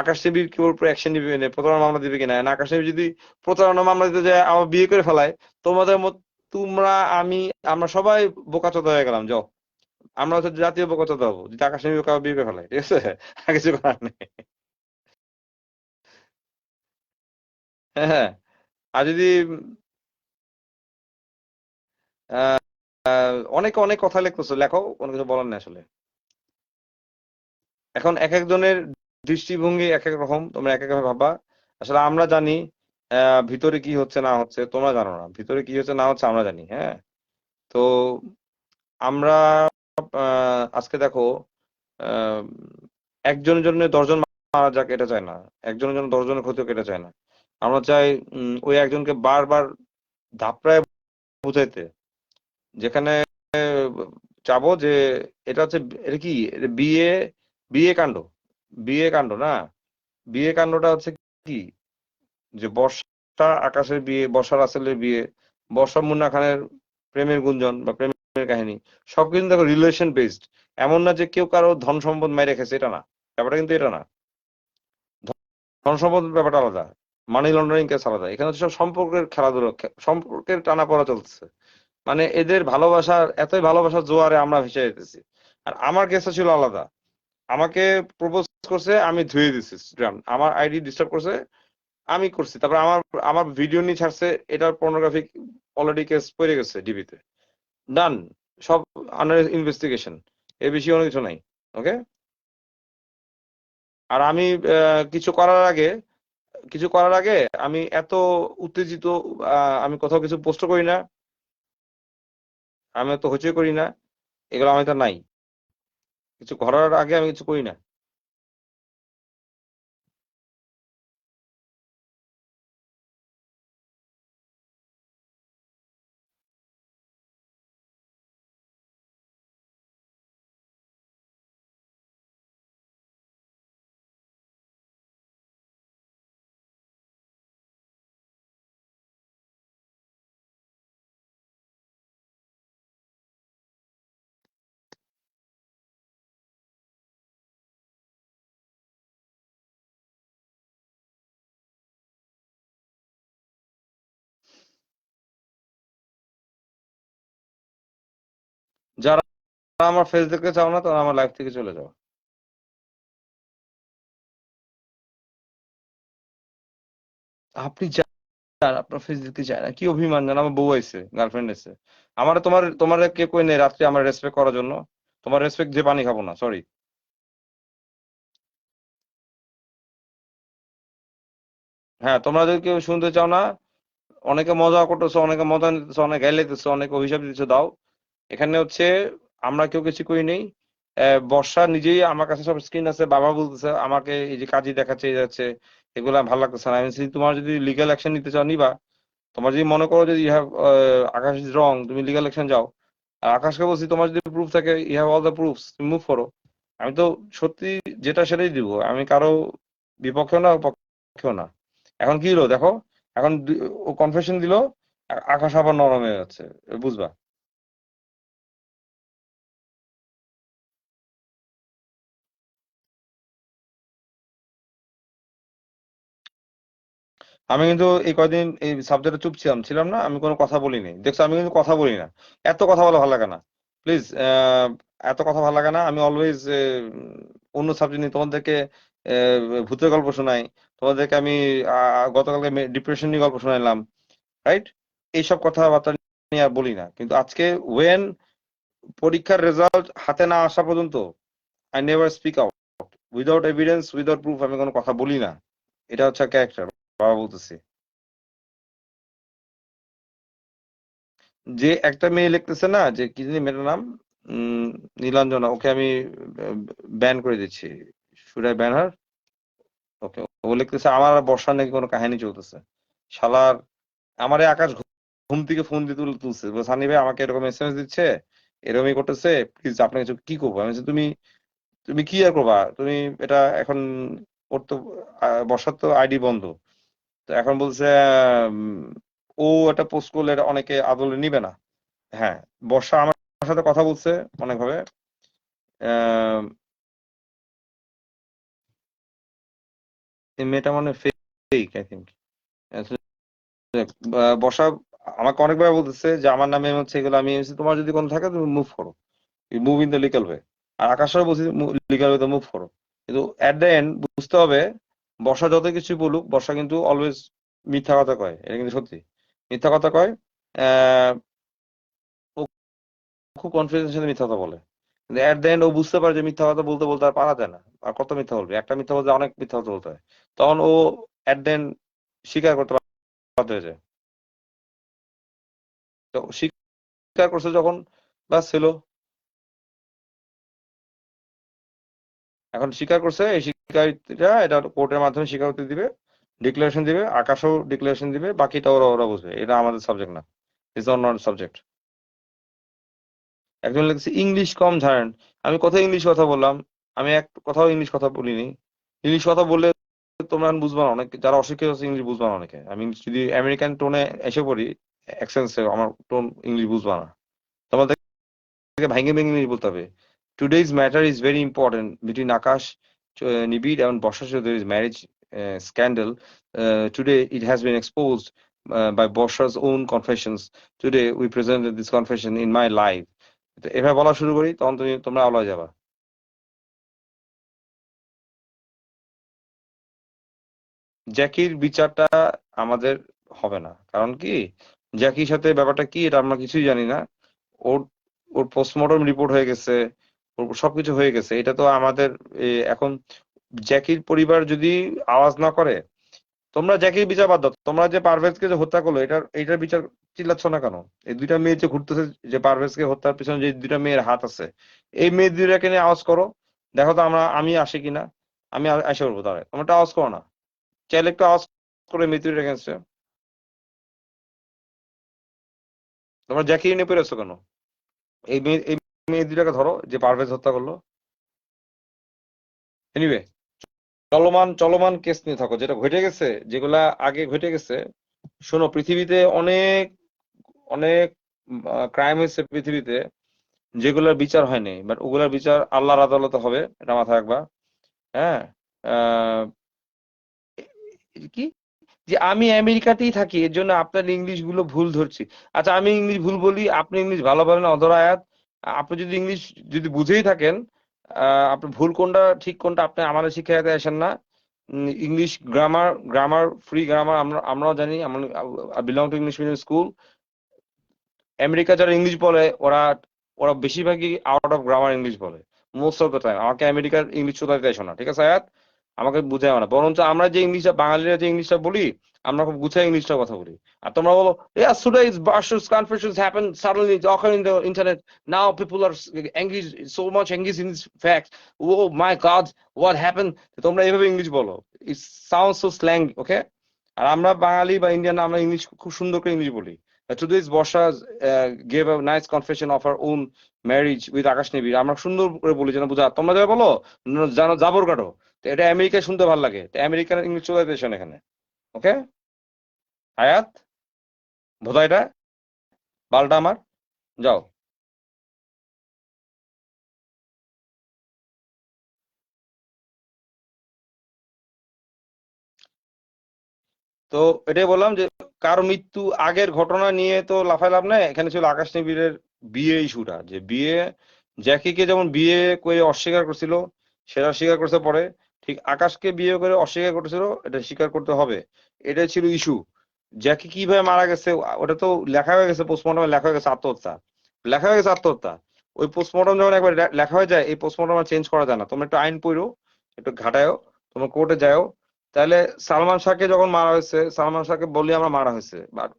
আকাশ দেবীর কি উপর অ্যাকশন দিবে, প্রতারণা মামলা দিবে কিনা। না, আকাশ দেবী যদি প্রতারণা মামলা দিতে যায়, আমার বিয়ে করে ফেলায়, তোমাদের মত, তোমরা, আমি, আমরা সবাই বোকাচোদা হয়ে গেলাম। যাও, আমরা হচ্ছে জাতীয় বোকাচোদা হবো যদি আকাশ দেবী কাউকে বিয়ে করে ফেলায়, ঠিক আছে? আর কিছু করার নেই। হ্যাঁ, হ্যাঁ। আর যদি অনেকে অনেক কথা লিখতেছো, লেখো, কোনো কিছু বলার নেই আসলে। এখন এক একজনের দৃষ্টিভঙ্গি এক এক রকম, তোমরা এক এক ভাবে ভাববা। আসলে আমরা জানি ভিতরে কি হচ্ছে না হচ্ছে, তোমরা জানো না ভিতরে কি হচ্ছে না হচ্ছে, আমরা জানি। হ্যাঁ, তো আমরা আজকে দেখো, আহ, একজনের জন্য 10 জন মারা যাক এটা চায় না, একজনের জন্য 10 জনের ক্ষতি হোক এটা চায় না। আমরা চাই ওই একজনকে বারবার ধাপড়ায় বুঝাইতে, যেখানে চাবো যে এটা হচ্ছে, এটা কি, এটা বিয়ে, বিয়ে কাণ্ড, বিয়ে কাণ্ড না, বিয়ে কাণ্ডটা হচ্ছে কি, যে বর্ষা আকাশের বিয়ে, বর্ষা রাসেলের বিয়ে, বর্ষা মুন্না খানের প্রেমের গুঞ্জন বা প্রেমের কাহিনী, সবকিছু দেখো রিলেশন বেসড। এমন না যে কেউ কারো ধন সম্পদ মেরে রেখেছে, এটা না, ব্যাপারটা কিন্তু এটা না। ধন সম্পদ ব্যাপারটা আলাদা, মানি লন্ডারিং কেস আলাদা। এখানে হচ্ছে সব সম্পর্কের খেলাধুলা, সম্পর্কের টানাপোড়া চলছে। মানে এদের ভালোবাসার, এতই ভালোবাসার জোয়ারে আমরা ভেসে যেতেছি। আর আমার কেসটা ছিল আলাদা। আমাকে প্রপোজ করছে, আমি ধুয়ে দিছি ইনস্টাগ্রাম, আমার আইডি ডিস্টার্ব করছে, আমি করছি। তারপর আমার আমার ভিডিও নিয়ে ছাড়ছে, এটার পর্নোগ্রাফিক অলরেডি কেস পড়ে গেছে ডিবিতে, ডান, সব আন্ডার ইনভেস্টিগেশন, এর বেশি অনেক কিছু নাই। ওকে, আর আমি কিছু করার আগে, কিছু করার আগে আমি এত উত্তেজিত, আমি কোথাও কিছু পোস্ট করি না, আমি তো হইচই করি না, এগুলো আমি তো নাই, কিছু করার আগে আমি কিছু করি না। যারা আমার ফেস দেখতে চাও না, তারা আমার লাইফ থেকে চলে যাও। আপনি যান, আপনার ফেস দেখতে চায় না, কি অভিমান জান, আমার বউ আইছে, গার্লফ্রেন্ড আছে আমার। তোমার তোমার কে কই নেই রাত্রে আমার রেসপেক্ট করার জন্য? তোমার রেসপেক্ট যে পানি খাবো না, সরি। হ্যাঁ, তোমরা যদি কেউ শুনতে চাও না, অনেকে মজা করতেছো, অনেকে মজা নিতেছো, অনেকে গাইলাইতেছো, অনেকে অভিশাপ দিতেছো, দাও। এখানে হচ্ছে আমরা কেউ কিছু করি নেই। বর্ষা নিজেই আমার কাছে সব স্ক্রিন আছে, বাবা বলতেছে আমাকে, এই যে কাজই দেখাচ্ছে এই যাচ্ছে, এগুলো ভালো লাগতেছে না। আমি বলছি, তোমার যদি লিগ্যাল অ্যাকশন নিতে চাও নিবা। তোমার যদি মনে করো যে you have, Akash is wrong, তুমি লিগ্যাল অ্যাকশন যাও। আর আকাশকে বলছি, তোমার যদি প্রুফ থাকে, you have all the proofs, তুমি মুভ করো। আমি তো সত্যি যেটা সেটাই দিব, আমি কারো বিপক্ষেও না পক্ষেও না। এখন কি হলো দেখো, এখন ও কনফেশন দিল, আকাশ আবার নরম হয়ে যাচ্ছে, বুঝবা। আমি কিন্তু এই কয়দিন এই সাবজেক্টে চুপ ছিলাম, ছিলাম না, আমি কোনো কথা বলিনি, দেখছো, আমি কিন্তু কথা বলি না। এত কথা বলা ভালো লাগে না, প্লিজ। এত কথা ভালো লাগে না। আমি অলওয়েজ অন্য সাবজেক্ট নিয়ে তোমাদেরকে ভূতের গল্প শোনাই, তোমাদেরকে আমি গতকালকে ডিপ্রেশন নিয়ে গল্প শোনাইলাম, রাইট? এইসব কথাবার্তা নিয়ে আর বলি না। কিন্তু আজকে ওয়েন পরীক্ষার রেজাল্ট হাতে না আসা পর্যন্ত I never speak out, without evidence, without proof আমি কোনো কথা বলি না। এটা হচ্ছে ক্যারেক্টার, বাবা বলতেছি। যে একটা মেয়ে লিখতেছে না, যে কি জানি মেয়েটার নাম, উম নীলাঞ্জনা, ওকে আমি ব্যান করে দিচ্ছি। শুড আই ব্যান হার? ওকে, ও লিখতেছে আমার আর বর্ষার নাকি কোনো কাহিনী চলতেছে। শালার, আমারে আকাশ ঘুম থেকে ফোন দিয়ে তুলছে, বলে, সানি ভাই আমাকে এরকম এসএমএস দিচ্ছে, এরকমই করতেছে, প্লিজ আপনাকে কিছু কি করবো? আমি বলছি, তুমি তুমি কি আর করবা তুমি, এটা এখন ওর তো বর্ষার তো আইডি বন্ধ। তো এখন বলছে ও এটা পোস্ট করলে এটা অনেকে আদলে নিবে না। হ্যাঁ, বর্ষা আমার সাথে কথা বলছে অনেকভাবে। আহ, এই মেয়েটা মানে ফেক, আই থিঙ্ক। বর্ষা আমাকে অনেকবার বলতেছে যে আমার নামে হচ্ছে এগুলো, আমি বলছি, তোমার যদি কোনো থাকে তুমি মুভ করো, move in the legal way. আর আকাশের বলছি লিগাল ওয়েতে মুভ করো। কিন্তু এট দ্য এন্ড বুঝতে হবে, বর্ষা যত কিছু বলুক, বর্ষা কিন্তু অলওয়েজ মিথ্যা কথা কয়, এটা কিন্তু সত্যি, মিথ্যা কথা কয়। আহ, ও খুব কনফিডেন্সের সাথে মিথ্যা কথা বলে। কিন্তু এট দ্য এন্ড ও বুঝতে পারে যে মিথ্যা কথা বলতে বলতে আর পারা যায় না, আর কত মিথ্যা বলবে, একটা মিথ্যা বলতে অনেক মিথ্যা কথা বলতে হয়, তখন ও এট দ্য এন্ড স্বীকার করতে বাধ্য হয়ে যায়। তো স্বীকার করছে যখন, বাস ছিল। এখন স্বীকার করছে, এই স্বীকারিতা এটা কোর্টের মাধ্যমে স্বীকারোক্তি দিবে, ডিক্লারেশন দিবে, আকাশও ডিক্লারেশন দিবে, বাকিটা ওরা ওরা বুঝবে, এটা আমাদের সাবজেক্ট না, ইটস নট সাবজেক্ট। একজন লিখছে ইংলিশ কম ঝাড়েন, আমি কোথায় ইংলিশ কথা বললাম? আমি এক কোথাও ইংলিশ কথা বলিনি। ইংলিশ কথা বললে তোমরা বুঝবা না, অনেক যারা অশিক্ষিত আছে ইংলিশ বুঝবা না অনেকে। আমি যদি আমেরিকান টোনে এসে পড়ি, অ্যাকসেন্সে আমার টোন ইংলিশ বুঝবা না, তোমাদেরকে ভাঙে ভেঙে ইংলিশ বলতে হবে। Today's matter is very important between Akash Nibir and Barsha চৌধুরী's marriage scandal. Today it has been exposed by Borsha's own confessions. Today we presented this confession in my live. তো এভাবে বলা শুরু করি, তখন তোমরা আলো হয়ে যাবা। জ্যাকির বিচারটা আমাদের হবে না, কারণ কি, জ্যাকির সাথে ব্যাপারটা কি এটা আমরা কিছুই জানি না। ওর ওর পোস্টমর্টম রিপোর্ট হয়ে গেছে, ওর সবকিছু হয়ে গেছে, এটা তো আমাদের এখন জ্যাকির পরিবার যদি আওয়াজ না করে, তোমরা জ্যাকির বিচার বাদ দাও, তোমরা যে পারভেজকে যে হত্যা করলো এটার বিচার চিল্লাচ্ছ না কেন? এই দুইটা মেয়ে যে ঘুরতেছে, যে পারভেজকে হত্যার পিছনে যে দুইটা মেয়ের হাত আছে, এই মেয়ে দুইটাকে নিয়ে আওয়াজ করো, দেখো তো আমি আসি কিনা, আমি আসে করবো। তাহলে তোমরা একটা আওয়াজ করো না, চাইলে একটু আওয়াজ করে মেয়ে দুইটার এগেন্স্টে। তোমরা জ্যাকি নিয়ে পেরেছো কেন? এই মেয়ে দুইটাকে ধরো যে পারভেজ হত্যা করলো। এনিওয়ে, চলমান চলমান কেস নিয়ে থাকো, যেটা ঘটে গেছে, যেগুলা আগে ঘটে গেছে। শোনো, পৃথিবীতে অনেক অনেক ক্রাইম হয়েছে পৃথিবীতে, যেগুলোর বিচার হয়নি, বাট ওগুলার বিচার আল্লাহর আদালতে হবে, এটা মাথায় রাখবা। হ্যাঁ, আহ, কি যে আমি আমেরিকাতেই থাকি এর জন্য আপনার ইংলিশ গুলো ভুল ধরছি। আচ্ছা, আমি ইংলিশ ভুল বলি, আপনি ইংলিশ ভালো বলেন, অধর আয়াত। আপনি যদি ইংলিশ যদি বুঝেই থাকেন, আপনি ভুল কোনটা ঠিক কোনটা আপনি আমাদের শিক্ষাতে আসেন না। ইংলিশ গ্রামার, ফ্রি গ্রামার আমরাও জানি। Belong to English medium school. America যারা ইংলিশ বলে, ওরা ওরা বেশিরভাগই আউট অফ গ্রামার ইংলিশ বলে, মোস্ট অফ দ্য টাইম। আমাকে আমেরিকার ইংলিশ শোধাতে এসো না, ঠিক আছে আয়াত? আমাকে বুঝাই না, বরঞ্চ আমরা যে ইংলিশটা, বাঙালিরা যে ইংলিশটা বলি, আমরা খুব গুছাই ইংলিশটা কথা বলি। আর তোমরা বলো, yes, today's Barsh's confessions happened suddenly, it's occurred in the internet. Now people are engaged, so much engaged in this fact. Oh my God, what happened? তোমরা এইভাবে ইংলিশ বলো, it sounds so slang, okay? আর আমরা বাঙালি বা Indian, আমরা English খুব সুন্দর করে English বলি। Today's Borsha gave a nice confession of her own marriage with আকাশ নিবিড়, আমরা সুন্দর করে বলি যেন বুঝা। তোমরা যারা বলো জানো জাবর কাটো, তো এটা আমেরিকায় শুনতে ভালো লাগে, তো আমেরিকান ইংলিশ চলে আসেন এখানে। ওকে আয়াত, বোধাইটা বালটা আমার, যাও। তো এটাই বললাম যে কারো মৃত্যু আগের ঘটনা নিয়ে তো লাফাই লাভ নাই। এখানে ছিল আকাশ নিবিড়ের বিয়ে ইস্যুটা, যে বিয়ে, জ্যাকিকে যেমন বিয়ে করে অস্বীকার করছিল, সেটা স্বীকার করতে পরে, ঠিক আকাশকে বিয়ে করে অস্বীকার করতেছিল, এটা স্বীকার করতে হবে। এটাই ছিল ইস্যু। জ্যাকি কিভাবে মারা গেছে ওটা তো লেখা হয়ে গেছে, পোস্টমর্টমে লেখা হয়ে গেছে আত্মহত্যা, লেখা হয়ে গেছে আত্মহত্যা। ওই পোস্টমর্টম যখন একবার লেখা হয়ে যায়, এই পোস্টমর্টম চেঞ্জ করা যায় না। তোমরা একটু আইন পড়ো, একটু ঘাটায়ও, তোমরা কোর্টে যাও। তাহলে সালমান শাহকে যখন মারা হয়েছে, সালমান শাহকে বলি আমরা মারা হয়েছে, বাট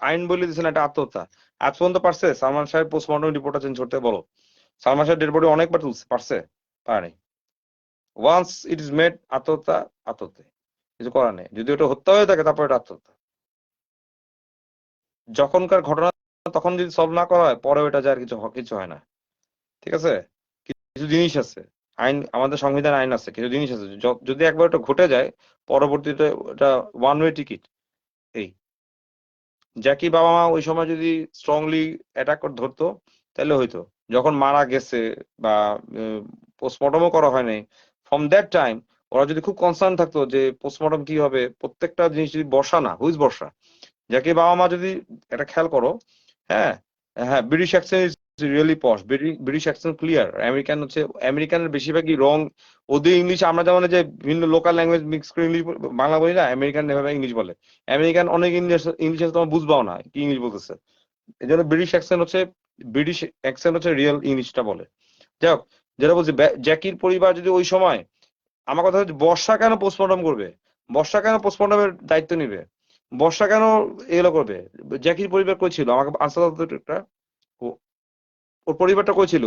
আইন বলে দিচ্ছে না এটা আত্মহত্যা। আজ পর্যন্ত পারছে সালমান শাহের পোস্টমর্টম রিপোর্টটা চেঞ্জ করতে? বলো, সালমান শাহের ডেড বডি অনেকবার তুলছে, পারছে? পারেনি। ওয়ান্স ইট ইজ মেড আত্মহত্যা, আত্মহত্যা, কিছু করার নেই। যদি ওটা হত্যা হয়ে থাকে তারপর এটা আত্মহত্যা। যখনকার ঘটনা তখন যদি সলভ না করা হয়, পরে ওটা যার কিছু হয় না, ঠিক আছে? কিছু জিনিস আছে, আইন, আমাদের সংবিধান আইন আছে, কিছু জিনিস আছে, যদি একবার ওটা ঘটে যায়, পরবর্তীতে ওটা ওয়ান ওয়ে টিকিট। এই জ্যাকি বাবা মা ওই সময় যদি স্ট্রংলি অ্যাটাক করে ধরতো, তাহলে হয়তো যখন মারা গেছে বা পোস্টমর্টমও করা হয়নি, ফ্রম দ্যাট টাইম ওরা যদি খুব কনসার্ন থাকতো যে পোস্টমর্টম কি হবে, প্রত্যেকটা জিনিস যদি বর্ষা না, হুইজ বর্ষা, জ্যাকি বাবা মা যদি এটা খেয়াল করো, হ্যাঁ হ্যাঁ, British accent is really posh, British accent clear. American হচ্ছে, আমেরিকানের বেশিরভাগই রং। ওদের ইংলিশ, আমরা যেমন যে বিভিন্ন লোকাল ল্যাঙ্গুয়েজ মিক্স করে ইংলিশ বাংলা বলি না, আমেরিকান এভাবে ইংলিশ বলে। আমেরিকান অনেক ইংলিশ আছে তোমার বুঝবাও না কি ইংলিশ বলতেছে। এই জন্য ব্রিটিশ অ্যাকসেন্ট হচ্ছে রিয়েল ইংলিশটা বলে। যাই হোক, যেটা বলছি, জ্যাকির পরিবার যদি ওই সময়, আমার কথা হচ্ছে বর্ষা কেন পোস্টমর্টম করবে, বর্ষা কেন পোস্টমর্টমের দায়িত্ব নিবে, বর্ষা কেন এগুলো করবে, জ্যাকির পরিবার কই ছিল, আমাকে আনসার দাও তো একটা। ওর পরিবারটা কই ছিল?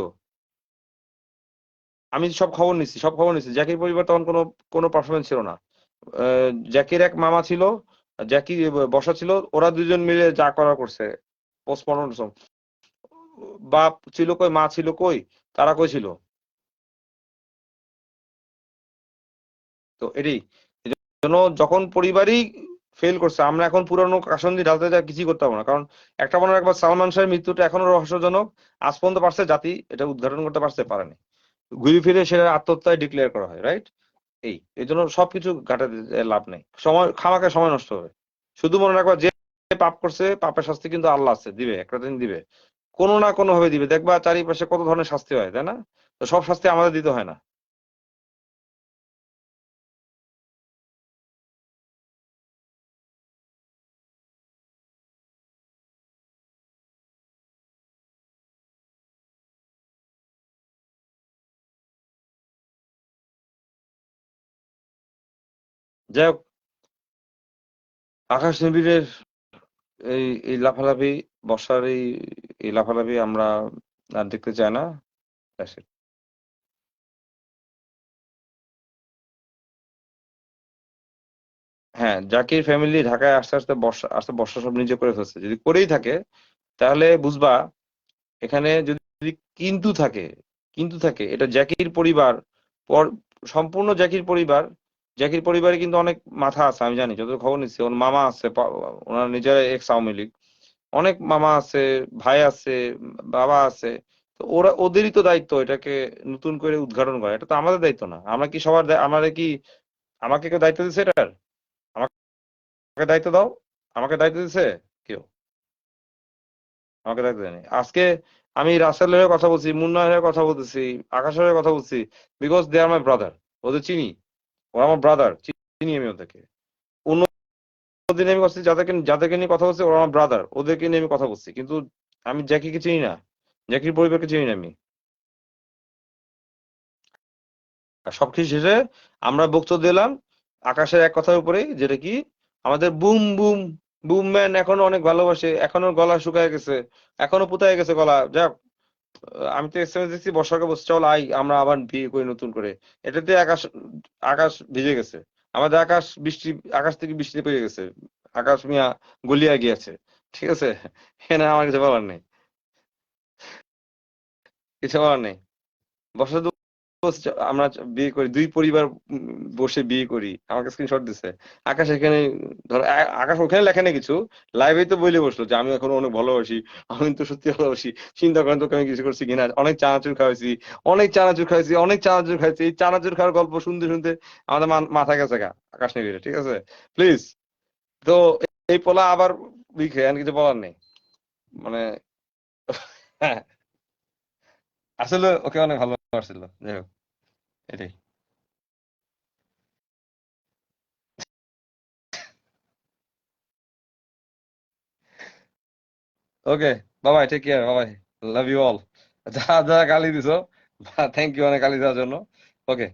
আমি সব খবর নিচ্ছি, সব খবর নিচ্ছি, জ্যাকির পরিবার তখন কোনো কোনো পারফরমেন্স ছিল না। জ্যাকির এক মামা ছিল, জ্যাকি বসা ছিল, ওরা দুজন মিলে যা করা করছে পোস্টমর্টম। বাপ ছিল কই, মা ছিল কই, তারা কই ছিল? তো এটাই জন্য যখন পরিবারই ফেল করছে, আমরা এখন পুরানো কাসন্দি ঢালতে যা কিছুই করতে পারবো না। কারণ একটা মনে একবার সালমান শাহের মৃত্যুটা এখনো রহস্যজনক, আজ পর্যন্ত পারছে জাতি এটা উদ্ঘাটন করতে পারছে, পারেনি। ঘুরে ফিরে সেটা আত্মহত্যায় ডিক্লেয়ার করা হয়, রাইট? এই জন্য সবকিছু ঘাটাতে লাভ নেই, সময় খামাকে সময় নষ্ট হবে। শুধু মনে রাখবা, যে পাপ করছে পাপের শাস্তি কিন্তু আল্লাহ আছে, দিবে, একটা দিন দিবে, কোনো না কোনো ভাবে দিবে। দেখবা চারিপাশে কত ধরনের শাস্তি হয়, তাই না? তো সব শাস্তি আমাদের দিতে হয় না। যাই হোক, আকাশ নিবিড়ের এই এই লাফালাফি, বর্ষার এই এই লাফালাফি আমরা আর দেখতে চাই না। That's it. হ্যাঁ, জাকির ফ্যামিলি ঢাকায় আস্তে আস্তে বর্ষা আস্তে বর্ষা সব নিজে করে ফেলছে, যদি করেই থাকে তাহলে বুঝবা এখানে যদি কিন্তু থাকে, কিন্তু থাকে, এটা জ্যাকির পরিবার, পর সম্পূর্ণ জ্যাকির পরিবার, জ্যাকির পরিবারে কিন্তু অনেক মাথা আছে, আমি জানি, যত খবর নিচ্ছি, ওর মামা আছে, ওনার নিজের এক্স আওয়ামী লীগ, অনেক মামা আছে, ভাই আছে, বাবা আছে। তো ওরা, ওদেরই তো দায়িত্ব এটাকে নতুন করে উদ্ঘাটন করা, এটা তো আমাদের দায়িত্ব না। আমরা কি সবার আমাদের কি, আমাকে কেউ দায়িত্ব দিচ্ছে এটার? আমাকে দায়িত্ব দাও, আমাকে দায়িত্ব দিচ্ছে কেউ? আমাকে দায়িত্ব দেয়নি। আজকে আমি রাসেলের হয়ে কথা বলছি, মুন্নার হয়ে কথা বলতেছি, আকাশের হয়ে কথা বলছি, because they R my brother. ওদের চিনি, ওরা আমার ব্রাদার, চিনি আমি ওদেরকে। অন্যদিন আমি কথা যাদেরকে যাদেরকে নিয়ে কথা বলছি ওরা আমার ব্রাদার, ওদেরকে নিয়ে আমি কথা বলছি, কিন্তু আমি জ্যাকিকে চিনি না, জ্যাকির পরিবারকে চিনি না আমি। আর সবকিছু শেষে আমরা বক্তব্য দিলাম আকাশের এক কথার উপরেই, যেটা কি আমাদের বুম বুম বুম ম্যান এখনো অনেক ভালোবাসে, এখনো গলা শুকায় গেছে, এখনো পুতায় গেছে গলা। যাক, আমি তো এসএমএস দিচ্ছি বর্ষাকে, বলছি চল আই আমরা আবার বিয়ে করি নতুন করে। এটাতে আকাশ, আকাশ ভিজে গেছে, আমাদের আকাশ বৃষ্টি, আকাশ থেকে বৃষ্টি পেয়ে গেছে, আকাশ মিয়া গলিয়া গিয়েছে। ঠিক আছে, এখানে আমার কিছু বলার নেই, কিছু বলার নেই। বর্ষা আমরা বিয়ে করি, দুই পরিবার বসে বিয়ে করি, আমাকে স্ক্রিনশট দিছে আকাশ। এখানে ধর আকাশ ওখানে লেখে না কিছু, লাইভে তো বলে বসলো যে আমি এখন অনেক ভালোবাসি, আমি তো সত্যি ভালোবাসি, চিন্তা করেন তোকে আমি কিছু করছি কিনা, অনেক চানাচুর খাওয়াইছি, অনেক চানাচুর খাইছি, অনেক চানাচুর খাইছি। এই চানাচুর খাওয়ার গল্প শুনতে শুনতে আমাদের মাথা গেছে গা, আকাশ নেবে, ঠিক আছে? প্লিজ। তো এই পোলা আবার বিখে আর কিছু বলার নেই, মানে হ্যাঁ, আসলে ওকে অনেক ভালোবাসছিল, যাই হোক, এটাই। ওকে, বাবাই, টেক কেয়ার, বাবাই, লাভ ইউ অল। যারা যারা গালি দিছো, থ্যাংক ইউ অনেক গালি দেওয়ার জন্য। ওকে।